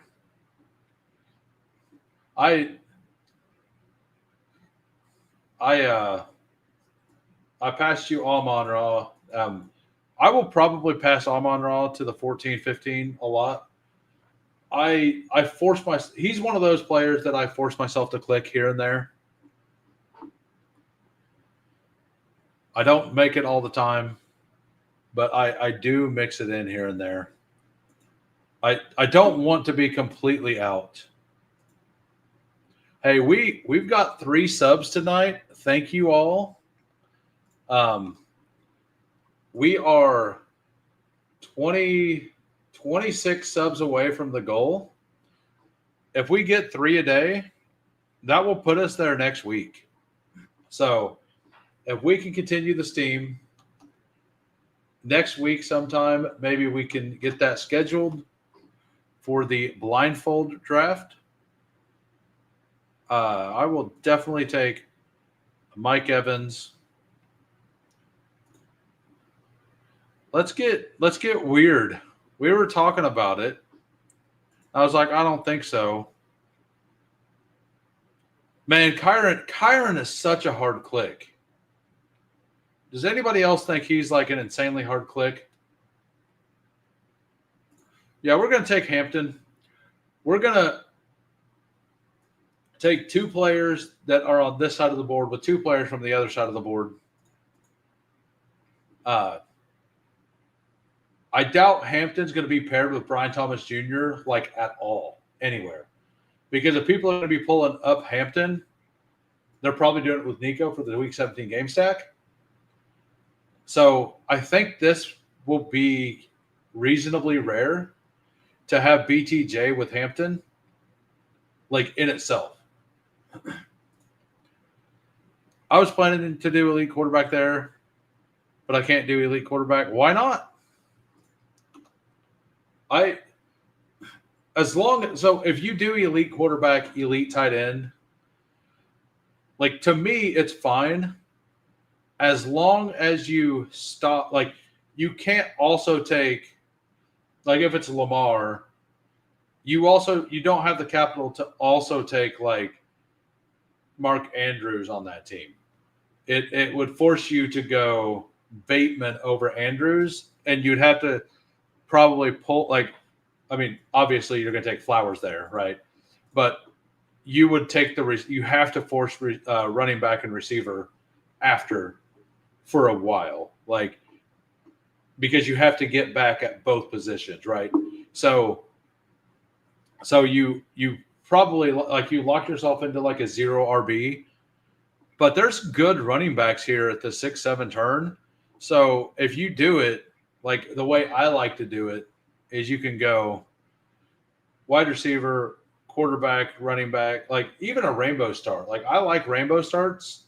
I passed you Amon Ra I will probably pass Amon-Ra to the 14-15 a lot. I force my. He's one of those players that I force myself to click here and there. I don't make it all the time, but I do mix it in here and there. I don't want to be completely out. Hey, we've got 3 subs tonight. Thank you all. We are 26 subs away from the goal. If we get 3 a day, that will put us there next week. So if we can continue the steam next week sometime, maybe we can get that scheduled for the blindfold draft. I will definitely take Mike Evans. Let's get weird. We were talking about it. I was like, I don't think so. Man, Kyron is such a hard click. Does anybody else think he's like an insanely hard click? Yeah, we're going to take Hampton. We're going to take 2 players that are on this side of the board with 2 players from the other side of the board. I doubt Hampton's going to be paired with Brian Thomas Jr. like at all, anywhere. Because if people are going to be pulling up Hampton, they're probably doing it with Nico for the Week 17 game stack. So I think this will be reasonably rare to have BTJ with Hampton, like in itself. I was planning to do elite quarterback there, but I can't do elite quarterback. Why not? So if you do elite quarterback, elite tight end, like to me, it's fine as long as you stop. Like you can't also take, like if it's Lamar, you don't have the capital to also take like Mark Andrews on that team. It would force you to go Bateman over Andrews, and you'd have to probably pull obviously you're going to take Flowers there, right? But you would take you have to force running back and receiver after for a while, like because you have to get back at both positions, right? So you probably like you lock yourself into like a 0 RB, but there's good running backs here at the 6-7 turn. So if you do it like the way I like to do it is you can go wide receiver, quarterback, running back, like even a rainbow start. Like I like rainbow starts.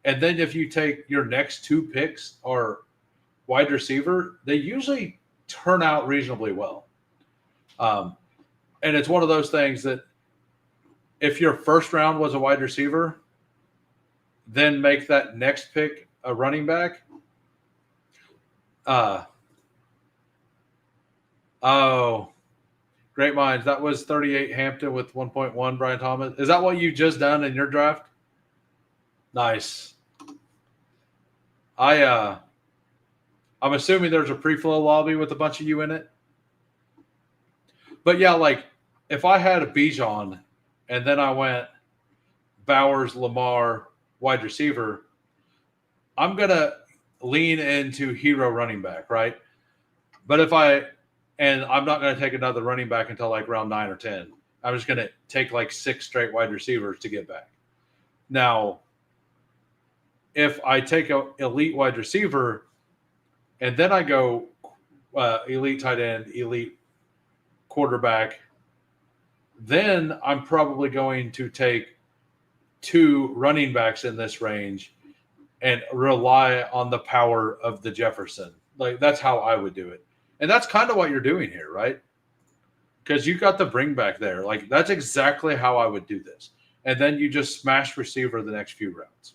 And then if you take your next 2 picks or wide receiver, they usually turn out reasonably well. And it's one of those things that if your first round was a wide receiver, then make that next pick a running back. Great minds. That was 38 Hampton with 1.1 Brian Thomas. Is that what you just done in your draft? Nice. I'm assuming there's a pre-flow lobby with a bunch of you in it. But yeah, like if I had a Bijan and then I went Bowers, Lamar, wide receiver, I'm going to lean into hero running back, right? But I'm not going to take another running back until like round 9 or 10. I'm just going to take like 6 straight wide receivers to get back. Now, if I take an elite wide receiver and then I go elite tight end, elite quarterback, then I'm probably going to take 2 running backs in this range and rely on the power of the Jefferson. Like that's how I would do it. And that's kind of what you're doing here, right? Because you got the bring back there. Like that's exactly how I would do this. And then you just smash receiver the next few rounds.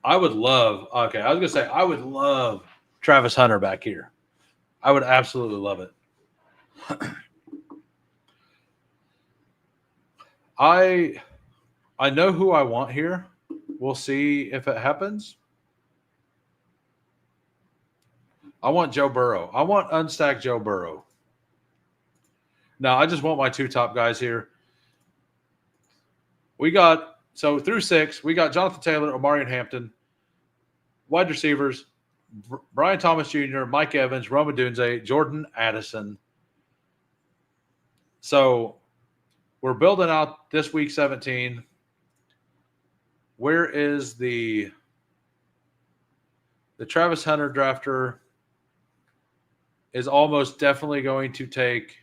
I would love Travis Hunter back here. I would absolutely love it. I know who I want here. We'll see if it happens. I want Joe Burrow. I want unstacked Joe Burrow. Now, I just want my two top guys here. We got, so through 6, we got Jonathan Taylor, Omarion Hampton, wide receivers, Brian Thomas Jr., Mike Evans, Roma Dunze, Jordan Addison. So we're building out this week 17. Where is the Travis Hunter drafter is almost definitely going to take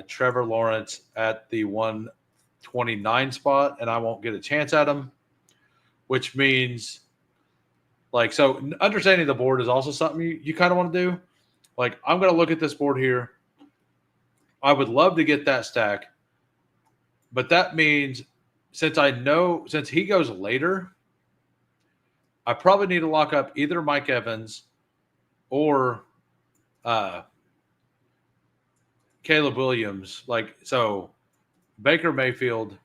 Trevor Lawrence at the 129 spot, and I won't get a chance at him, which means, like, so understanding the board is also something you kind of want to do. Like, I'm going to look at this board here. I would love to get that stack, but that means since he goes later, I probably need to lock up either Mike Evans or Caleb Williams. Like, so Baker Mayfield,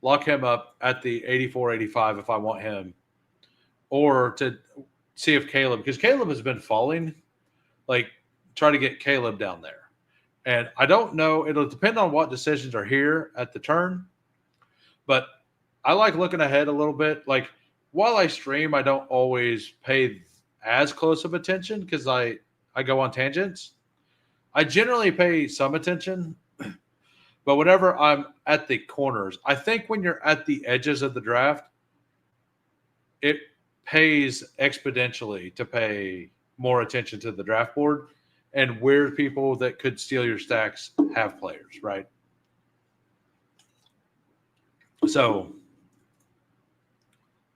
lock him up at the 84, 85 if I want him, or to see if Caleb, because Caleb has been falling, like try to get Caleb down there. And I don't know, it'll depend on what decisions are here at the turn, but I like looking ahead a little bit. Like, while I stream, I don't always pay as close of attention because I go on tangents. I generally pay some attention, but whenever I'm at the corners, I think when you're at the edges of the draft, it pays exponentially to pay more attention to the draft board and where people that could steal your stacks have players, right? So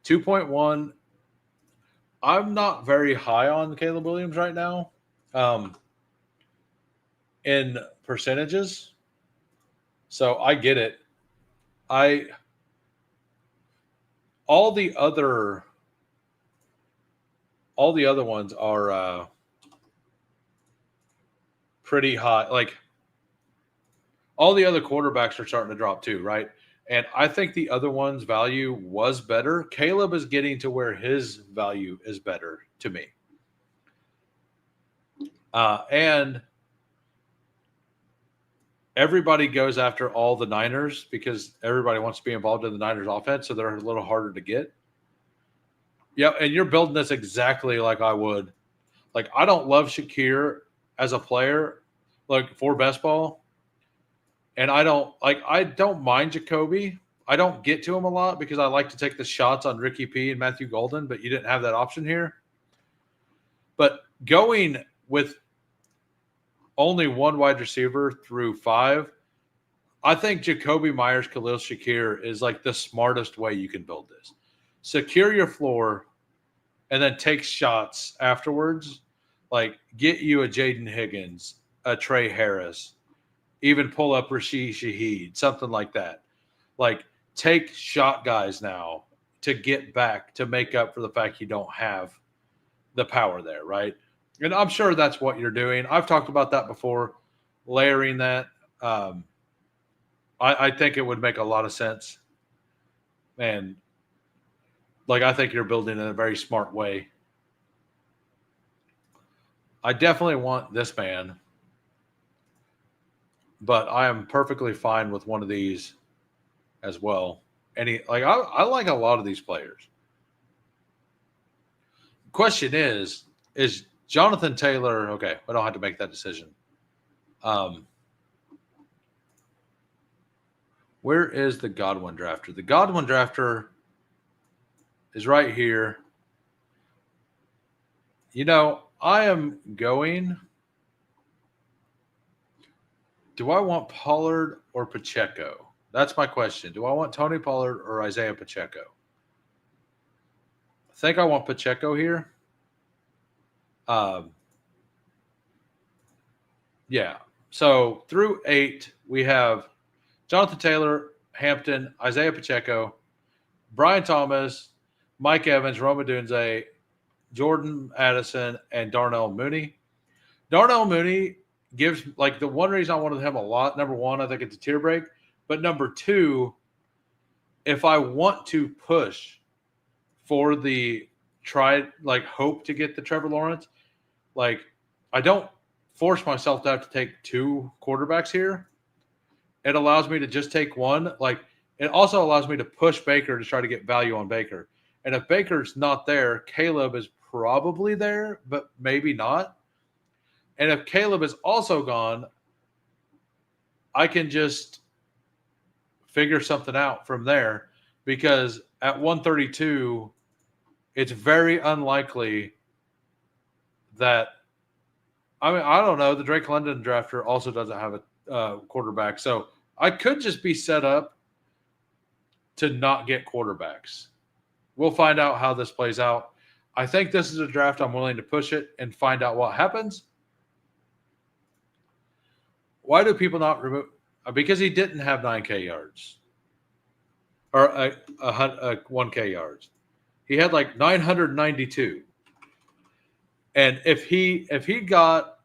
2.1, I'm not very high on Caleb Williams right now in percentages. So I get it. All the other ones are pretty high. Like, all the other quarterbacks are starting to drop too, right? And I think the other one's value was better. Caleb is getting to where his value is better to me. And everybody goes after all the Niners because everybody wants to be involved in the Niners offense, so they're a little harder to get. Yeah, and you're building this exactly like I would. Like, I don't love Shakir as a player, like for best ball. And I don't mind Jacoby. I don't get to him a lot because I like to take the shots on Ricky P and Matthew Golden, but you didn't have that option here. But going with only one wide receiver through 5, I think Jacoby Myers, Khalil Shakir is like the smartest way you can build this. Secure your floor and then take shots afterwards. Like, get you a Jaden Higgins, a Trey Harris, even pull up Rashid Shaheed, something like that. Like, take shot guys now to get back to make up for the fact you don't have the power there, right? And I'm sure that's what you're doing. I've talked about that before, layering that. I think it would make a lot of sense. And, like, I think you're building in a very smart way. I definitely want this man, but I am perfectly fine with one of these as well. I like a lot of these players. Question is Jonathan Taylor okay? I don't have to make that decision. Where is the Godwin drafter? The Godwin drafter is right here. You know, I am going. Do I want Pollard or Pacheco? That's my question. Do I want Tony Pollard or Isaiah Pacheco? I think I want Pacheco here. Yeah. So through 8, we have Jonathan Taylor, Hampton, Isaiah Pacheco, Brian Thomas, Mike Evans, Roma Dunze, Jordan Addison, and Darnell Mooney. Darnell Mooney gives, like, the one reason I wanted him a lot. Number one, I think it's a tier break. But number 2, if I want to push for the hope to get the Trevor Lawrence, like I don't force myself to have to take 2 quarterbacks here. It allows me to just take one. Like it also allows me to push Baker to try to get value on Baker. And if Baker's not there, Caleb is probably there, but maybe not. And if Caleb is also gone, I can just figure something out from there because at 132, it's very unlikely that I mean, I don't know. The Drake London drafter also doesn't have a quarterback. So I could just be set up to not get quarterbacks. We'll find out how this plays out. I think this is a draft I'm willing to push it and find out what happens. Why do people not remove? Because he didn't have 9K yards or a 1K yards. He had like 992. And if he got,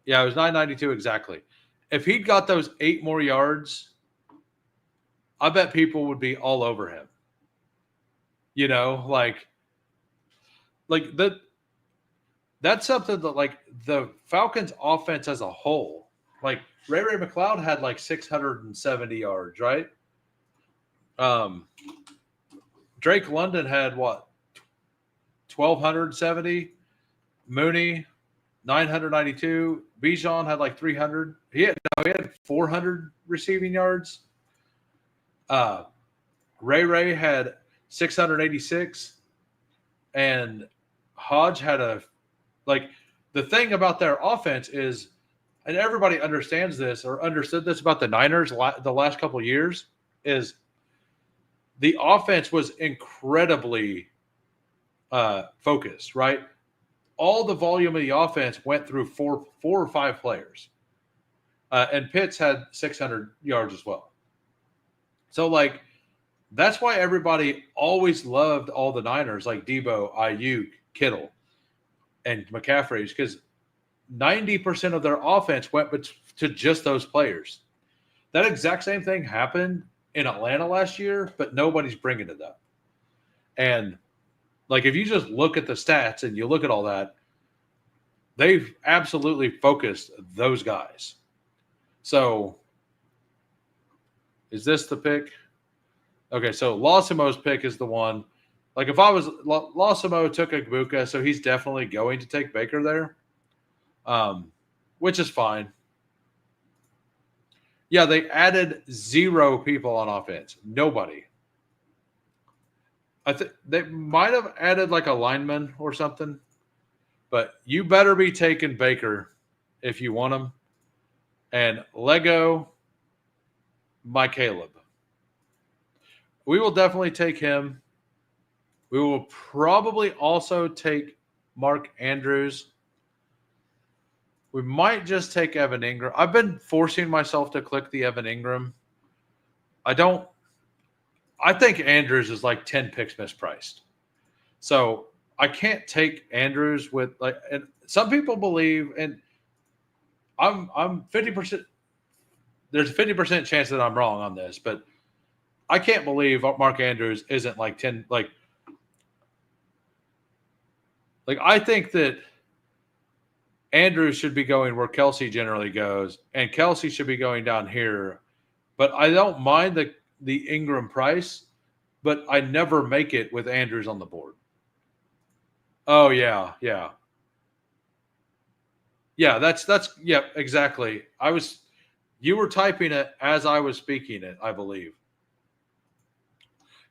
yeah, it was 992 exactly. If he'd got those 8 more yards, I bet people would be all over him. You know, like that's something that like the Falcons offense as a whole, like Ray McLeod had like 670 yards, right? Drake London had what? 1,270. Mooney, 992. Bijan had like 300. He had 400 receiving yards. Ray had 686. And Hodge had the thing about their offense is, and everybody understands this or understood this about the Niners the last couple of years, is the offense was incredibly focused, right? All the volume of the offense went through four or five players. And Pitts had 600 yards as well. So, like, that's why everybody always loved all the Niners, like Debo, Ayuk, Kittle, and McCaffrey's, because 90% of their offense went to just those players. That exact same thing happened in Atlanta last year, but nobody's bringing it up. And, like, if you just look at the stats and you look at all that, they've absolutely focused those guys. So, is this the pick? Okay, so Lawsimo's pick is the one. Like, if I was – Lawsimo took Agbuka, so he's definitely going to take Baker there, which is fine. Yeah, they added 0 people on offense. Nobody. I think they might have added like a lineman or something, but you better be taking Baker if you want him. And Lego, my Caleb. We will definitely take him. We will probably also take Mark Andrews. We might just take Evan Ingram. I've been forcing myself to click the Evan Ingram. I think Andrews is like 10 picks mispriced. So I can't take Andrews with like, and some people believe, and I'm 50%. There's a 50% chance that I'm wrong on this, but I can't believe Mark Andrews isn't like 10. Like I think that Andrews should be going where Kelsey generally goes, and Kelsey should be going down here. But I don't mind the Ingram price, but I never make it with Andrews on the board. Oh yeah. Yeah, that's exactly. You were typing it as I was speaking it, I believe.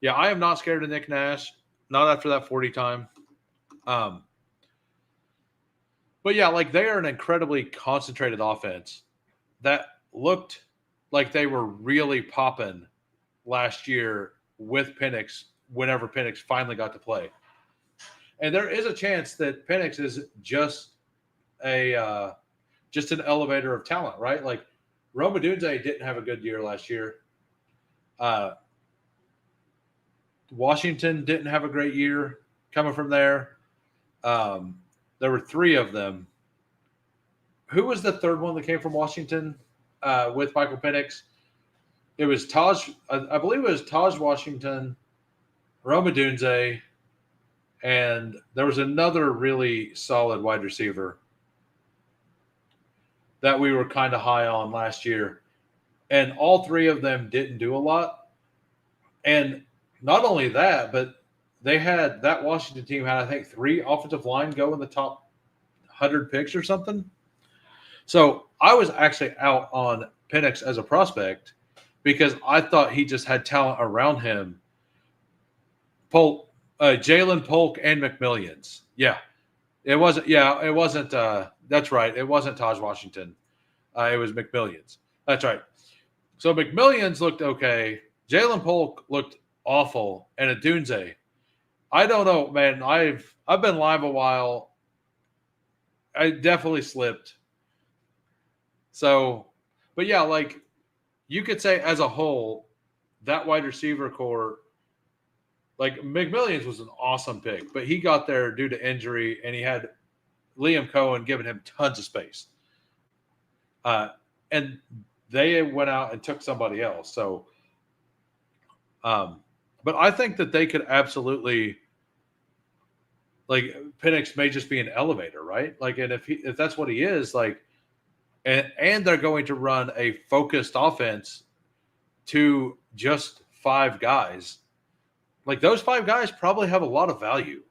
Yeah, I am not scared of Nick Nash, not after that 40 time. But yeah, like they are an incredibly concentrated offense that looked like they were really popping last year with Penix whenever Penix finally got to play. And there is a chance that Penix is just an elevator of talent, right? Like Rome Odunze didn't have a good year last year. Washington didn't have a great year coming from there. There were 3 of them. Who was the third one that came from Washington with Michael Penix? It was Taj. I believe it was Taj Washington, Rome Odunze, and there was another really solid wide receiver that we were kind of high on last year. And all three of them didn't do a lot. And not only that, but they had that Washington team had, I think, 3 offensive line go in the top 100 picks or something. So I was actually out on Penix as a prospect because I thought he just had talent around him. Jalen Polk and McMillions. Yeah. It wasn't. Yeah, it wasn't. That's right. It wasn't Taj Washington. It was McMillions. That's right. So McMillians looked okay. Jalen Polk looked awful, and Adunze. I don't know, man. I've been live a while. I definitely slipped. So, but yeah, like you could say as a whole, that wide receiver core, like McMillians was an awesome pick, but he got there due to injury, and he had Liam Cohen giving him tons of space. And they went out and took somebody else. So, but I think that they could absolutely, like Penix may just be an elevator, right? Like, and if that's what he is, like, and they're going to run a focused offense to just 5 guys. Like those 5 guys probably have a lot of value.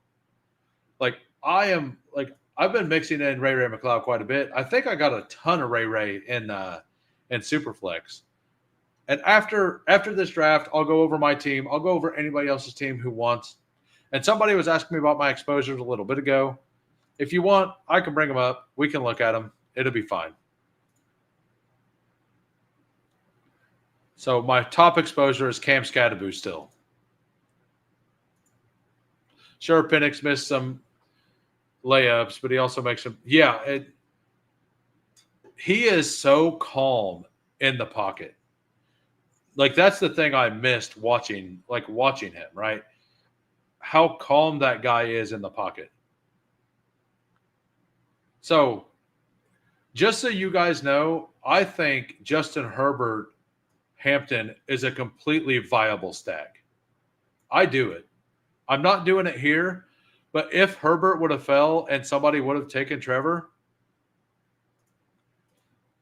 Like I've been mixing in Ray McLeod quite a bit. I think I got a ton of Ray in Superflex. And after this draft, I'll go over my team. I'll go over anybody else's team who wants. And somebody was asking me about my exposures a little bit ago. If you want, I can bring them up. We can look at them. It'll be fine. So my top exposure is Cam Scadaboo still. Sure, Penix missed some layups, but he also makes them. Yeah, he is so calm in the pocket. Like that's the thing I missed watching him, right? How calm that guy is in the pocket. So, just so you guys know, I think Justin Herbert Hampton is a completely viable stack. I do it. I'm not doing it here, but if Herbert would have fell and somebody would have taken Trevor,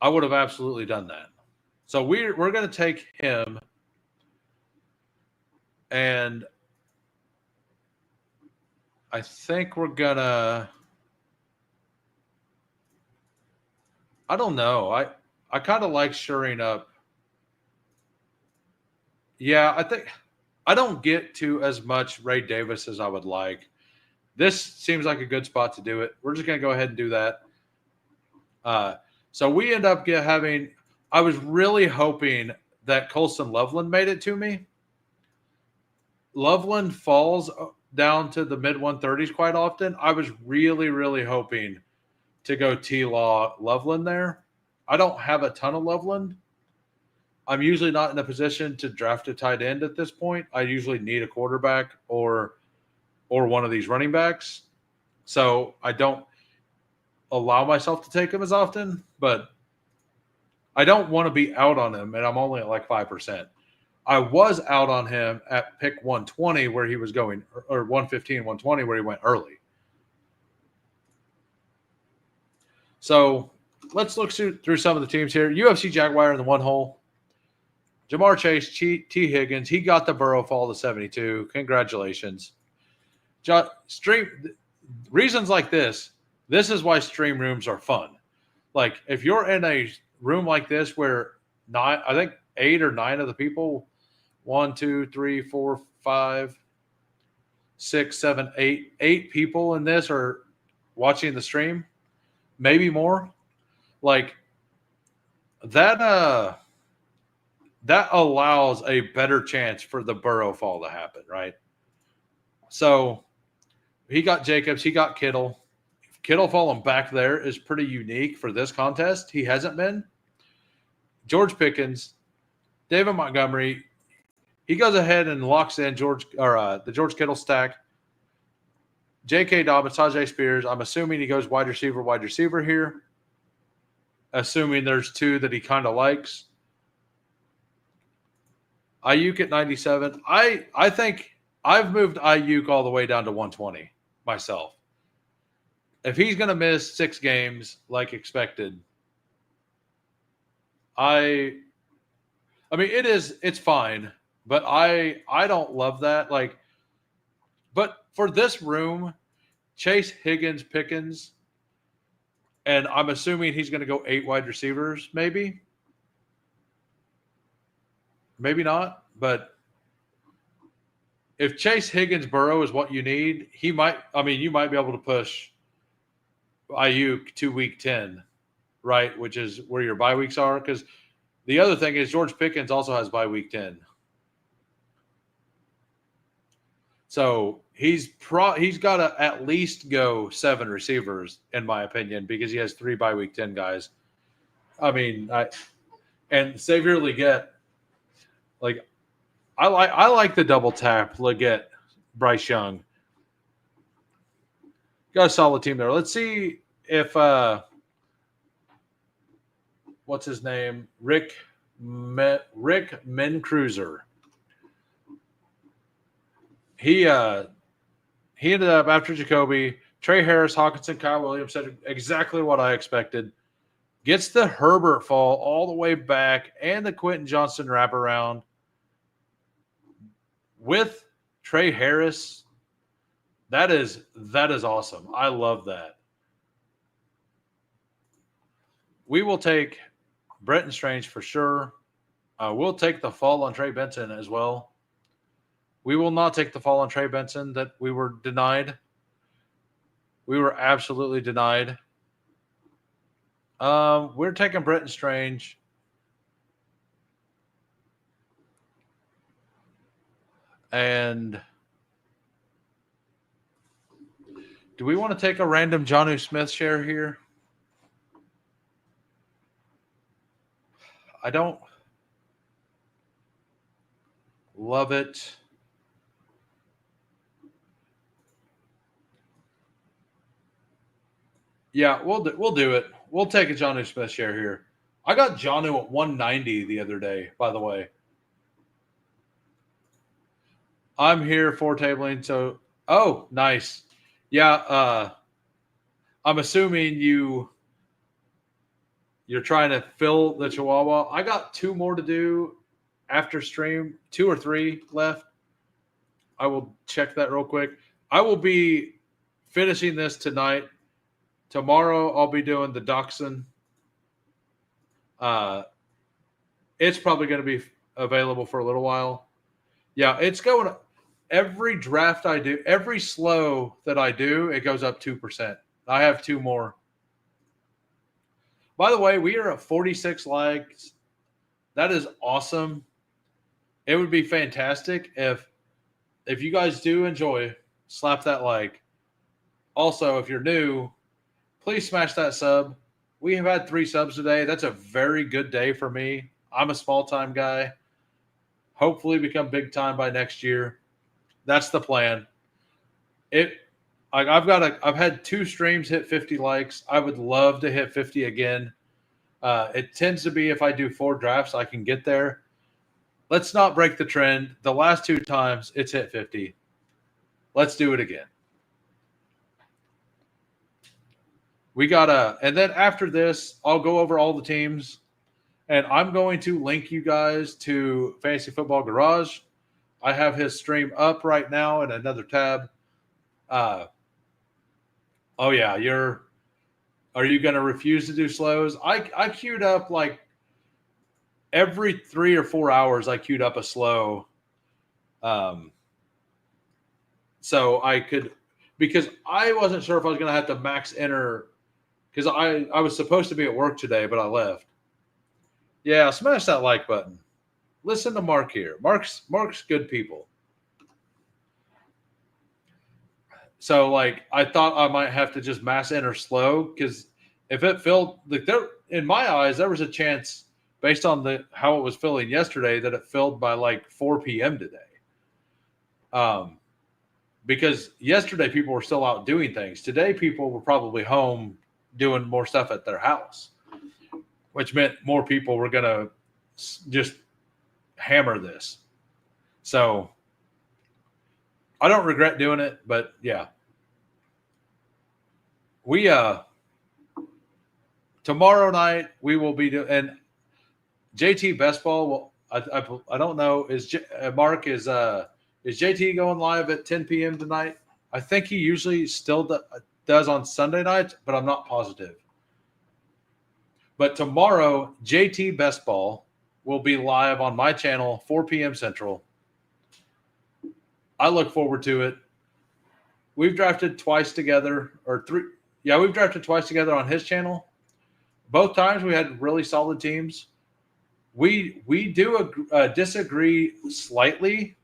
I would have absolutely done that. So we're going to take him, and I think we're going to – I don't know. I kind of like shoring up. Yeah, I think I don't get to as much Ray Davis as I would like. This seems like a good spot to do it. We're just going to go ahead and do that. So we end up having – I was really hoping that Colston Loveland made it to me. Loveland falls down to the mid-130s quite often. I was really, really hoping to go T-Law Loveland there. I don't have a ton of Loveland. I'm usually not in a position to draft a tight end at this point. I usually need a quarterback or one of these running backs. So I don't allow myself to take him as often, but I don't want to be out on him, and I'm only at like 5%. I was out on him at pick 120 where he was going, or 115, 120 where he went early. So let's look through some of the teams here. UFC Jaguar in the one hole. Jamar Chase, T. Higgins, he got the Burrow fall to 72. Congratulations. Reasons like this is why stream rooms are fun. Like if you're in a room like this where 8 or 9 of the people, 1, 2, 3, 4, 5, 6, 7, 8 people in this are watching the stream, maybe more. Like that allows a better chance for the Burrow fall to happen, right? So he got Jacobs, he got Kittle. Kittle falling back there is pretty unique for this contest. He hasn't been. George Pickens, David Montgomery, he goes ahead and locks in the George Kittle stack. J.K. Dobbins, Tajay Spears. I'm assuming he goes wide receiver here. Assuming there's 2 that he kind of likes. Ayuk at 97. I think I've moved Ayuk all the way down to 120. myself. If he's going to miss 6 games like expected, I mean it's fine, but I don't love that. Like, but for this room, Chase, Higgins, Pickens, and I'm assuming he's going to go 8 wide receivers, maybe not, but if Chase, Higgins, Burrow is what you need, he might. I mean, you might be able to push Ayuk to week 10, right? Which is where your bye weeks are. Because the other thing is George Pickens also has bye week 10. So he's got to at least go 7 receivers, in my opinion, because he has 3 bye week 10 guys. I mean, and Xavier Leggett, like I like the double tap Leggett, Bryce Young. Got a solid team there. Let's see if what's his name? Rick Mencruiser. He ended up after Jacoby, Trey Harris, Hawkinson, Kyle Williams said exactly what I expected. Gets the Herbert fall all the way back and the Quentin Johnston wraparound with Trey Harris. That is awesome. I love that. We will take Brenton Strange for sure. We'll take the fall on Trey Benson as well. We will not take the fall on Trey Benson that we were denied. We were absolutely denied. We're taking Brenton Strange. And do we want to take a random Jonnu Smith share here? I don't love it. Yeah, we'll do it. We'll take a Jonnu Smith share here. I got Jonnu at 190 the other day, by the way. I'm here for tabling, so nice. Yeah, I'm assuming you're trying to fill the Chihuahua. I got 2 more to do after stream, 2 or 3 left. I will check that real quick. I will be finishing this tonight. Tomorrow I'll be doing the Dachshund. It's probably going to be available for a little while. Yeah, it's going every draft I do, every slow that I do, it goes up 2%. I have 2 more. By the way, we are at 46 likes. That is awesome. It would be fantastic if you guys do enjoy, slap that like. Also, if you're new, please smash that sub. We have had 3 subs today. That's a very good day for me. I'm a small-time guy. Hopefully become big-time by next year. That's the plan. I've had 2 streams hit 50 likes. I would love to hit 50 again. It tends to be if I do 4 drafts, I can get there. Let's not break the trend. The last 2 times, it's hit 50. Let's do it again. And then after this, I'll go over all the teams, and I'm going to link you guys to Fantasy Football Garage. I have his stream up right now in another tab. Are you going to refuse to do slows? I queued up like every 3 or 4 hours. I queued up a slow, so I could, because I wasn't sure if I was going to have to max enter, because I was supposed to be at work today, but I left. Yeah, smash that like button. Listen to Mark here. Mark's good people. So, like, I thought I might have to just mass enter slow, because if it filled, like, in my eyes, there was a chance based on how it was filling yesterday that it filled by like 4 p.m. today. Because yesterday people were still out doing things. Today people were probably home doing more stuff at their house, which meant more people were going to just hammer this. So I don't regret doing it, but yeah. We tomorrow night we will be doing, and JT Bestball. Well, I don't know. Mark is JT going live at 10 p.m. tonight? I think he usually still does on Sunday nights, but I'm not positive. But tomorrow, JT Bestball will be live on my channel, 4 p.m. Central. I look forward to it. We've drafted twice together, or three. Yeah, we've drafted twice together on his channel. Both times we had really solid teams. We do disagree slightly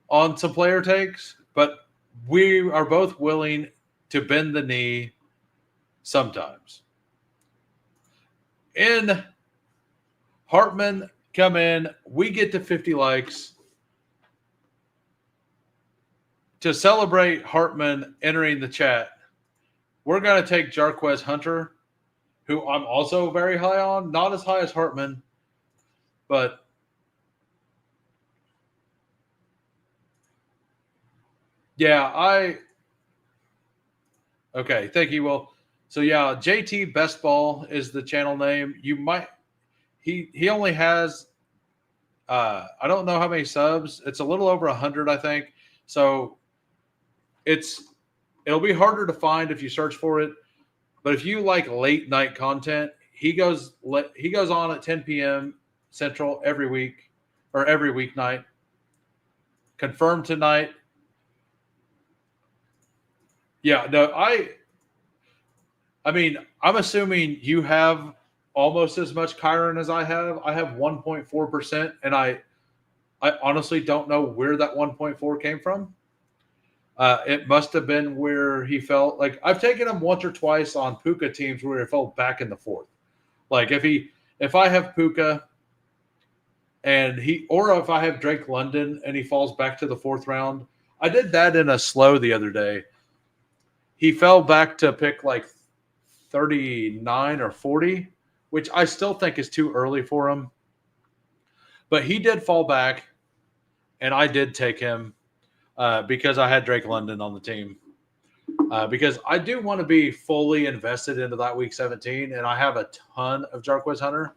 on some player takes, but we are both willing to bend the knee sometimes. In Hartman, come in. We get to 50 likes. To celebrate Hartman entering the chat, we're going to take Jarquez Hunter, who I'm also very high on. Not as high as Hartman, but yeah, okay, thank you. Well, so yeah, JT Bestball is the channel name. You might he only has I don't know how many subs. It's a little over 100, I think. So it'll be harder to find if you search for it. But if you like late night content, he goes on at 10 p.m. Central every week or every weeknight. Confirmed tonight. Yeah, no, I mean, I'm assuming you have almost as much Chiron as I have. I have 1.4%, and I honestly don't know where that 1.4 came from. It must have been where he felt like I've taken him once or twice on Puka teams where he fell back in the fourth. Like if I have Puka and if I have Drake London and he falls back to the fourth round. I did that in a slow the other day. He fell back to pick like 39 or 40, which I still think is too early for him. But he did fall back, and I did take him because I had Drake London on the team. Because I do want to be fully invested into that week 17, and I have a ton of Jarquez Hunter.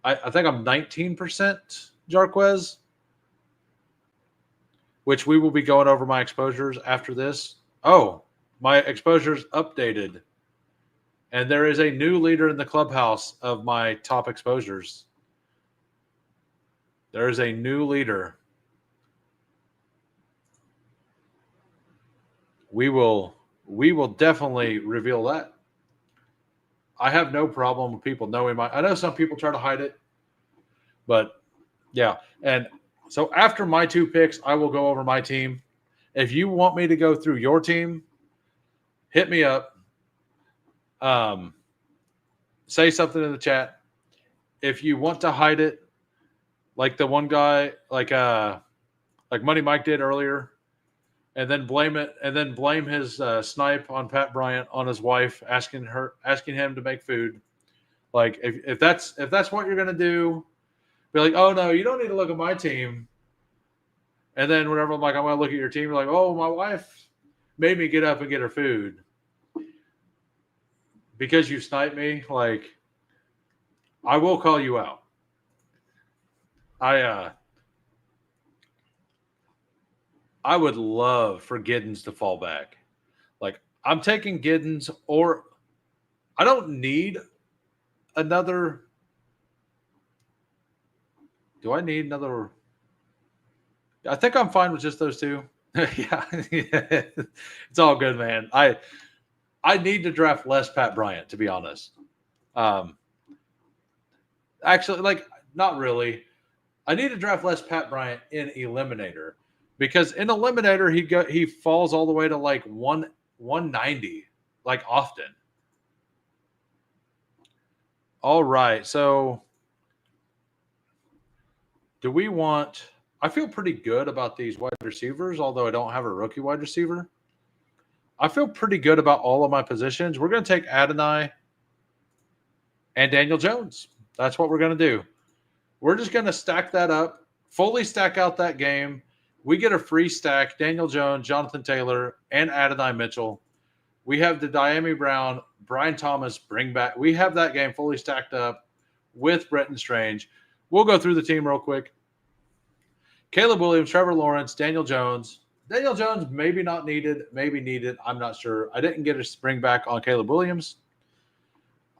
I think I'm 19% Jarquez, which we will be going over my exposures after this. Oh, my exposures updated. And there is a new leader in the clubhouse of my top exposures. There is a new leader. We will definitely reveal that. I have no problem with people knowing I know some people try to hide it, but yeah. And so after my two picks, I will go over my team. If you want me to go through your team, hit me up. Say something in the chat. If you want to hide it, like the one guy, like Money Mike did earlier, and then blame his snipe on Pat Bryant on his wife, asking him to make food. Like if that's what you're gonna do, be like, oh no, you don't need to look at my team. And then whenever I'm like, I want to look at your team, you're like, oh, my wife made me get up and get her food because you sniped me. Like, I will call you out. I would love for Giddens to fall back. Like, I'm taking Giddens, or I don't need another. Do I need another? I think I'm fine with just those two. yeah, it's all good, man. I need to draft less Pat Bryant, to be honest. Actually, like, not really. I need to draft less Pat Bryant in Eliminator, because in Eliminator he falls all the way to like 190, like often. All right, so do we want? I feel pretty good about these wide receivers, although I don't have a rookie wide receiver. I feel pretty good about all of my positions. We're going to take Adonai and Daniel Jones. That's what we're going to do. We're just going to stack that up, fully stack out that game. We get a free stack, Daniel Jones, Jonathan Taylor, and Adonai Mitchell. We have the Diami Brown, Brian Thomas bring back. We have that game fully stacked up with Bretton Strange. We'll go through the team real quick. Caleb Williams, Trevor Lawrence, Daniel Jones. Daniel Jones, maybe not needed, maybe needed. I'm not sure. I didn't get a spring back on Caleb Williams.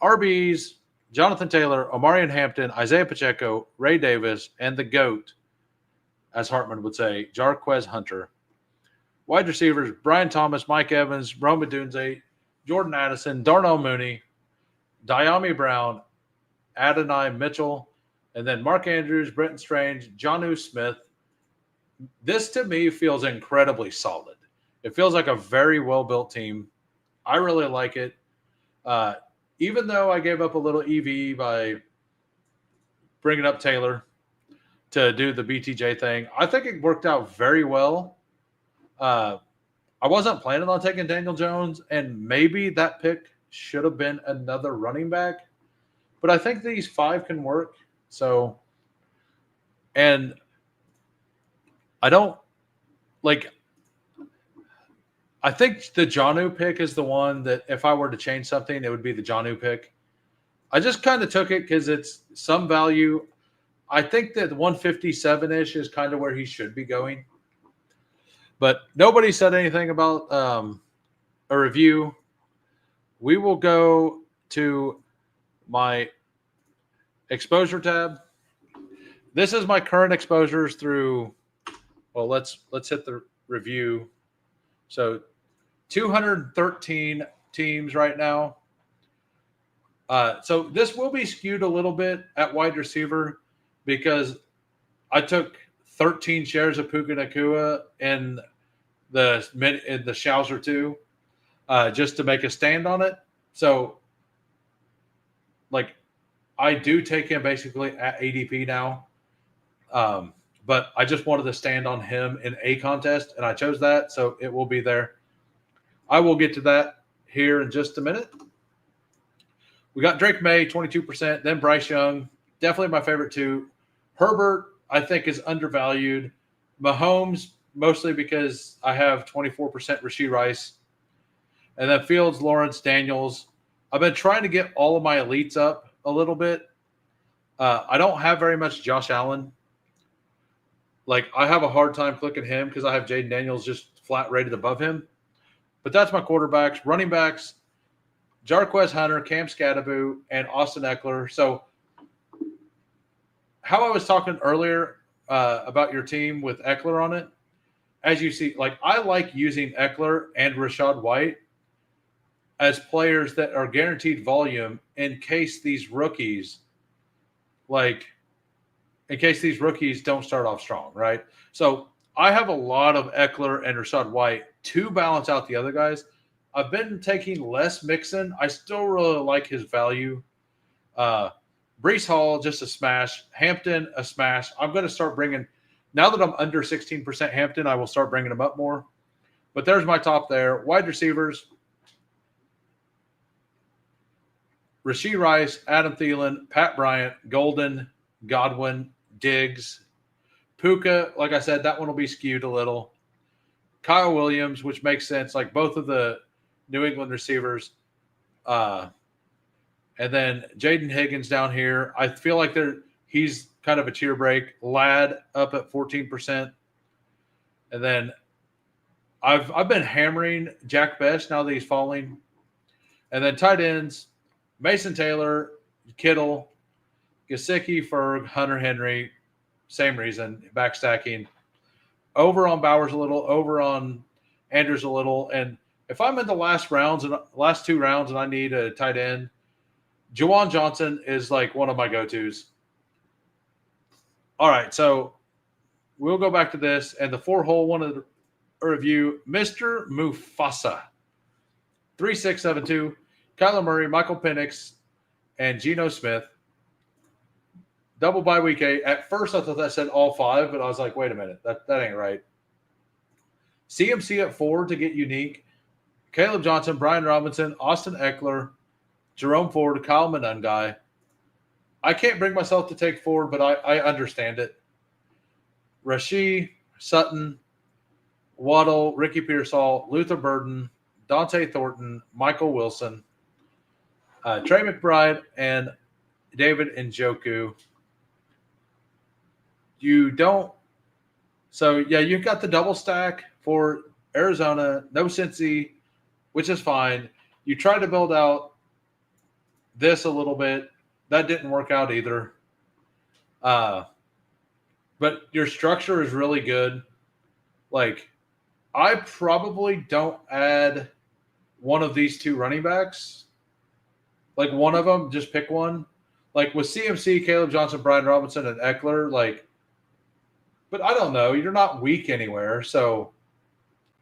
RBs, Jonathan Taylor, Omarion Hampton, Isaiah Pacheco, Ray Davis, and the GOAT, as Hartman would say, Jarquez Hunter. Wide receivers, Brian Thomas, Mike Evans, Roma Dunze, Jordan Addison, Darnell Mooney, Diami Brown, Adonai Mitchell, and then Mark Andrews, Brenton Strange, Jonnu Smith. This, to me, feels incredibly solid. It feels like a very well-built team. I really like it. Even though I gave up a little EV by bringing up Taylor to do the BTJ thing, I think it worked out very well. I wasn't planning on taking Daniel Jones, and maybe that pick should have been another running back. But I think these 5 can work. So, and I don't like. I think the Jonnu pick is the one that if I were to change something, it would be the Jonnu pick. I just kind of took it because it's some value. I think that 157-ish is kind of where he should be going. But nobody said anything about a review. We will go to my exposure tab. This is my current exposures through. Well, let's hit the review. So 213 teams right now. So this will be skewed a little bit at wide receiver because I took 13 shares of Puka Nacua in the Schauser 2 just to make a stand on it. So, like, I do take him basically at ADP now. But I just wanted to stand on him in a contest, and I chose that, so it will be there. I will get to that here in just a minute. We got Drake May, 22%, then Bryce Young, definitely my favorite 2. Herbert, I think, is undervalued. Mahomes, mostly because I have 24% Rashee Rice. And then Fields, Lawrence, Daniels. I've been trying to get all of my elites up a little bit. I don't have very much Josh Allen. Like, I have a hard time clicking him because I have Jaden Daniels just flat rated above him. But that's my quarterbacks. Running backs, Jarquez Hunter, Cam Scadaboo, and Austin Eckler. So how I was talking earlier about your team with Eckler on it, as you see, like, I like using Eckler and Rachaad White as players that are guaranteed volume in case these rookies don't start off strong, right? So I have a lot of Eckler and Rachaad White to balance out the other guys. I've been taking less Mixon. I still really like his value. Breece Hall, just a smash. Hampton, a smash. I'm going to start bringing – now that I'm under 16% Hampton, I will start bringing him up more. But there's my top there. Wide receivers, Rashee Rice, Adam Thielen, Pat Bryant, Golden, Godwin, Diggs. Puka, like I said, that one will be skewed a little. Kyle Williams, which makes sense, like both of the New England receivers. And then Jaden Higgins down here. I feel like he's kind of a tier break. Ladd up at 14%. And then I've been hammering Jack Best now that he's falling. And then tight ends, Mason Taylor, Kittle, Gesicki, Ferg, Hunter Henry, same reason, backstacking. Over on Bowers a little, over on Andrews a little. And if I'm in the last 2 rounds and I need a tight end, Juwan Johnson is like one of my go-tos. All right, so we'll go back to this. And the 4-hole one of the review, Mr. Mufasa, 3672, Kyler Murray, Michael Penix, and Geno Smith. Double bye week 8. At first, I thought that said all 5, but I was like, wait a minute, that ain't right. CMC at 4 to get unique. Caleb Johnson, Brian Robinson, Austin Eckler, Jerome Ford, Kyle Monangai. I can't bring myself to take Ford, but I understand it. Rashee, Sutton, Waddle, Ricky Pearsall, Luther Burden, Dante Thornton, Michael Wilson, Trey McBride, and David Njoku. You don't. So, yeah, you've got the double stack for Arizona, no Cincy, which is fine. You try to build out this a little bit. That didn't work out either. But your structure is really good. Like, I probably don't add one of these two running backs. Like, one of them, just pick one. Like, with CMC, Caleb Johnson, Brian Robinson, and Eckler, like, but I don't know. You're not weak anywhere. So,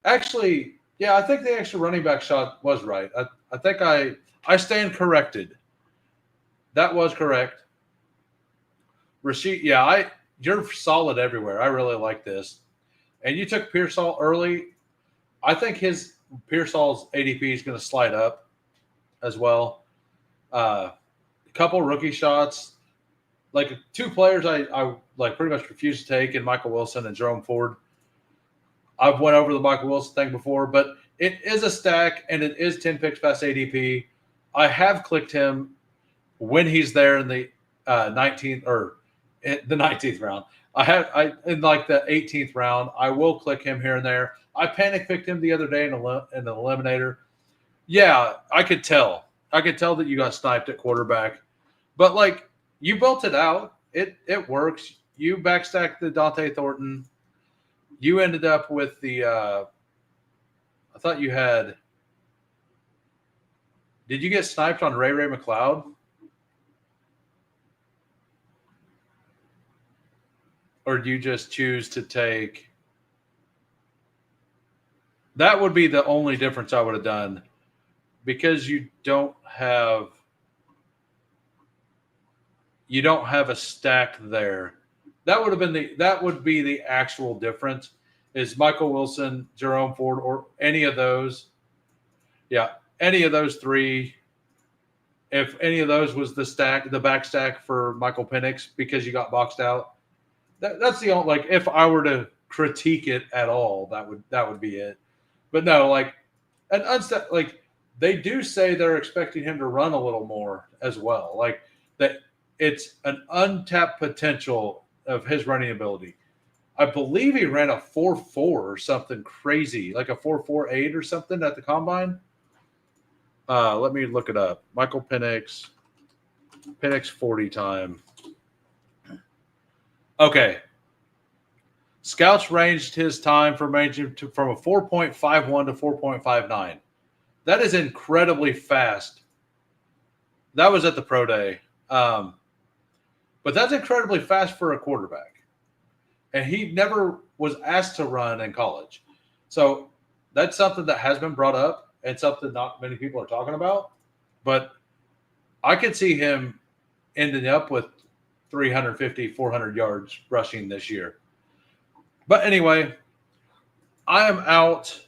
actually, yeah, I think the extra running back shot was right. I think I stand corrected. That was correct. Rasheed, yeah, you're solid everywhere. I really like this. And you took Pearsall early. I think Pearsall's ADP is going to slide up as well. A couple rookie shots. Like, two players I like pretty much refuse to take in Michael Wilson and Jerome Ford. I've went over the Michael Wilson thing before, but it is a stack and it is 10 picks past ADP. I have clicked him when he's there in the 19th or the 19th round. In like the 18th round, I will click him here and there. I panic picked him the other day in the eliminator. Yeah, I could tell. I could tell that you got sniped at quarterback. But, like, you built it out. It works. You backstacked the Dante Thornton. You ended up with the I thought you had – did you get sniped on Ray McLeod? Or do you just choose to take – that would be the only difference I would have done because you don't have a stack there. That would be the actual difference is Michael Wilson, Jerome Ford, or any of those. Yeah, any of those three. If any of those was the back stack for Michael Penix because you got boxed out. That's the only, like, if I were to critique it at all, that would be it. But no, like, like, they do say they're expecting him to run a little more as well. Like, that it's an untapped potential of his running ability. I believe he ran a 4.4 or something crazy, like a 4.48 or something at the combine. Let me look it up. Michael Penix 40 time. Okay. Scouts ranged his time from a 4.51 to 4.59. That is incredibly fast. That was at the pro day. But that's incredibly fast for a quarterback. And he never was asked to run in college. So that's something that has been brought up and something not many people are talking about. But I could see him ending up with 350, 400 yards rushing this year. But anyway, I am out.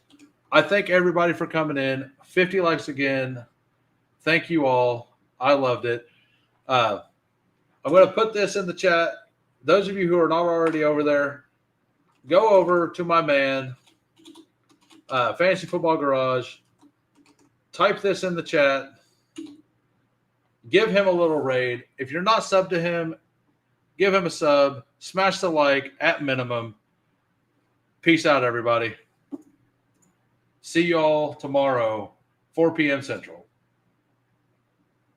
I thank everybody for coming in. 50 likes again. Thank you all. I loved it. I'm going to put this in the chat. Those of you who are not already over there, go over to my man, Fantasy Football Garage. Type this in the chat. Give him a little raid. If you're not subbed to him, give him a sub. Smash the like at minimum. Peace out, everybody. See y'all tomorrow, 4 p.m. Central.